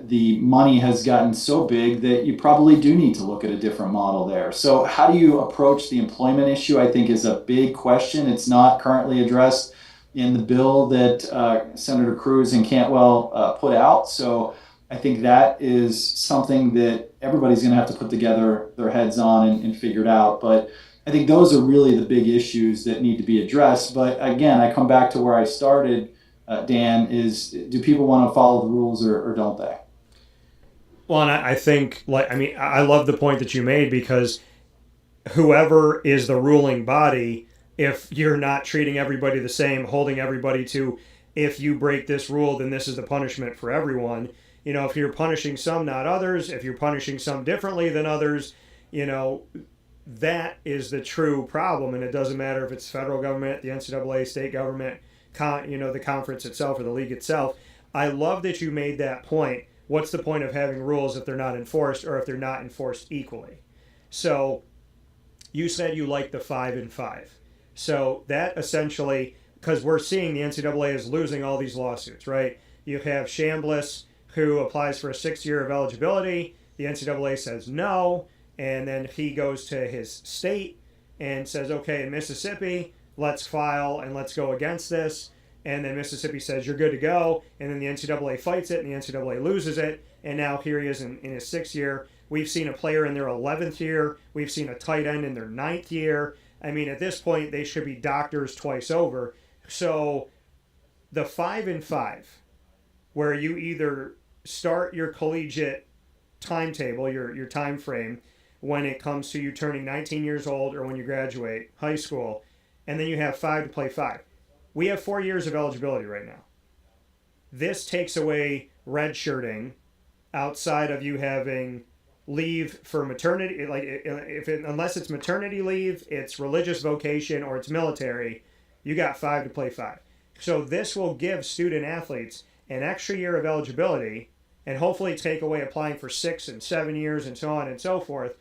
the money has gotten so big that you probably do need to look at a different model there. So how do you approach the employment issue, I think, is a big question. It's not currently addressed in the bill that Senator Cruz and Cantwell put out. So I think that is something that everybody's going to have to put together their heads on and figure it out. But I think those are really the big issues that need to be addressed. But again, I come back to where I started, Dan, is do people want to follow the rules or don't they? Well, and I think, I love the point that you made, because whoever is the ruling body, if you're not treating everybody the same, holding everybody to, if you break this rule, then this is the punishment for everyone. If you're punishing some, not others, if you're punishing some differently than others, that is the true problem. And it doesn't matter if it's federal government, the NCAA, state government, the conference itself or the league itself. I love that you made that point. What's the point of having rules if they're not enforced or if they're not enforced equally? So you said you like the 5-5. So that essentially, because we're seeing the NCAA is losing all these lawsuits, right? You have Chambliss, who applies for a 6 year of eligibility. The NCAA says no. And then he goes to his state and says, okay, in Mississippi, let's file and let's go against this. And then Mississippi says, you're good to go. And then the NCAA fights it and the NCAA loses it. And now here he is in his 6th year. We've seen a player in their 11th year. We've seen a tight end in their 9th year. I mean, at this point, they should be doctors twice over. So the 5-5, where you either start your collegiate timetable, your time frame, when it comes to you turning 19 years old or when you graduate high school, and then you have 5 to play 5. We have 4 years of eligibility right now. This takes away redshirting outside of you having leave for maternity, unless it's maternity leave, it's religious vocation, or it's military, you got 5 to play 5. So this will give student athletes an extra year of eligibility and hopefully take away applying for 6 and 7 years and so on and so forth.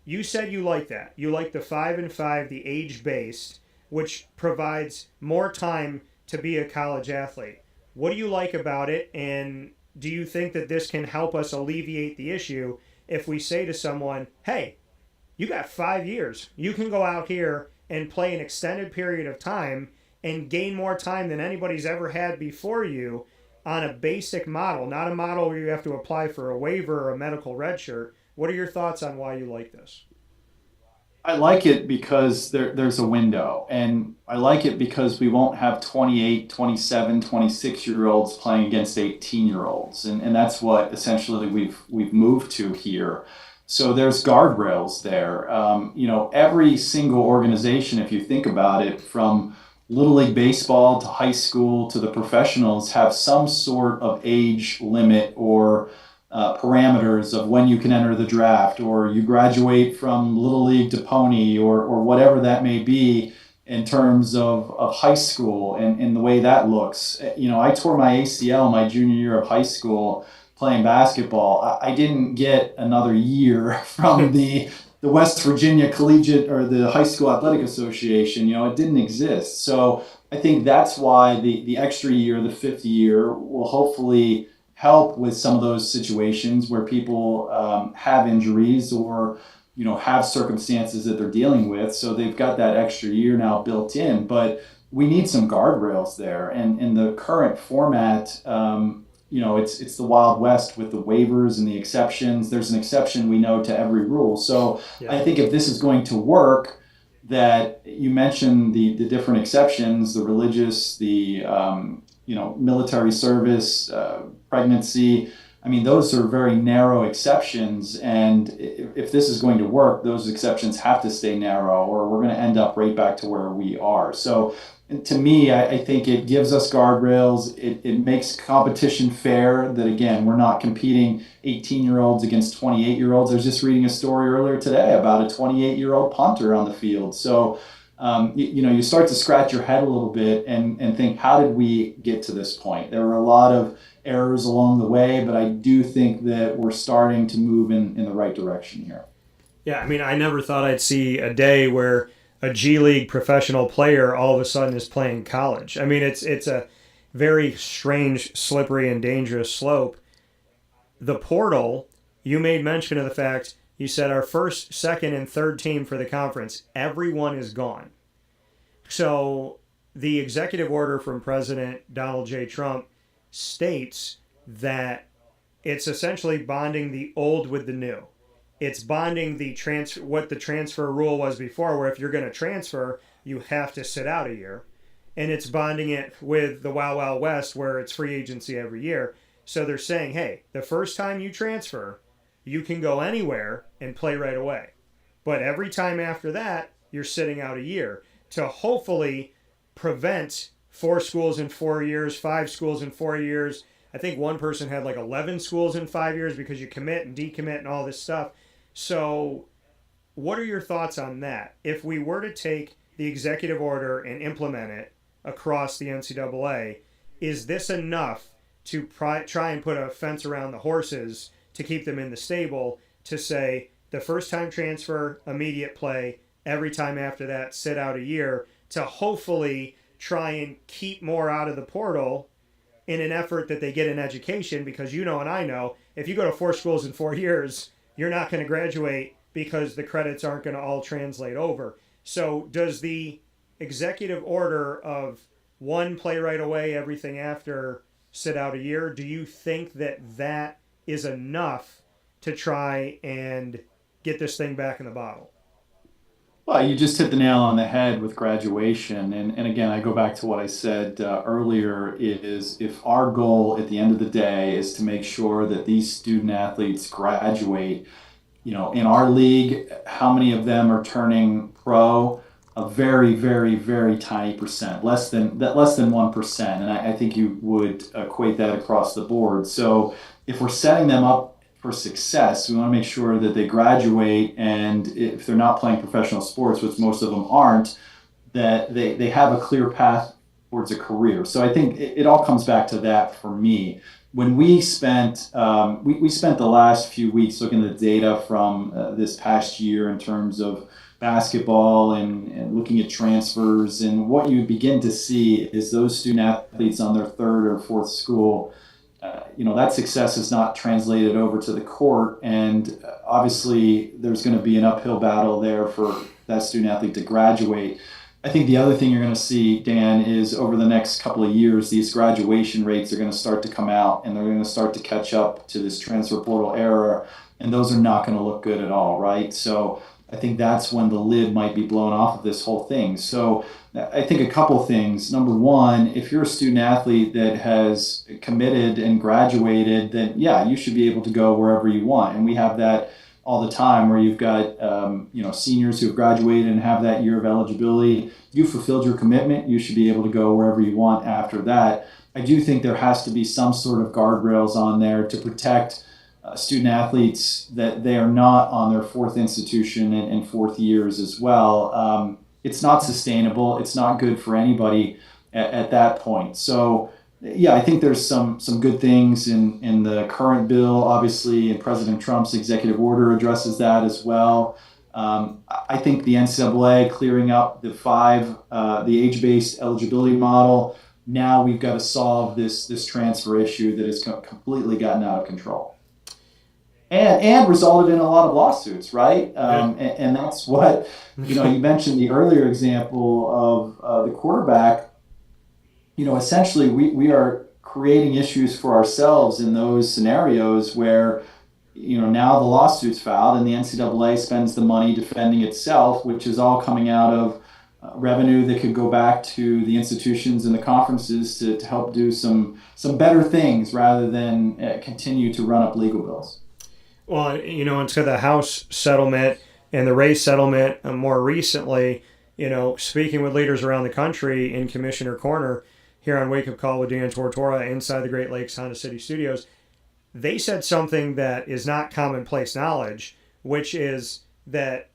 You said you like that. You like the 5-5, the age-based, which provides more time to be a college athlete. What do you like about it, and do you think that this can help us alleviate the issue if we say to someone, hey, you got 5 years. You can go out here and play an extended period of time and gain more time than anybody's ever had before you on a basic model, not a model where you have to apply for a waiver or a medical red shirt. What are your thoughts on why you like this? I like it because there's a window, and I like it because we won't have 28, 27, 26-year-olds playing against 18-year-olds, and that's what essentially we've moved to here. So there's guardrails there. Every single organization, if you think about it, from Little League Baseball to high school to the professionals, have some sort of age limit or parameters of when you can enter the draft, or you graduate from Little League to Pony, or whatever that may be in terms of high school and the way that looks. I tore my ACL my junior year of high school playing basketball. I didn't get another year from the West Virginia Collegiate or the High School Athletic Association. It didn't exist. So I think that's why the extra year, the 5th year, will hopefully help with some of those situations where people have injuries or have circumstances that they're dealing with. So they've got that extra year now built in, but we need some guardrails there. And in the current format, it's the Wild West with the waivers and the exceptions. There's an exception, we know, to every rule. So yeah. I think if this is going to work, that you mentioned the different exceptions, the religious, the military service, pregnancy. I mean, those are very narrow exceptions, and if this is going to work, those exceptions have to stay narrow, or we're going to end up right back to where we are. So to me, I think it gives us guardrails. It makes competition fair, that, again, we're not competing 18-year-olds against 28-year-olds. I was just reading a story earlier today about a 28-year-old punter on the field. So you start to scratch your head a little bit and think, how did we get to this point? There were a lot of errors along the way, but I do think that we're starting to move in the right direction here. Yeah, I mean, I never thought I'd see a day where a G League professional player all of a sudden is playing college. I mean, it's a very strange, slippery, and dangerous slope. The portal, you made mention of the fact, you said our first, second, and third team for the conference, everyone is gone. So the executive order from President Donald J. Trump states that it's essentially bonding the old with the new. It's bonding the what the transfer rule was before, where if you're going to transfer, you have to sit out a year. And it's bonding it with the Wild Wild West, where it's free agency every year. So they're saying, hey, the first time you transfer, you can go anywhere and play right away. But every time after that, you're sitting out a year to hopefully prevent 4 schools in 4 years, 5 schools in 4 years. I think one person had like 11 schools in 5 years because you commit and decommit and all this stuff. So what are your thoughts on that? If we were to take the executive order and implement it across the NCAA, is this enough to try and put a fence around the horses to keep them in the stable, to say the first time transfer, immediate play, every time after that, sit out a year, to hopefully try and keep more out of the portal in an effort that they get an education? Because you know and I know, if you go to 4 schools in 4 years, you're not going to graduate because the credits aren't going to all translate over. So does the executive order of one play right away, everything after sit out a year, do you think that that is enough to try and get this thing back in the bottle? Well, you just hit the nail on the head with graduation. And again, I go back to what I said earlier, is if our goal at the end of the day is to make sure that these student athletes graduate, in our league, how many of them are turning pro? A very, very, very tiny percent, less than 1%. And I think you would equate that across the board. So if we're setting them up for success, we want to make sure that they graduate, and if they're not playing professional sports, which most of them aren't, that they have a clear path towards a career. So I think it all comes back to that for me. When we spent we spent the last few weeks looking at the data from this past year in terms of basketball and looking at transfers, and what you begin to see is those student athletes on their 3rd or 4th school, that success is not translated over to the court, and obviously there's going to be an uphill battle there for that student athlete to graduate. I think the other thing you're going to see, Dan, is over the next couple of years, these graduation rates are going to start to come out, and they're going to start to catch up to this transfer portal era, and those are not going to look good at all, right? So I think that's when the lid might be blown off of this whole thing. So I think a couple of things. Number one, if you're a student athlete that has committed and graduated, then yeah, you should be able to go wherever you want. And we have that all the time, where you've got seniors who have graduated and have that year of eligibility. You fulfilled your commitment, you should be able to go wherever you want after that. I do think there has to be some sort of guardrails on there to protect student athletes, that they are not on their 4th institution and 4th years as well. It's not sustainable. It's not good for anybody at that point. So yeah, I think there's some good things in the current bill, obviously, and President Trump's executive order addresses that as well. I think the NCAA clearing up the age-based eligibility model, now we've got to solve this transfer issue that has completely gotten out of control. And resulted in a lot of lawsuits, right? And that's what, you mentioned the earlier example of the quarterback. Essentially we are creating issues for ourselves in those scenarios where, now the lawsuit's filed and the NCAA spends the money defending itself, which is all coming out of revenue that could go back to the institutions and the conferences to help do some better things rather than continue to run up legal bills. Well, into the House settlement and the race settlement more recently, speaking with leaders around the country in Commissioner Corner here on Wake Up Call with Dan Tortora inside the Great Lakes Honda City Studios, they said something that is not commonplace knowledge, which is that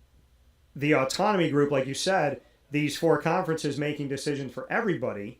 the autonomy group, like you said, these 4 conferences making decisions for everybody,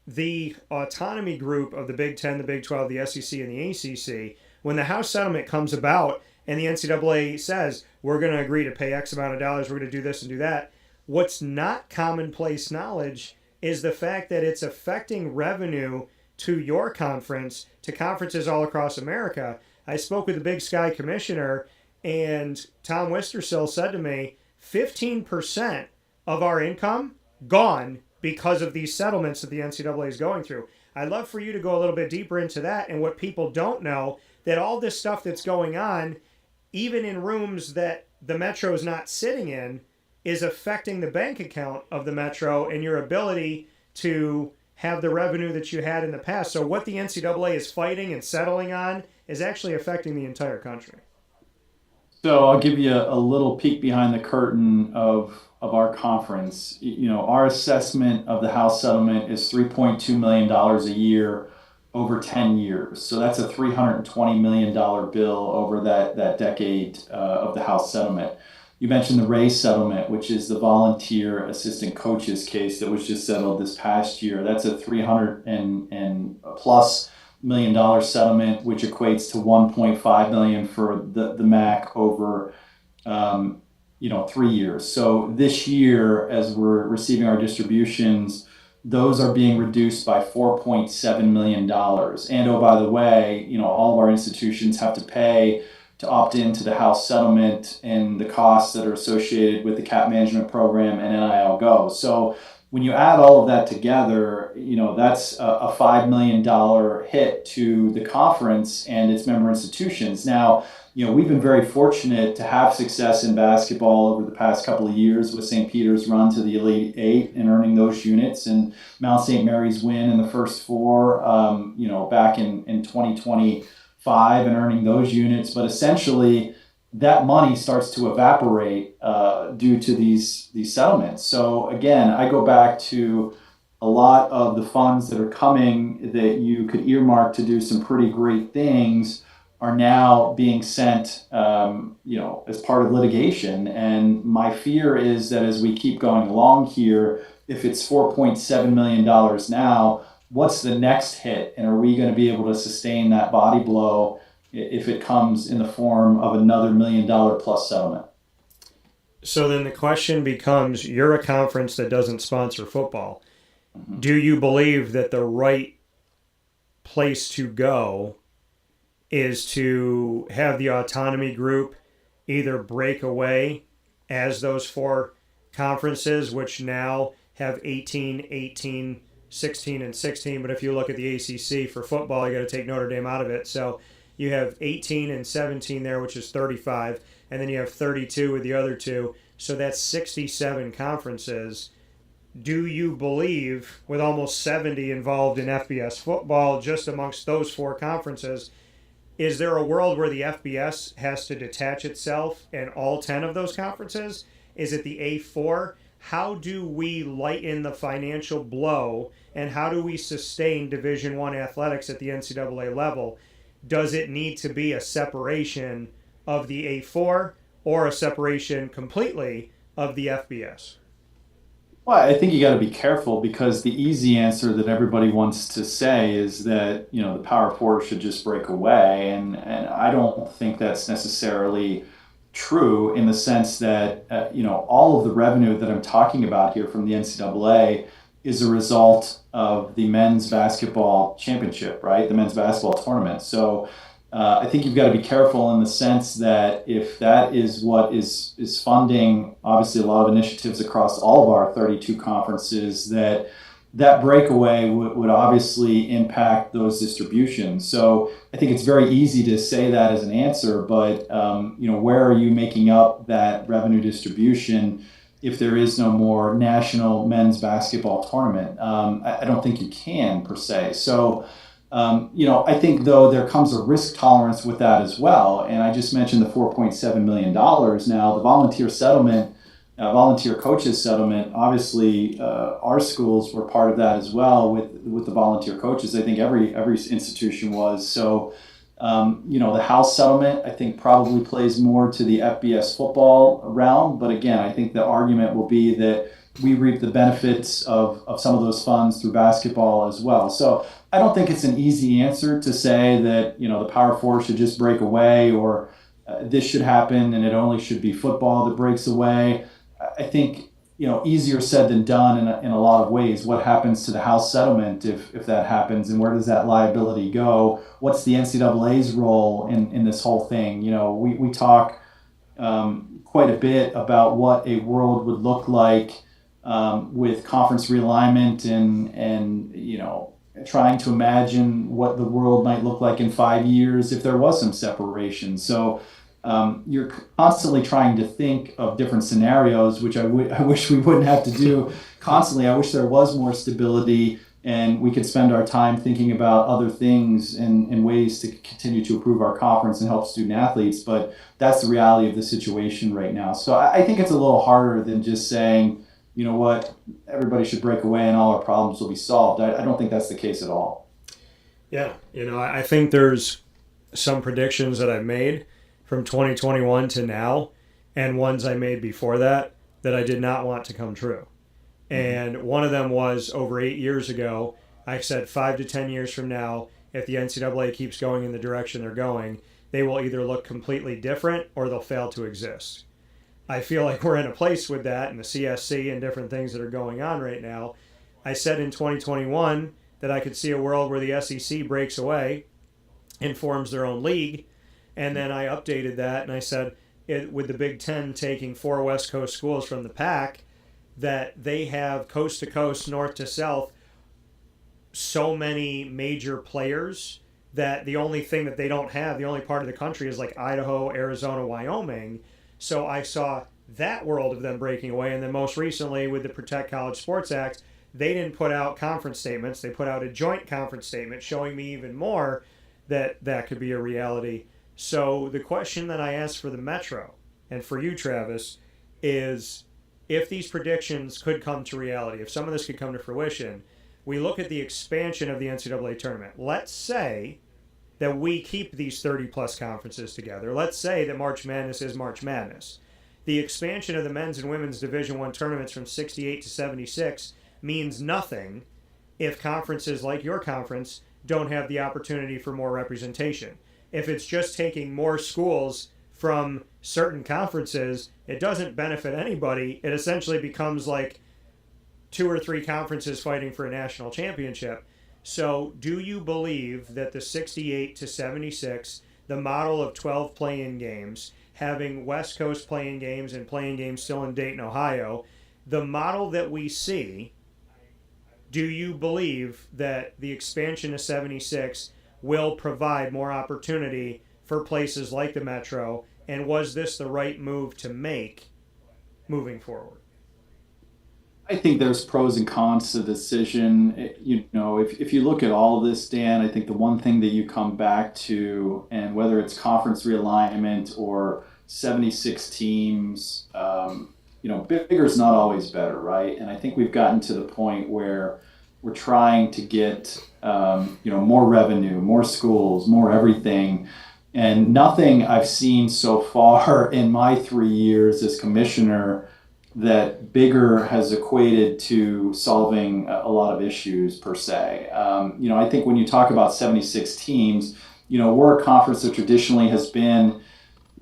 the autonomy group of the Big Ten, the Big 12, the SEC, and the ACC, when the House settlement comes about and the NCAA says, we're going to agree to pay X amount of dollars, we're going to do this and do that, what's not commonplace knowledge is the fact that it's affecting revenue to your conference, to conferences all across America. I spoke with the Big Sky Commissioner, and Tom Wistersill said to me, 15% of our income gone because of these settlements that the NCAA is going through. I'd love for you to go a little bit deeper into that and what people don't know, that all this stuff that's going on, even in rooms that the Metro is not sitting in, is affecting the bank account of the Metro and your ability to have the revenue that you had in the past. So what the NCAA is fighting and settling on is actually affecting the entire country. So I'll give you a little peek behind the curtain of of our conference, our assessment of the House settlement is $3.2 million a year over 10 years. So that's a $320 million bill over that decade of the House settlement. You mentioned the Ray settlement, which is the volunteer assistant coaches case that was just settled this past year. That's a $300 and plus million settlement, which equates to $1.5 million for the MAAC over 3 years. So this year, as we're receiving our distributions, those are being reduced by $4.7 million. And oh, by the way, all of our institutions have to pay to opt into the House settlement and the costs that are associated with the cap management program and NIL Go. So when you add all of that together, that's a $5 million hit to the conference and its member institutions. Now, we've been very fortunate to have success in basketball over the past couple of years with St. Peter's run to the Elite Eight and earning those units, and Mount St. Mary's win in the first four, back in 2025 and earning those units. But essentially, that money starts to evaporate due to these settlements. So again, I go back to a lot of the funds that are coming that you could earmark to do some pretty great things are now being sent, as part of litigation. And my fear is that as we keep going along here, if it's $4.7 million now, what's the next hit? And are we going to be able to sustain that body blow if it comes in the form of another $1 million plus settlement? So then the question becomes, you're a conference that doesn't sponsor football. Do you believe that the right place to go is to have the autonomy group either break away as those four conferences, which now have 18, 18, 16, and 16. But if you look at the ACC for football, you got to take Notre Dame out of it. So you have 18 and 17 there, which is 35. And then you have 32 with the other two. So that's 67 conferences. Do you believe, with almost 70 involved in FBS football, just amongst those four conferences, is there a world where the FBS has to detach itself in all 10 of those conferences? Is it the A4? How do we lighten the financial blow, and how do we sustain Division I athletics at the NCAA level? Does it need to be a separation of the A4 or a separation completely of the FBS? Well, I think you got to be careful, because the easy answer that everybody wants to say is that, the Power Four should just break away. And I don't think that's necessarily true, in the sense that, all of the revenue that I'm talking about here from the NCAA is a result of the men's basketball championship, right? The men's basketball tournament. So I think you've got to be careful, in the sense that if that is what is funding, obviously, a lot of initiatives across all of our 32 conferences, that breakaway would obviously impact those distributions. So I think it's very easy to say that as an answer, but where are you making up that revenue distribution if there is no more national men's basketball tournament? I don't think you can, per se. So I think, though, there comes a risk tolerance with that as well. And I just mentioned the $4.7 million. Now, the volunteer settlement, volunteer coaches settlement, obviously, our schools were part of that as well with the volunteer coaches. I think every institution was. So, the House settlement, I think, probably plays more to the FBS football realm. But again, I think the argument will be that we reap the benefits of some of those funds through basketball as well. So I don't think it's an easy answer to say that, the Power Four should just break away, or this should happen and it only should be football that breaks away. I think, easier said than done in a lot of ways. What happens to the House settlement if that happens, and where does that liability go? What's the NCAA's role in this whole thing? We talk quite a bit about what a world would look like with conference realignment and trying to imagine what the world might look like in 5 years if there was some separation. So you're constantly trying to think of different scenarios, which I wish we wouldn't have to do constantly. I wish there was more stability and we could spend our time thinking about other things and ways to continue to improve our conference and help student athletes. But that's the reality of the situation right now. So I think it's a little harder than just saying, you know what, everybody should break away and all our problems will be solved. I don't think that's the case at all. Yeah, I think there's some predictions that I've made from 2021 to now, and ones I made before that I did not want to come true. And one of them was over 8 years ago. I said 5 to 10 years from now, if the NCAA keeps going in the direction they're going, they will either look completely different or they'll fail to exist. I feel like we're in a place with that and the CSC and different things that are going on right now. I said in 2021 that I could see a world where the SEC breaks away and forms their own league. And then I updated that and I said, with the Big Ten taking 4 West Coast schools from the PAC, that they have coast to coast, north to south, so many major players that the only thing that they don't have, the only part of the country is like Idaho, Arizona, Wyoming. So I saw that world of them breaking away. And then most recently with the Protect College Sports Act, they didn't put out conference statements. They put out a joint conference statement showing me even more that that could be a reality. So the question that I asked for the Metro and for you, Travis, is if these predictions could come to reality, if some of this could come to fruition, we look at the expansion of the NCAA tournament. Let's say that we keep these 30-plus conferences together. Let's say that March Madness is March Madness. The expansion of the men's and women's Division I tournaments from 68 to 76 means nothing if conferences like your conference don't have the opportunity for more representation. If it's just taking more schools from certain conferences, it doesn't benefit anybody. It essentially becomes like 2 or 3 conferences fighting for a national championship. So do you believe that the 68 to 76, the model of 12 play-in games, having West Coast play-in games and play-in games still in Dayton, Ohio, the model that we see, do you believe that the expansion to 76 will provide more opportunity for places like the Metro? And was this the right move to make moving forward? I think there's pros and cons to the decision. If you look at all of this, Dan, I think the one thing that you come back to, and whether it's conference realignment or 76 teams, bigger is not always better, right? And I think we've gotten to the point where we're trying to get, more revenue, more schools, more everything. And nothing I've seen so far in my 3 years as commissioner that bigger has equated to solving a lot of issues per se. I think when you talk about 76 teams, we're a conference that traditionally has been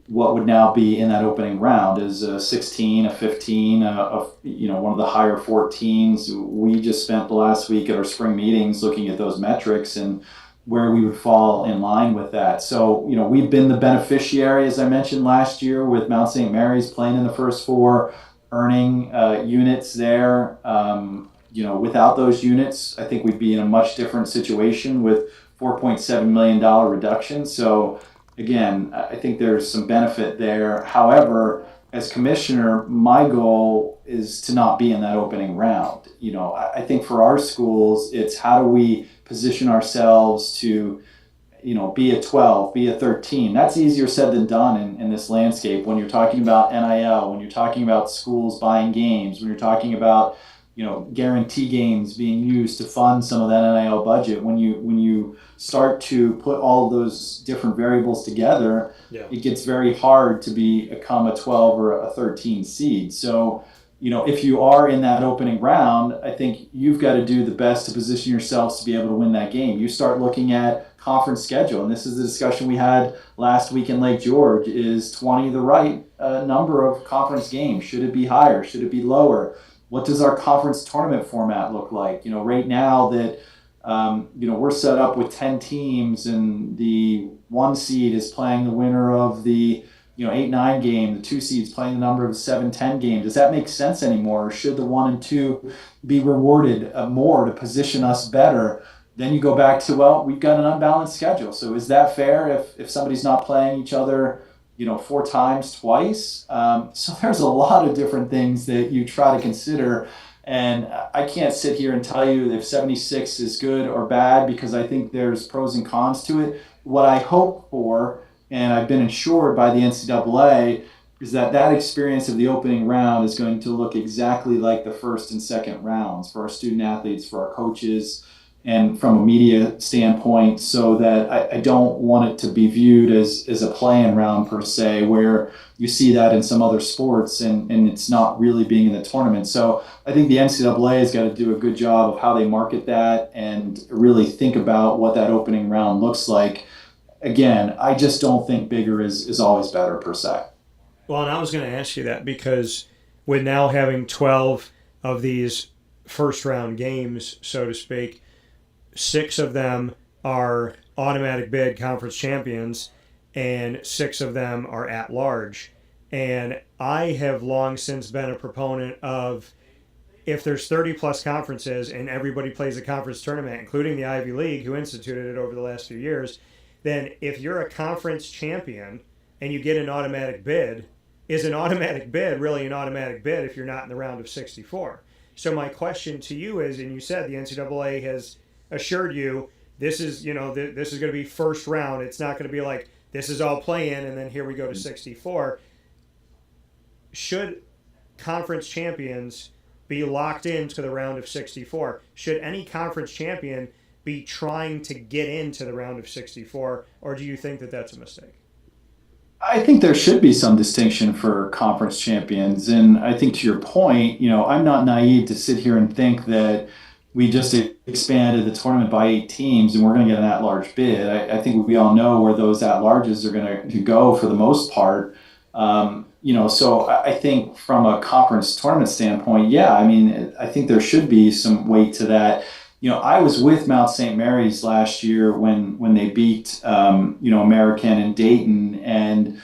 what would now be in that opening round is a 16, a 15, one of the higher 14s. We just spent the last week at our spring meetings looking at those metrics and where we would fall in line with that. So, we've been the beneficiary, as I mentioned last year, with Mount St. Mary's playing in the first 4, earning units there. Without those units, I think we'd be in a much different situation with $4.7 million reduction. So again, I think there's some benefit there. However, as commissioner, my goal is to not be in that opening round. I think for our schools, it's how do we position ourselves to be a 12, be a 13. That's easier said than done in this landscape. When you're talking about NIL, when you're talking about schools buying games, when you're talking about, guarantee games being used to fund some of that NIL budget, when you start to put all those different variables together, It gets very hard to become a 12 or a 13 seed. So, if you are in that opening round, I think you've got to do the best to position yourselves to be able to win that game. You start looking at conference schedule, and this is the discussion we had last week in Lake George. Is 20 the right number of conference games? Should it be higher? Should it be lower? What does our conference tournament format look like? Right now that we're set up with 10 teams and the 1 seed is playing the winner of the 8-9 game, the 2 seeds playing the number of 7-10 games. Does that make sense anymore? Or should the 1 and 2 be rewarded more to position us better? Then you go back to, we've got an unbalanced schedule. So is that fair if somebody's not playing each other, 4 times twice? So there's a lot of different things that you try to consider And I can't sit here and tell you if 76 is good or bad, because I think there's pros and cons to it. What I hope for, and I've been assured by the NCAA, is that experience of the opening round is going to look exactly like the first and second rounds for our student athletes, for our coaches, and from a media standpoint, so that I don't want it to be viewed as a play-in round per se, where you see that in some other sports and it's not really being in the tournament. So I think the NCAA has got to do a good job of how they market that and really think about what that opening round looks like. Again, I just don't think bigger is always better per se. Well, and I was going to ask you that because with now having 12 of these first round games, so to speak, 6 of them are automatic bid conference champions and 6 of them are at large. And I have long since been a proponent of, if there's 30 plus conferences and everybody plays a conference tournament, including the Ivy League, who instituted it over the last few years, then if you're a conference champion and you get an automatic bid, is an automatic bid really an automatic bid if you're not in the round of 64? So my question to you is, and you said the NCAA has assured you this is, this is going to be first round. It's not going to be like this is all play-in and then here we go to 64. Should conference champions be locked into the round of 64? Should any conference champion be trying to get into the round of 64, or do you think that that's a mistake? I think there should be some distinction for conference champions. And I think to your point, I'm not naive to sit here and think that we just expanded the tournament by 8 teams and we're going to get an at-large bid. I think we all know where those at-larges are going to go for the most part. So I think from a conference tournament standpoint, I think there should be some weight to that. I was with Mount St. Mary's last year when they beat, American and Dayton, and,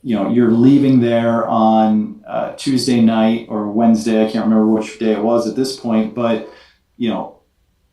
you're leaving there on Tuesday night or Wednesday. I can't remember which day it was at this point, but,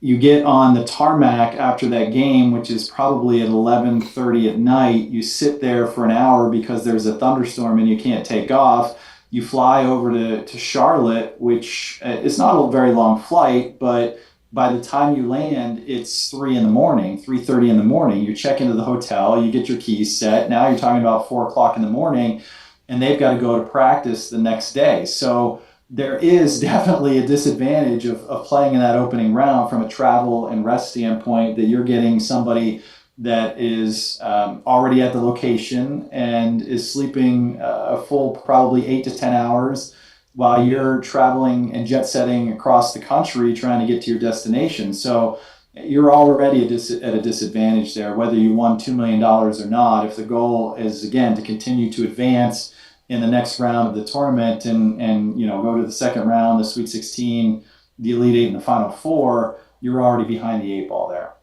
you get on the tarmac after that game, which is probably at 11:30 at night. You sit there for an hour because there's a thunderstorm and you can't take off. You fly over to Charlotte, which is not a very long flight, but by the time you land, it's 3:30 in the morning. You check into the hotel, you get your keys set. Now you're talking about 4:00 in the morning, and they've got to go to practice the next day. So there is definitely a disadvantage of playing in that opening round from a travel and rest standpoint, that you're getting somebody that is already at the location and is sleeping a full probably 8 to 10 hours while you're traveling and jet setting across the country trying to get to your destination. So you're already at a disadvantage there, whether you won $2 million or not. If the goal is, again, to continue to advance in the next round of the tournament and go to the second round, the Sweet 16, the Elite 8, and the Final Four, you're already behind the 8 ball there.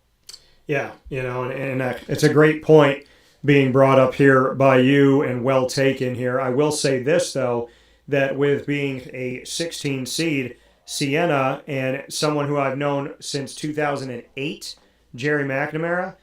Yeah, and it's a great point being brought up here by you, and well taken here. I will say this, though, that with being a 16 seed, Siena, and someone who I've known since 2008, Jerry McNamara,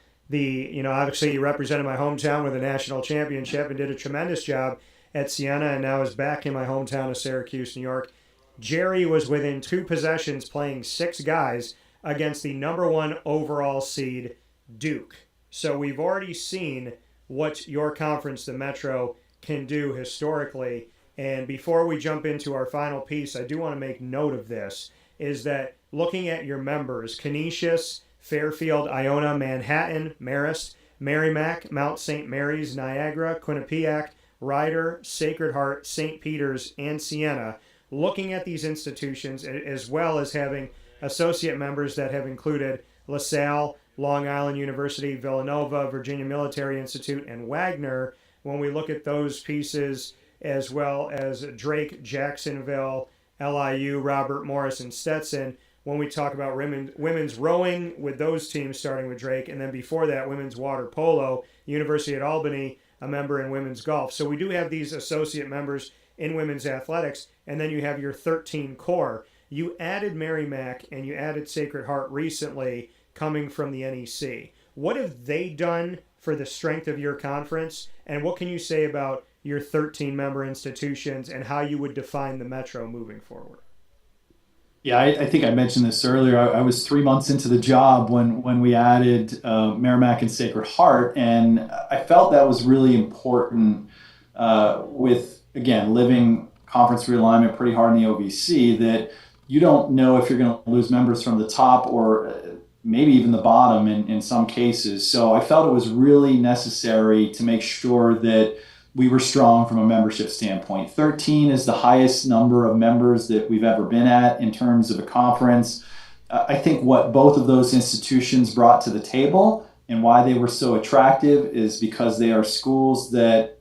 obviously he represented my hometown with a national championship and did a tremendous job at Siena, and now is back in my hometown of Syracuse, New York. Jerry was within 2 possessions playing 6 guys against the number 1 overall seed, Duke. So we've already seen what your conference, the Metro, can do historically. And before we jump into our final piece, I do want to make note of this, is that looking at your members, Canisius, Fairfield, Iona, Manhattan, Marist, Merrimack, Mount St. Mary's, Niagara, Quinnipiac, Ryder, Sacred Heart, St. Peter's, and Siena, looking at these institutions, as well as having associate members that have included LaSalle, Long Island University, Villanova, Virginia Military Institute, and Wagner, when we look at those pieces, as well as Drake, Jacksonville, LIU, Robert Morris, and Stetson, when we talk about women's rowing with those teams starting with Drake, and then before that, women's water polo, University at Albany, a member in women's golf. So we do have these associate members in women's athletics, and then you have your 13 core. You added Merrimack and you added Sacred Heart recently, coming from the NEC. What have they done for the strength of your conference, and what can you say about your 13 member institutions and how you would define the Metro moving forward? Yeah, I think I mentioned this earlier. I was 3 months into the job when we added MAAC and Sacred Heart, and I felt that was really important with, again, living conference realignment pretty hard in the OVC, that you don't know if you're going to lose members from the top or maybe even the bottom in some cases. So I felt it was really necessary to make sure that we were strong from a membership standpoint. 13 is the highest number of members that we've ever been at in terms of a conference. I think what both of those institutions brought to the table and why they were so attractive is because they are schools that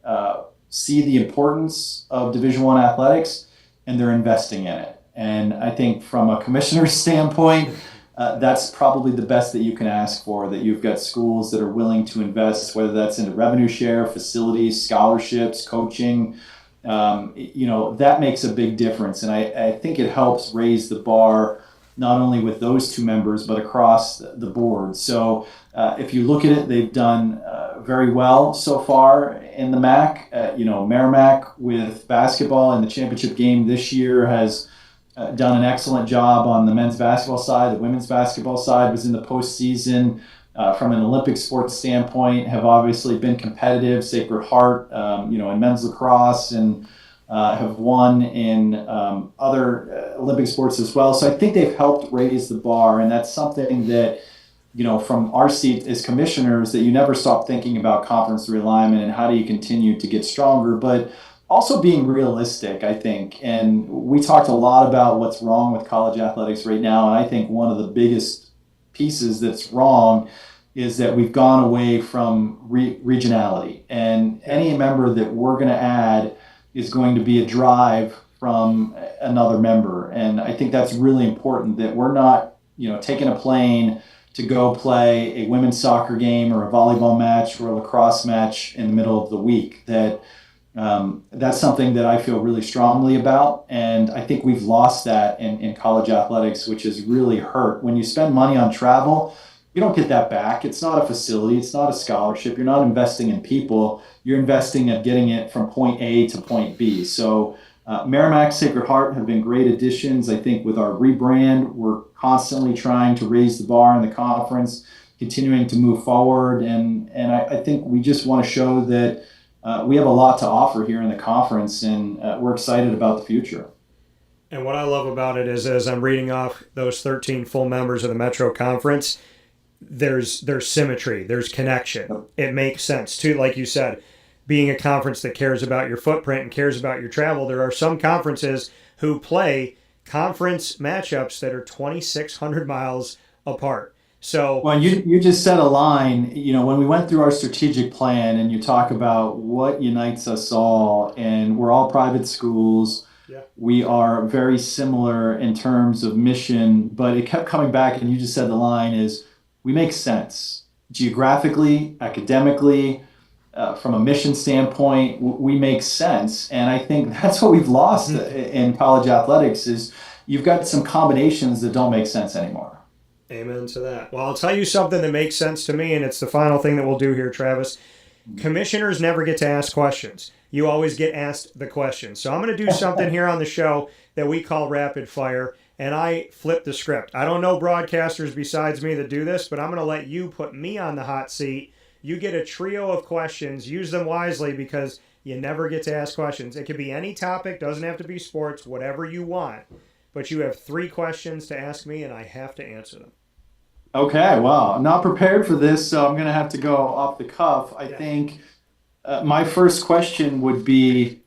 see the importance of Division I athletics, and they're investing in it. And I think from a commissioner's standpoint, that's probably the best that you can ask for, that you've got schools that are willing to invest, whether that's into revenue share, facilities, scholarships, coaching. That makes a big difference. And I think it helps raise the bar, not only with those two members, but across the board. So if you look at it, they've done very well so far in the MAAC. MAAC with basketball in the championship game this year has done an excellent job on the men's basketball side. The women's basketball side was in the postseason. From an Olympic sports standpoint, have obviously been competitive. Sacred Heart, in men's lacrosse, and have won in other Olympic sports as well. So I think they've helped raise the bar, and that's something that, from our seat as commissioners, that you never stop thinking about conference realignment and how do you continue to get stronger, but also being realistic, I think. And we talked a lot about what's wrong with college athletics right now, and I think one of the biggest pieces that's wrong is that we've gone away from regionality. And any member that we're going to add is going to be a drive from another member. And I think that's really important, that we're not, taking a plane to go play a women's soccer game or a volleyball match or a lacrosse match in the middle of the week. That's something that I feel really strongly about, and I think we've lost that in college athletics, which has really hurt. When you spend money on travel, you don't get that back. It's not a facility, it's not a scholarship. You're not investing in people. You're investing in getting it from point A to point B. So MAAC, Sacred Heart have been great additions. I think with our rebrand, we're constantly trying to raise the bar in the conference, continuing to move forward, and I think we just want to show that we have a lot to offer here in the conference, and we're excited about the future. And what I love about it is, as I'm reading off those 13 full members of the Metro Conference, there's symmetry, there's connection. It makes sense too, like you said, being a conference that cares about your footprint and cares about your travel. There are some conferences who play conference matchups that are 2,600 miles apart. So, well, you just said a line, when we went through our strategic plan and you talk about what unites us all, and we're all private schools. Yeah. We are very similar in terms of mission, but it kept coming back, and you just said the line is, we make sense geographically, academically, from a mission standpoint, we make sense. And I think that's what we've lost in college athletics, is you've got some combinations that don't make sense anymore. Amen to that. Well, I'll tell you something that makes sense to me, and it's the final thing that we'll do here, Travis. Commissioners never get to ask questions. You always get asked the questions. So I'm going to do something here on the show that we call rapid fire, and I flip the script. I don't know broadcasters besides me that do this, but I'm going to let you put me on the hot seat. You get a trio of questions. Use them wisely, because you never get to ask questions. It could be any topic, doesn't have to be sports, whatever you want. But you have 3 questions to ask me, and I have to answer them. Okay, well, I'm not prepared for this, so I'm going to have to go off the cuff. I think my first question would be,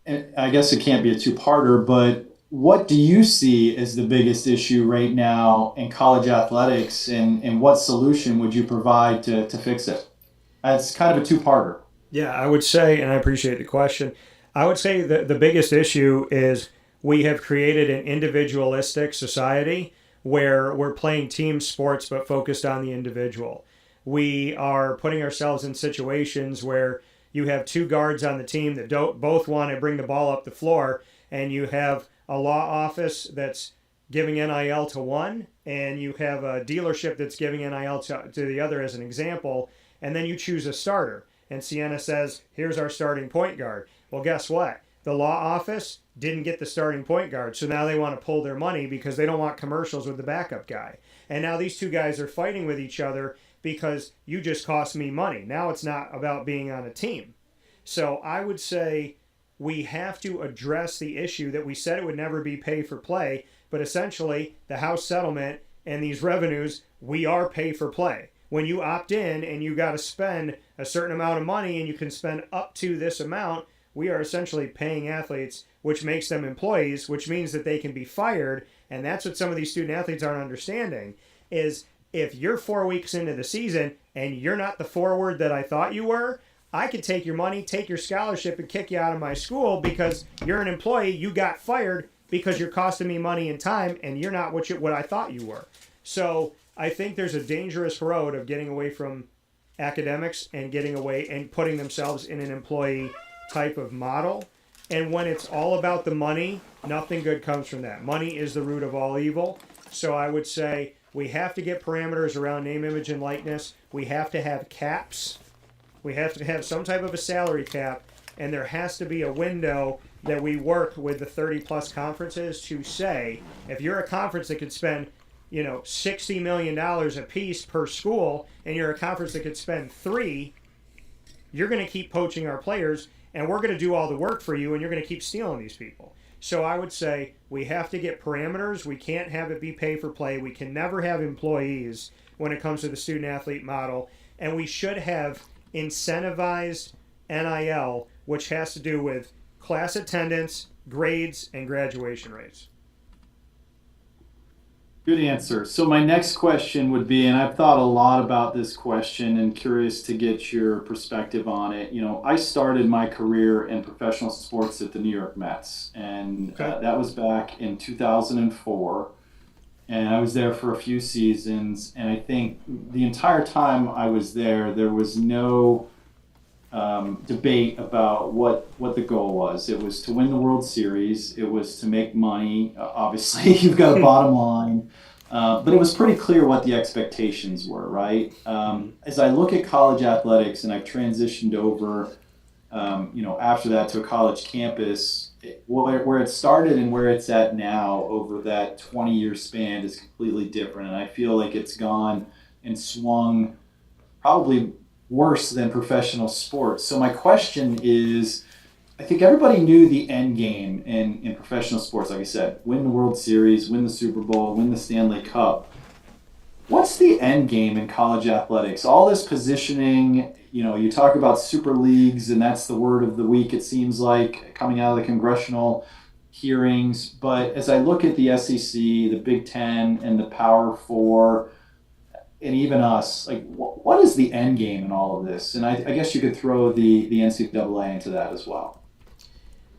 and I guess it can't be a two-parter, but what do you see as the biggest issue right now in college athletics, and what solution would you provide to fix it? It's kind of a two-parter. Yeah, I would say, and I appreciate the question, I would say that the biggest issue is we have created an individualistic society where we're playing team sports but focused on the individual. We are putting ourselves in situations where you have 2 guards on the team that don't both want to bring the ball up the floor, and you have a law office that's giving NIL to one, and you have a dealership that's giving NIL to the other, as an example, and then you choose a starter. And Sienna says, here's our starting point guard. Well, guess what? The law office didn't get the starting point guard, so now they want to pull their money because they don't want commercials with the backup guy. And now these two guys are fighting with each other because you just cost me money. Now it's not about being on a team. So I would say we have to address the issue that we said it would never be pay for play, but essentially the House settlement and these revenues, we are pay for play. When you opt in and you got to spend a certain amount of money and you can spend up to this amount, we are essentially paying athletes, which makes them employees, which means that they can be fired. And that's what some of these student athletes aren't understanding is if you're 4 weeks into the season and you're not the forward that I thought you were, I could take your money, take your scholarship, and kick you out of my school because you're an employee. You got fired because you're costing me money and time, and you're not what I thought you were. So I think there's a dangerous road of getting away from academics and getting away and putting themselves in an employee type of model. And when it's all about the money, nothing good comes from that. Money is the root of all evil. So I would say we have to get parameters around name, image, and likeness. We have to have caps. We have to have some type of a salary cap. And there has to be a window that we work with the 30-plus conferences to say, if you're a conference that could spend, $60 million a piece per school, and you're a conference that could spend $3 million, you're going to keep poaching our players, and we're going to do all the work for you, and you're going to keep stealing these people. So I would say we have to get parameters. We can't have it be pay for play. We can never have employees when it comes to the student-athlete model, and we should have incentivized NIL, which has to do with class attendance, grades, and graduation rates. Good answer. So my next question would be, and I've thought a lot about this question and curious to get your perspective on it. I started my career in professional sports at the New York Mets, and that was back in 2004. And I was there for a few seasons, and I think the entire time I was there was no debate about what the goal was. It was to win the World Series. It was to make money. Obviously, you've got a bottom line. But it was pretty clear what the expectations were, right? As I look at college athletics, and I've transitioned over, after that to a college campus, where it started and where it's at now over that 20-year span is completely different. And I feel like it's gone and swung probably worse than professional sports. So my question is, I think everybody knew the end game in professional sports, like I said, win the World Series, win the Super Bowl, win the Stanley Cup. What's the end game in college athletics? All this positioning, you talk about super leagues, and that's the word of the week, it seems like, coming out of the congressional hearings. But as I look at the SEC, the Big Ten, and the Power Four, and even us, like, what is the end game in all of this? And I guess you could throw the NCAA into that as well.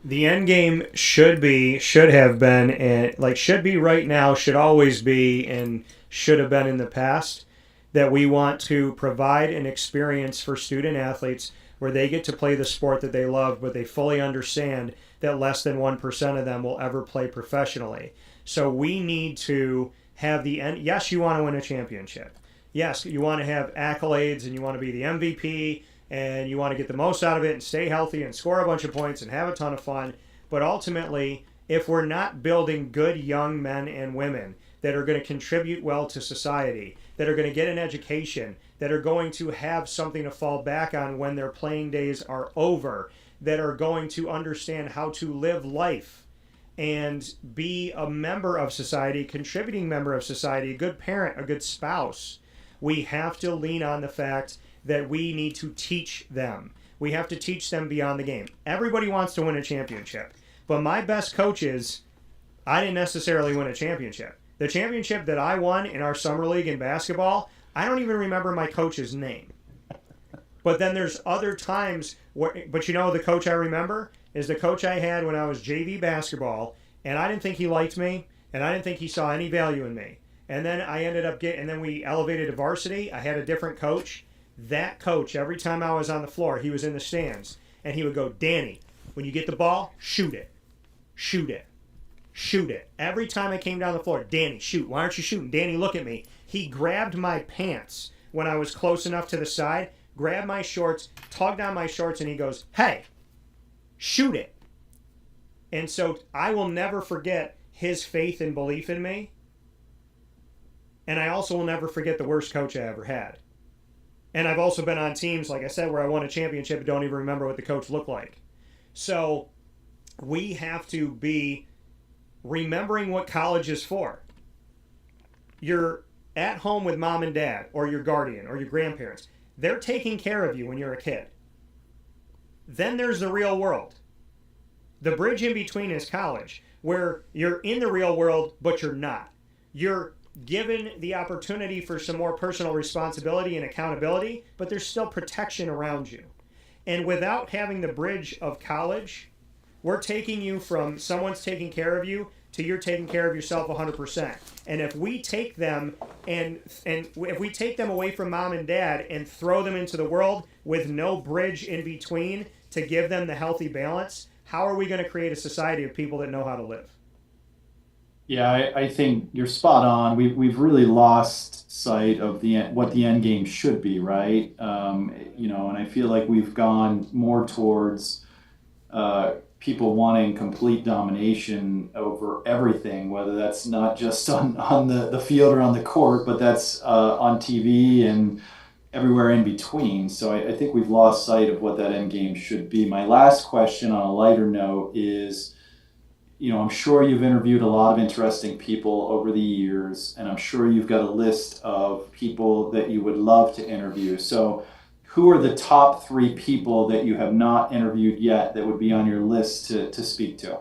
The end game should have been, and should be right now, should always be, and should have been in the past, that we want to provide an experience for student athletes where they get to play the sport that they love, but they fully understand that less than 1% of them will ever play professionally. So we need to have the end. Yes, you want to win a championship. Yes, you want to have accolades and you want to be the MVP and you want to get the most out of it and stay healthy and score a bunch of points and have a ton of fun. But ultimately, if we're not building good young men and women that are going to contribute well to society, that are going to get an education, that are going to have something to fall back on when their playing days are over, that are going to understand how to live life and be a member of society, contributing member of society, a good parent, a good spouse, we have to lean on the fact that we need to teach them. We have to teach them beyond the game. Everybody wants to win a championship, but my best coaches, I didn't necessarily win a championship. The championship that I won in our summer league in basketball, I don't even remember my coach's name. But then there's other times where, the coach I remember is the coach I had when I was JV basketball, and I didn't think he liked me, and I didn't think he saw any value in me. And then I ended up and then we elevated to varsity. I had a different coach. That coach, every time I was on the floor, he was in the stands, and he would go, Danny, when you get the ball, shoot it. Shoot it. Shoot it. Every time I came down the floor, Danny, shoot. Why aren't you shooting? Danny, look at me. He grabbed my pants when I was close enough to the side, grabbed my shorts, tugged on my shorts, and he goes, hey, shoot it. And so I will never forget his faith and belief in me. And I also will never forget the worst coach I ever had. And I've also been on teams, like I said, where I won a championship and don't even remember what the coach looked like. So we have to be remembering what college is for. You're at home with mom and dad or your guardian or your grandparents. They're taking care of you when you're a kid. Then there's the real world. The bridge in between is college, where you're in the real world, but you're not. You're given the opportunity for some more personal responsibility and accountability, but there's still protection around you. And without having the bridge of college, we're taking you from someone's taking care of you to you're taking care of yourself 100%. And if we take them and if we take them away from mom and dad and throw them into the world with no bridge in between to give them the healthy balance, how are we going to create a society of people that know how to live? Yeah, I think you're spot on. We've really lost sight of what the end game should be, right? And I feel like we've gone more towards people wanting complete domination over everything, whether that's not just on the field or on the court, but that's on TV and everywhere in between. So I think we've lost sight of what that end game should be. My last question on a lighter note is, I'm sure you've interviewed a lot of interesting people over the years, and I'm sure you've got a list of people that you would love to interview. So who are the top 3 people that you have not interviewed yet that would be on your list to speak to?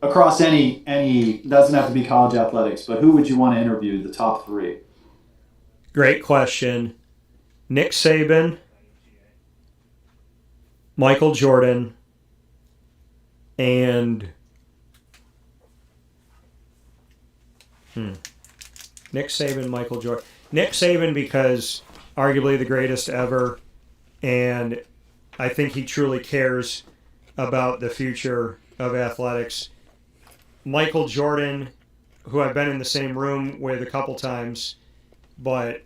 Across any, doesn't have to be college athletics, but who would you want to interview, the top 3? Great question. Nick Saban, Michael Jordan, and Nick Saban, Michael Jordan. Nick Saban because arguably the greatest ever, and I think he truly cares about the future of athletics. Michael Jordan, who I've been in the same room with a couple times, but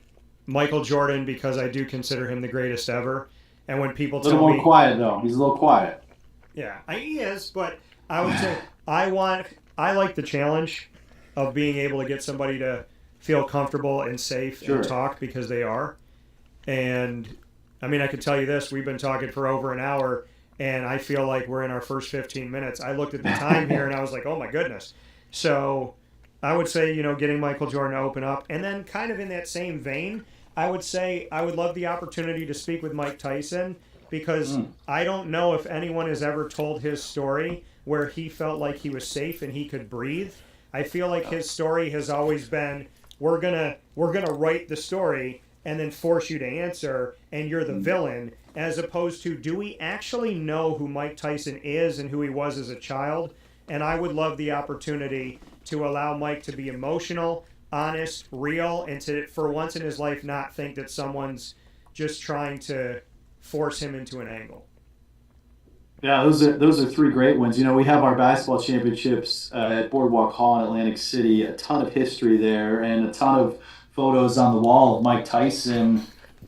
Michael Jordan because I do consider him the greatest ever. And when people tell me... A little more quiet, though. He's a little quiet. Yeah, he is, but I would say I like the challenge of being able to get somebody to feel comfortable and safe and talk, because they are. And I mean, I could tell you this, we've been talking for over an hour and I feel like we're in our first 15 minutes. I looked at the time here and I was like, oh my goodness. So I would say, getting Michael Jordan to open up, and then kind of in that same vein, I would say I would love the opportunity to speak with Mike Tyson, because I don't know if anyone has ever told his story where he felt like he was safe and he could breathe. I feel like his story has always been, we're gonna write the story and then force you to answer, and you're the villain, as opposed to, do we actually know who Mike Tyson is and who he was as a child? And I would love the opportunity to allow Mike to be emotional, honest, real, and to, for once in his life, not think that someone's just trying to force him into an angle. Yeah, those are 3 great ones. We have our basketball championships at Boardwalk Hall in Atlantic City. A ton of history there, and a ton of photos on the wall of Mike Tyson.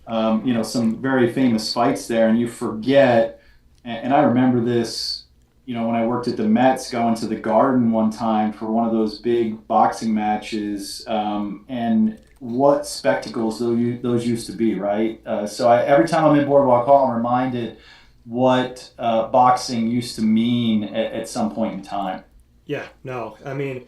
Some very famous fights there, and you forget. And I remember this. When I worked at the Mets, going to the Garden one time for one of those big boxing matches, and what spectacles those used to be, right? So every time I'm in Boardwalk Hall, I'm reminded what boxing used to mean at some point in time. Yeah, no, I mean,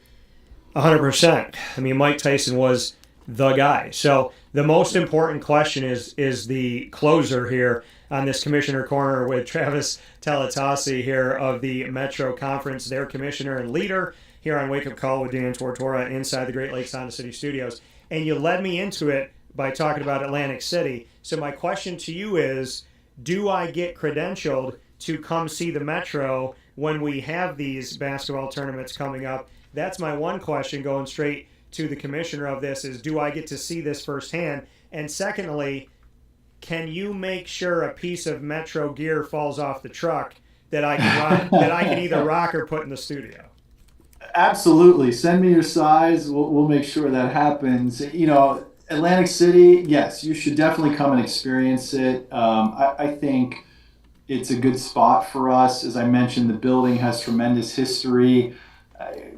100%. I mean, Mike Tyson was the guy. So the most important question is the closer here on this Commissioner Corner with Travis Tellitocci here of the Metro Conference, their commissioner and leader here on Wake Up Call with Dan Tortora inside the Great Lakes Honda City Studios. And you led me into it by talking about Atlantic City. So my question to you is, do I get credentialed to come see the Metro when we have these basketball tournaments coming up? That's my one question going straight to the commissioner of this, is, do I get to see this firsthand? And secondly, can you make sure a piece of Metro gear falls off the truck that I can that I can either rock or put in the studio? Absolutely. Send me your size. We'll make sure that happens. Atlantic City, yes, you should definitely come and experience it. I think It's a good spot for us. As I mentioned, the building has tremendous history.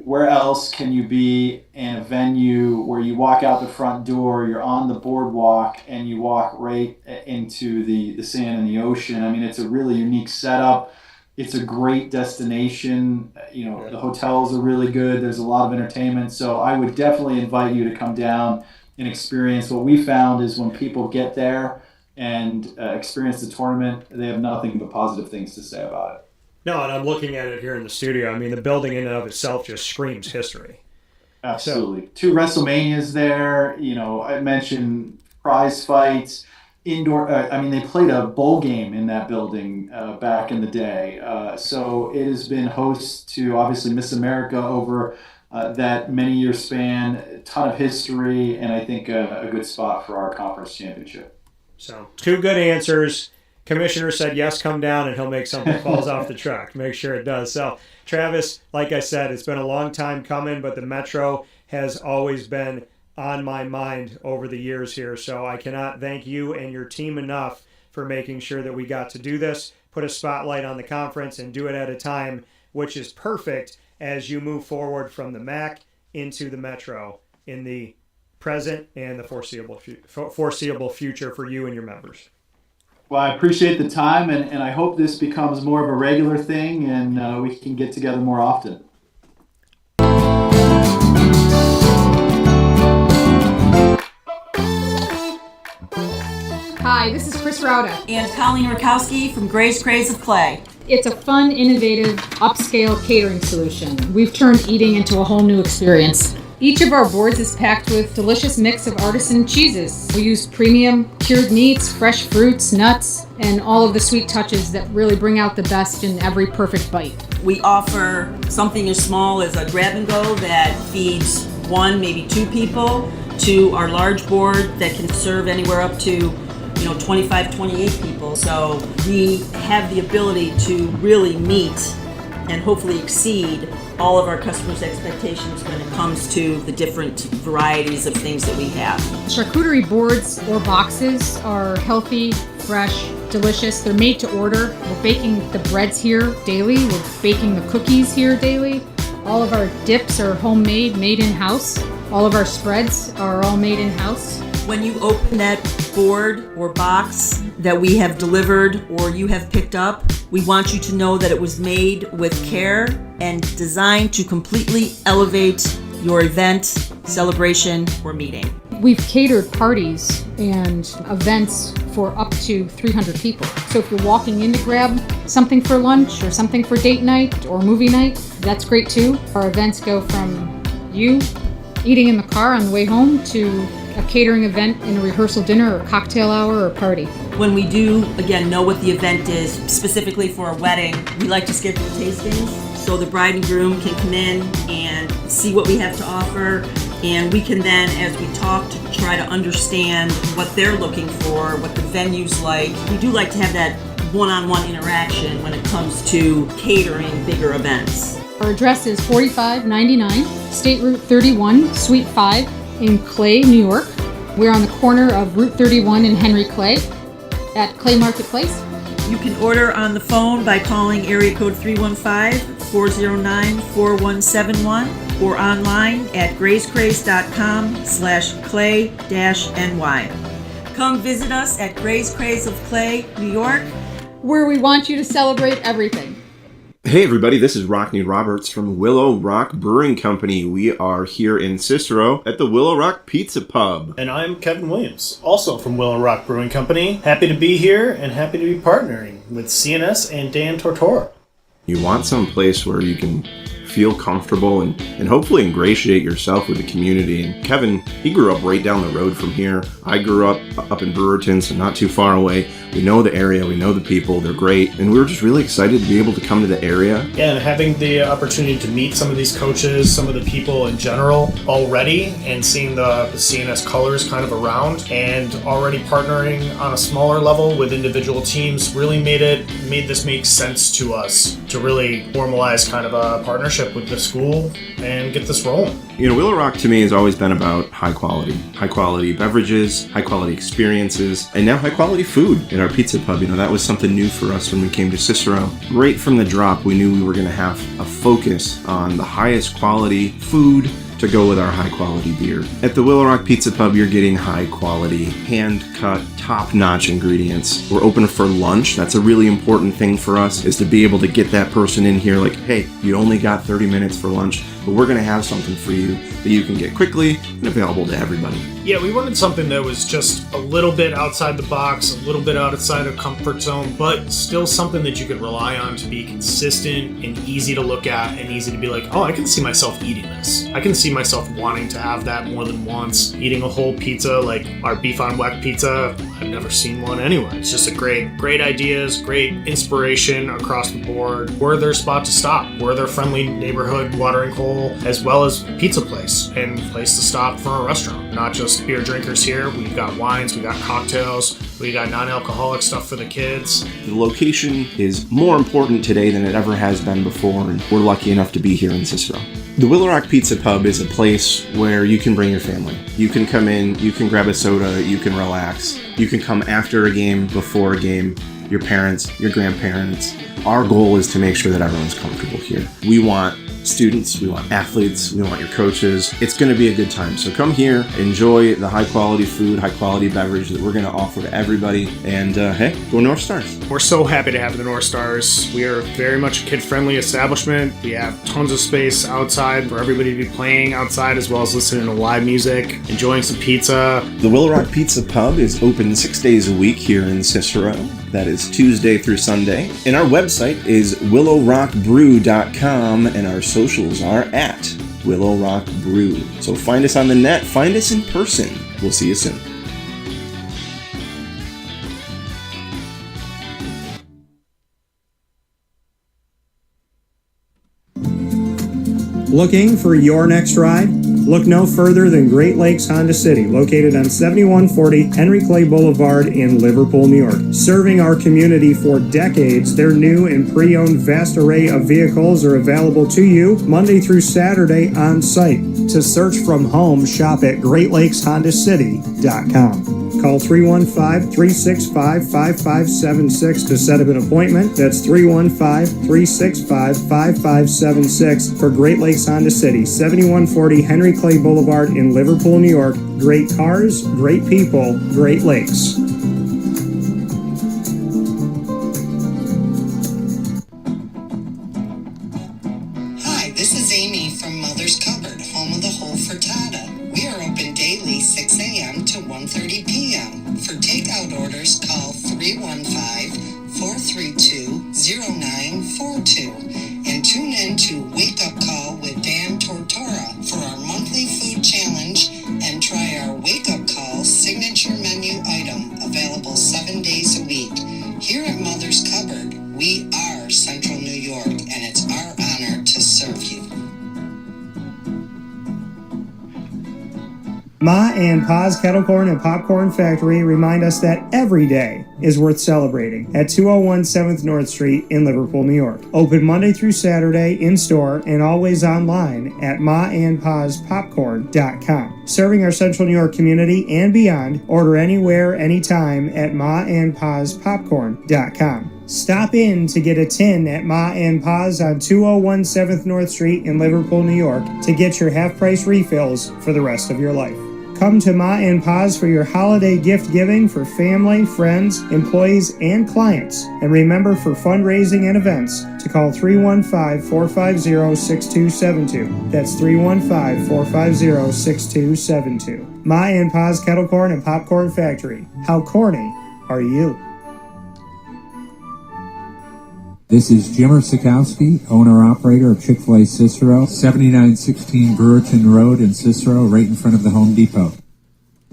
Where else can you be in a venue where you walk out the front door, you're on the boardwalk, and you walk right into the sand and the ocean? I mean, it's a really unique setup. It's a great destination. The hotels are really good. There's a lot of entertainment. So I would definitely invite you to come down and experience. What we found is when people get there and experience the tournament, they have nothing but positive things to say about it. No, and I'm looking at it here in the studio. I mean, the building in and of itself just screams history. Absolutely. 2 WrestleManias there. I mentioned prize fights, indoor. They played a bowl game in that building back in the day. So it has been host to, obviously, Miss America over that many-year span, a ton of history, and I think a good spot for our conference championship. So 2 good answers. Commissioner said, yes, come down, and he'll make something falls off the truck. Make sure it does. So, Travis, like I said, it's been a long time coming, but the Metro has always been on my mind over the years here. So I cannot thank you and your team enough for making sure that we got to do this, put a spotlight on the conference, and do it at a time which is perfect as you move forward from the MAAC into the Metro in the present and the foreseeable future for you and your members. Well, I appreciate the time, and I hope this becomes more of a regular thing, and we can get together more often. Hi, this is Chris Rauda. And Colleen Rakowski from Gray's Craze of Clay. It's a fun, innovative, upscale catering solution. We've turned eating into a whole new experience. Each of our boards is packed with delicious mix of artisan cheeses. We use premium cured meats, fresh fruits, nuts, and all of the sweet touches that really bring out the best in every perfect bite. We offer something as small as a grab and go that feeds 1, maybe 2 people, to our large board that can serve anywhere up to 25, 28 people. So we have the ability to really meet and hopefully exceed all of our customers' expectations when it comes to the different varieties of things that we have. Charcuterie boards or boxes are healthy, fresh, delicious. They're made to order. We're baking the breads here daily. We're baking the cookies here daily. All of our dips are homemade, made in-house. All of our spreads are all made in-house. When you open that board or box that we have delivered or you have picked up, we want you to know that it was made with care and designed to completely elevate your event, celebration, or meeting. We've catered parties and events for up to 300 people. So if you're walking in to grab something for lunch or something for date night or movie night, that's great too. Our events go from you eating in the car on the way home to a catering event in a rehearsal dinner or a cocktail hour or a party. When we do, again, know what the event is, specifically for a wedding, we like to schedule tastings so the bride and groom can come in and see what we have to offer, and we can then, as we talk, to try to understand what they're looking for, what the venue's like. We do like to have that one-on-one interaction when it comes to catering bigger events. Our address is 4599 State Route 31, Suite 5 in Clay, New York. We're on the corner of Route 31 and Henry Clay at Clay Marketplace. You can order on the phone by calling area code 315-409-4171 or online at grayscraze.com/clay-ny. Come visit us at Gray's Craze of Clay, New York, where we want you to celebrate everything. Hey everybody, this is Rockney Roberts from Willow Rock Brewing Company. We are here in Cicero at the Willow Rock Pizza Pub. And I'm Kevin Williams, also from Willow Rock Brewing Company. Happy to be here and happy to be partnering with CNS and Dan Tortora. You want some place where you can feel comfortable and hopefully ingratiate yourself with the community. And Kevin, he grew up right down the road from here. I grew up in Brewerton, so not too far away. We know the area, we know the people, they're great, and we were just really excited to be able to come to the area. Yeah, and having the opportunity to meet some of these coaches, some of the people in general already, and seeing the CNS colors kind of around, and already partnering on a smaller level with individual teams really made this make sense to us to really formalize kind of a partnership. partnership with the school and get this rolling. Willow Rock to me has always been about high quality beverages, high quality experiences, and now high quality food in our pizza pub. That was something new for us when we came to Cicero. Right from the drop, we knew we were going to have a focus on the highest quality food to go with our high quality beer. At the Willow Rock Pizza Pub, you're getting high quality, hand cut, top notch ingredients. We're open for lunch. That's a really important thing for us, is to be able to get that person in here like, hey, you only got 30 minutes for lunch, but we're gonna have something for you that you can get quickly and available to everybody. Yeah, we wanted something that was just a little bit outside the box, a little bit outside of comfort zone, but still something that you could rely on to be consistent and easy to look at and easy to be like, oh, I can see myself eating this. I can see myself wanting to have that more than once. Eating a whole pizza like our beef on weck pizza, I've never seen one anywhere. It's just a great ideas, great inspiration across the board. We're their spot to stop. We're their friendly neighborhood watering hole, as well as pizza place and place to stop for a restaurant. Not just beer drinkers here. We've got wines, we got cocktails, we got non-alcoholic stuff for the kids. The location is more important today than it ever has been before, and we're lucky enough to be here in Cicero. The Willow Rock Pizza Pub is a place where you can bring your family. You can come in, you can grab a soda, you can relax. You can come after a game, before a game, your parents, your grandparents. Our goal is to make sure that everyone's comfortable here. We want students, we want athletes, we want your coaches. It's going to be a good time. So come here, enjoy the high quality food, high quality beverage that we're going to offer to everybody. And hey, go North Stars. We're so happy to have the North Stars. We are very much a kid-friendly establishment. We have tons of space outside for everybody to be playing outside, as well as listening to live music, enjoying some pizza. The Willow Rock Pizza Pub is open 6 days a week here in Cicero. That is Tuesday through Sunday. And our website is willowrockbrew.com, and our socials are at Willow Rock Brew. So find us on the net, find us in person. We'll see you soon. Looking for your next ride? Look no further than Great Lakes Honda City, located on 7140 Henry Clay Boulevard in Liverpool, New York. Serving our community for decades, their new and pre-owned vast array of vehicles are available to you Monday through Saturday on site. To search from home, shop at GreatLakesHondaCity.com. Call 315-365-5576 to set up an appointment. That's 315-365-5576 for Great Lakes Honda City, 7140 Henry Clay Boulevard in Liverpool, New York. Great cars, great people, Great Lakes. Hi, this is Amy from Mother's Cupboard, home of the whole frittata. We are open daily 6 a.m. to 1:30 p.m. For takeout orders, call 315-432-0942 and tune in to Wake Up Call with Dan Tortora for our monthly food challenge, and try our Wake Up Call signature menu item, available 7 days a week. Here at Mother's Cupboard, we are Central New York, and it's our honor to serve you. Ma and Pa's Kettle Corn and Popcorn Factory remind us that every day is worth celebrating at 201 7th North Street in Liverpool, New York. Open Monday through Saturday in-store and always online at maandpaspopcorn.com. Serving our Central New York community and beyond, order anywhere, anytime at maandpaspopcorn.com. Stop in to get a tin at Ma and Pa's on 201 7th North Street in Liverpool, New York to get your half-price refills for the rest of your life. Come to Ma and Pa's for your holiday gift giving for family, friends, employees, and clients. And remember, for fundraising and events, to call 315-450-6272. That's 315-450-6272. Ma and Pa's Kettle Corn and Popcorn Factory. How corny are you? This is Jimmer Sikowski, owner-operator of Chick-fil-A Cicero, 7916 Brewerton Road in Cicero, right in front of the Home Depot.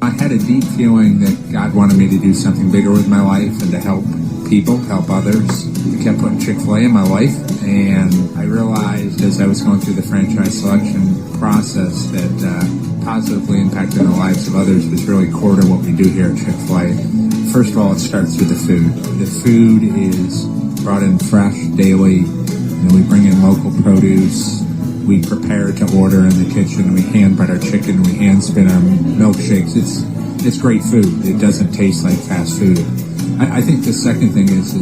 I had a deep feeling that God wanted me to do something bigger with my life and to help people, help others. I kept putting Chick-fil-A in my life, and I realized as I was going through the franchise selection process that positively impacting the lives of others was really core to what we do here at Chick-fil-A. First of all, it starts with the food. The food is brought in fresh daily, and we bring in local produce, We prepare to order in the kitchen. We hand bread our chicken. We hand spin our milkshakes. It's great food. It doesn't taste like fast food. I think the second thing is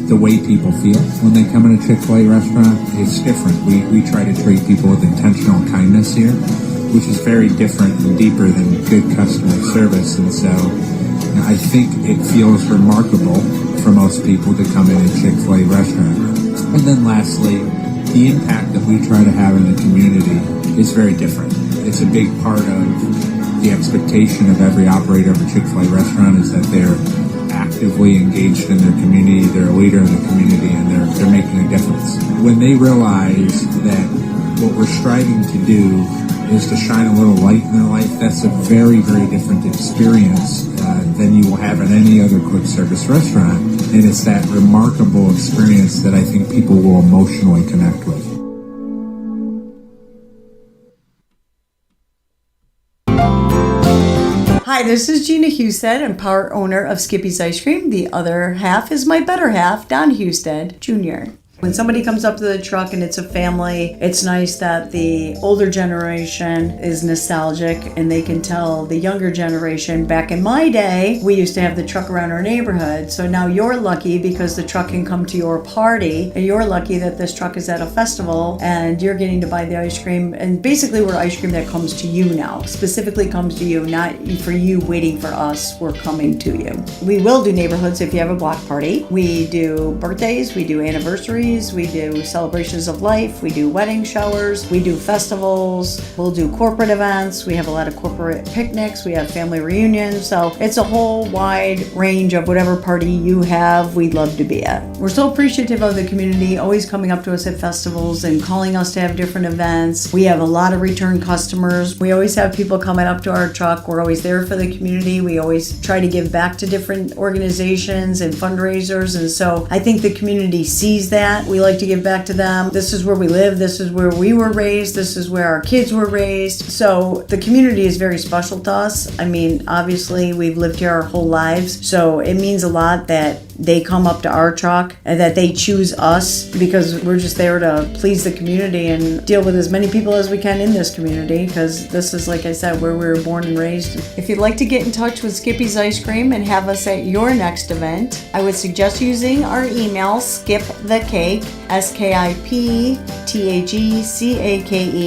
the way people feel when they come in a Chick-fil-A restaurant. It's different. We try to treat people with intentional kindness here, which is very different and deeper than good customer service. And so I think it feels remarkable for most people to come in a Chick-fil-A restaurant. And then lastly, the impact that we try to have in the community is very different. It's a big part of the expectation of every operator of a Chick-fil-A restaurant is that they're actively engaged in their community, they're a leader in the community, and they're making a difference. When they realize that what we're striving to do is to shine a little light in their life, that's a very, very different experience than you will have in any other quick service restaurant. And it's that remarkable experience that I think people will emotionally connect with. Hi, this is Gina Husted. I'm part owner of Skippy's Ice Cream. The other half is my better half, Don Husted Jr. When somebody comes up to the truck and it's a family, it's nice that the older generation is nostalgic and they can tell the younger generation, back in my day, we used to have the truck around our neighborhood. So now you're lucky because the truck can come to your party, and you're lucky that this truck is at a festival and you're getting to buy the ice cream. And basically we're ice cream that comes to you now, specifically comes to you, not for you waiting for us, we're coming to you. We will do neighborhoods if you have a block party. We do birthdays, we do anniversaries, we do celebrations of life, we do wedding showers, we do festivals, we'll do corporate events, we have a lot of corporate picnics, we have family reunions, so it's a whole wide range of whatever party you have, we'd love to be at. We're so appreciative of the community, always coming up to us at festivals and calling us to have different events. We have a lot of return customers. We always have people coming up to our truck. We're always there for the community. We always try to give back to different organizations and fundraisers, and so I think the community sees that. We like to give back to them. This is where we live. This is where we were raised. This is where our kids were raised. So the community is very special to us. I mean, obviously we've lived here our whole lives, so it means a lot that they come up to our truck and that they choose us, because we're just there to please the community and deal with as many people as we can in this community, because this is, like I said, where we were born and raised. If you'd like to get in touch with Skippy's Ice Cream and have us at your next event, I would suggest using our email, skipthecake, skipthacake,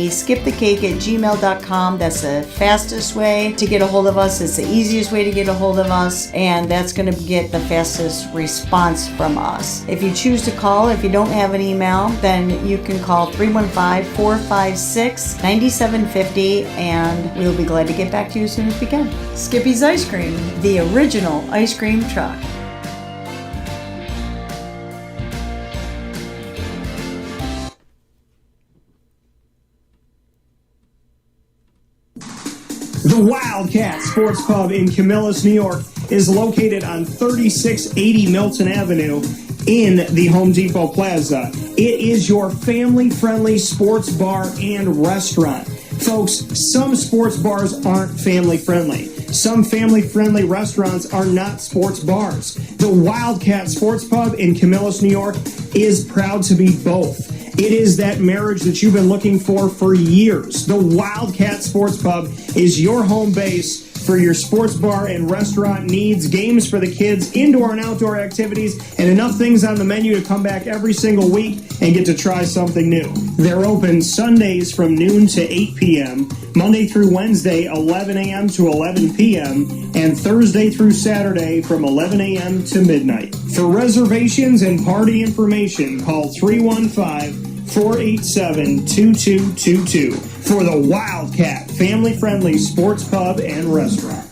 skipthecake@gmail.com. That's the fastest way to get a hold of us. It's the easiest way to get a hold of us, and that's going to get the fastest response from us. If you choose to call, if you don't have an email, then you can call 315-456-9750, and we'll be glad to get back to you as soon as we can. Skippy's Ice Cream, the original ice cream truck. The Wildcat Sports Pub in Camillus, New York is located on 3680 Milton Avenue in the Home Depot Plaza. It is your family-friendly sports bar and restaurant. Folks, some sports bars aren't family-friendly. Some family-friendly restaurants are not sports bars. The Wildcat Sports Pub in Camillus, New York is proud to be both. It is that marriage that you've been looking for years. The Wildcat Sports Pub is your home base for your sports bar and restaurant needs, games for the kids, indoor and outdoor activities, and enough things on the menu to come back every single week and get to try something new. They're open Sundays from noon to 8 p.m., Monday through Wednesday, 11 a.m. to 11 p.m., and Thursday through Saturday from 11 a.m. to midnight. For reservations and party information, call 315-487-2222 for the Wildcat family-friendly sports pub and restaurant.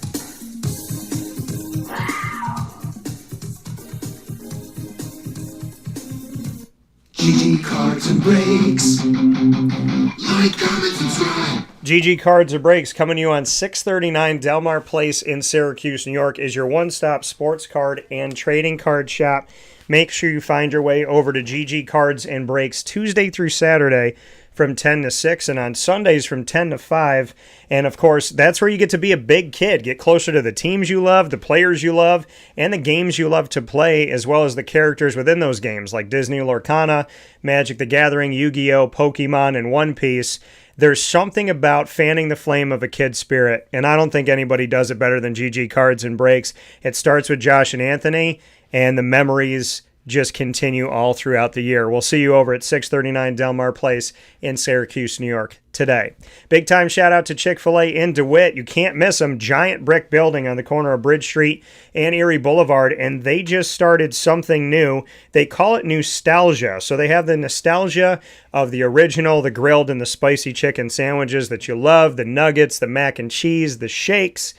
GG Cards and Breaks. Like, comment, subscribe. GG Cards or Breaks, coming to you on 639 Delmar Place in Syracuse, New York, is your one-stop sports card and trading card shop. Make sure you find your way over to GG Cards and Breaks Tuesday through Saturday from 10 to 6 and on Sundays from 10 to 5. And of course, that's where you get to be a big kid, get closer to the teams you love, the players you love, and the games you love to play, as well as the characters within those games like Disney Lorcana, Magic the Gathering, Yu-Gi-Oh!, Pokemon, and One Piece. There's something about fanning the flame of a kid's spirit, and I don't think anybody does it better than GG Cards and Breaks. It starts with Josh and Anthony, and the memories just continue all throughout the year. We'll see you over at 639 Delmar Place in Syracuse, New York today. Big time shout out to Chick-fil-A in DeWitt. You can't miss them. Giant brick building on the corner of Bridge Street and Erie Boulevard, and they just started something new. They call it Nostalgia. So they have the nostalgia of the original, the grilled and the spicy chicken sandwiches that you love, the nuggets, the mac and cheese, the shakes,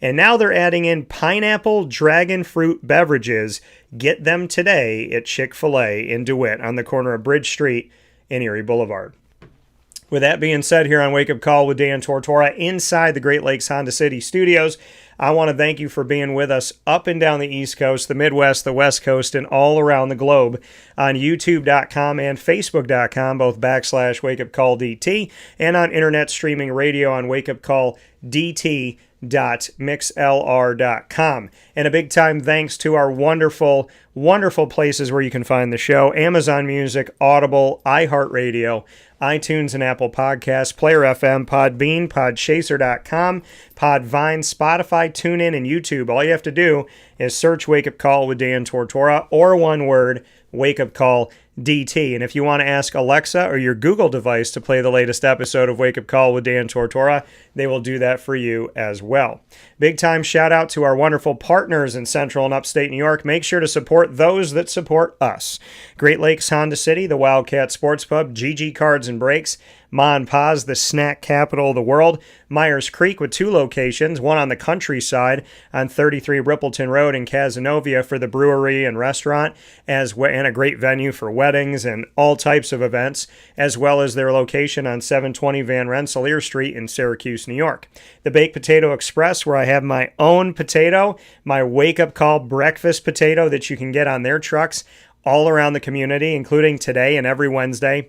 and now they're adding in pineapple dragon fruit beverages. Get them today at Chick-fil-A in DeWitt on the corner of Bridge Street and Erie Boulevard. With that being said, here on Wake Up Call with Dan Tortora inside the Great Lakes Honda City Studios, I want to thank you for being with us up and down the East Coast, the Midwest, the West Coast, and all around the globe on YouTube.com and Facebook.com, both /WakeUpCallDT, and on internet streaming radio on WakeUpCallDT.mixlr.com. And a big time thanks to our wonderful places where you can find the show: Amazon Music, Audible, iHeartRadio, iTunes and Apple Podcasts, Player FM, Podbean, Podchaser.com, Podvine, Spotify, TuneIn, and YouTube. All you have to do is search Wake Up Call with Dan Tortora, or one word, Wake Up Call DT. And if you want to ask Alexa or your Google device to play the latest episode of Wake Up Call with Dan Tortora, they will do that for you as well. Big time shout out to our wonderful partners in Central and Upstate New York. Make sure to support those that support us. Great Lakes Honda City, the Wildcat Sports Pub, GG Cards and Breaks, Ma and Pa's, the snack capital of the world, Myers Creek with 2 locations, one on the countryside on 33 Rippleton Road in Cazenovia for the brewery and restaurant, and a great venue for weddings and all types of events, as well as their location on 720 Van Rensselaer Street in Syracuse, New York. The Baked Potato Express, where I have my own potato, my wake-up call breakfast potato that you can get on their trucks all around the community, including today and every Wednesday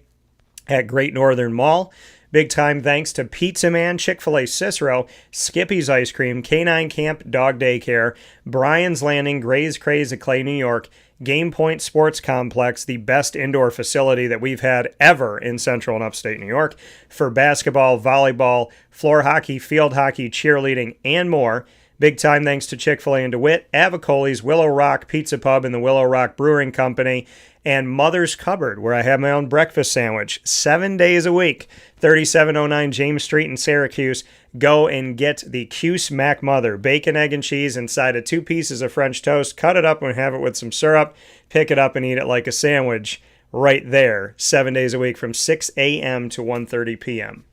at Great Northern Mall. Big time thanks to Pizza Man, Chick-fil-A Cicero, Skippy's Ice Cream, Canine Camp Dog Daycare, Brian's Landing, Gray's Craze at Clay, New York, Game Point Sports Complex, the best indoor facility that we've had ever in Central and Upstate New York, for basketball, volleyball, floor hockey, field hockey, cheerleading, and more. Big time thanks to Chick-fil-A in DeWitt, Avicoli's, Willow Rock Pizza Pub and the Willow Rock Brewing Company, and Mother's Cupboard, where I have my own breakfast sandwich 7 days a week, 3709 James Street in Syracuse. Go and get the Cuse Mac Mother, bacon, egg, and cheese inside of 2 pieces of French toast. Cut it up and have it with some syrup. Pick it up and eat it like a sandwich right there, 7 days a week from 6 a.m. to 1:30 p.m.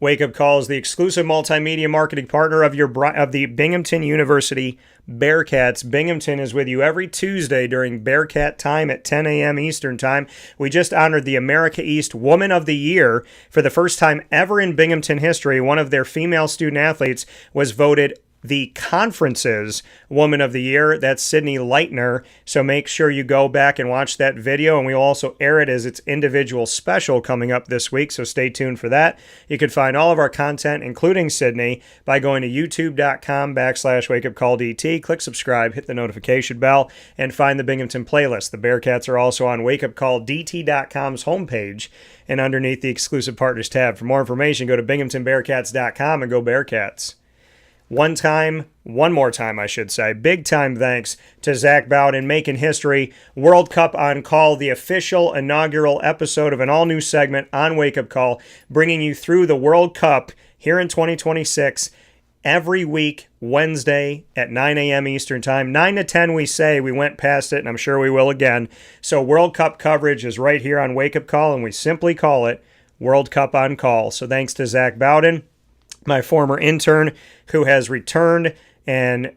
Wake Up Call is the exclusive multimedia marketing partner of the Binghamton University Bearcats. Binghamton is with you every Tuesday during Bearcat time at 10 a.m. Eastern Time. We just honored the America East Woman of the Year for the first time ever in Binghamton history. One of their female student athletes was voted the conference's Woman of the Year. That's Sydney Leitner. So make sure you go back and watch that video, and we'll also air it as its individual special coming up this week, so stay tuned for that. You can find all of our content, including Sydney, by going to youtube.com/wakeupcalldt. Click subscribe, hit the notification bell, and find the Binghamton playlist. The Bearcats are also on wakeupcalldt.com's homepage and underneath the exclusive partners tab. For more information, go to binghamtonbearcats.com and go Bearcats. One more time, big time thanks to Zach Bowden making history. World Cup on Call, the official inaugural episode of an all-new segment on Wake Up Call, bringing you through the World Cup here in 2026 every week, Wednesday at 9 a.m. Eastern Time. 9 to 10 we say. We went past it, and I'm sure we will again. So World Cup coverage is right here on Wake Up Call, and we simply call it World Cup on Call. So thanks to Zach Bowden, my former intern, who has returned and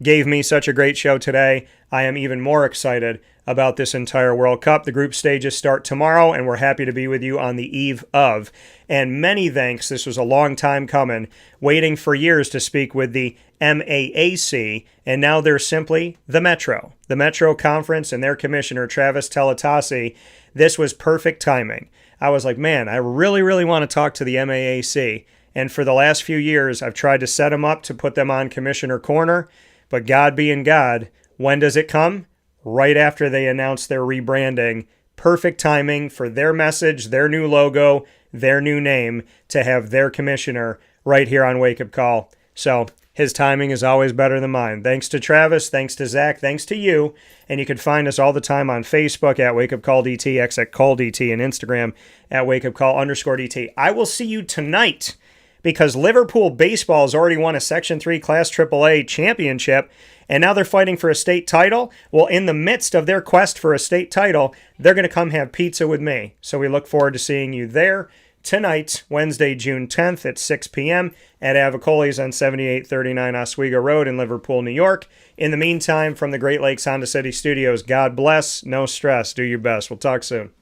gave me such a great show today. I am even more excited about this entire World Cup. The group stages start tomorrow, and we're happy to be with you on the eve of. And many thanks. This was a long time coming, waiting for years to speak with the MAAC, and now they're simply the Metro Conference, and their commissioner, Travis Tellitocci. This was perfect timing. I was like, man, I really, really want to talk to the MAAC. And for the last few years, I've tried to set them up to put them on Commissioner Corner. But God being God, when does it come? Right after they announce their rebranding. Perfect timing for their message, their new logo, their new name, to have their commissioner right here on Wake Up Call. So his timing is always better than mine. Thanks to Travis, thanks to Zach, thanks to you. And you can find us all the time on Facebook at Wake Up Call DT, X at Call DT, and Instagram at Wake Up Call _DT. I will see you tonight, because Liverpool baseball has already won a Section 3 Class AAA championship, and now they're fighting for a state title. Well, in the midst of their quest for a state title, they're going to come have pizza with me. So we look forward to seeing you there tonight, Wednesday, June 10th at 6 p.m. at Avicoli's on 7839 Oswego Road in Liverpool, New York. In the meantime, from the Great Lakes Honda City Studios, God bless, no stress, do your best. We'll talk soon.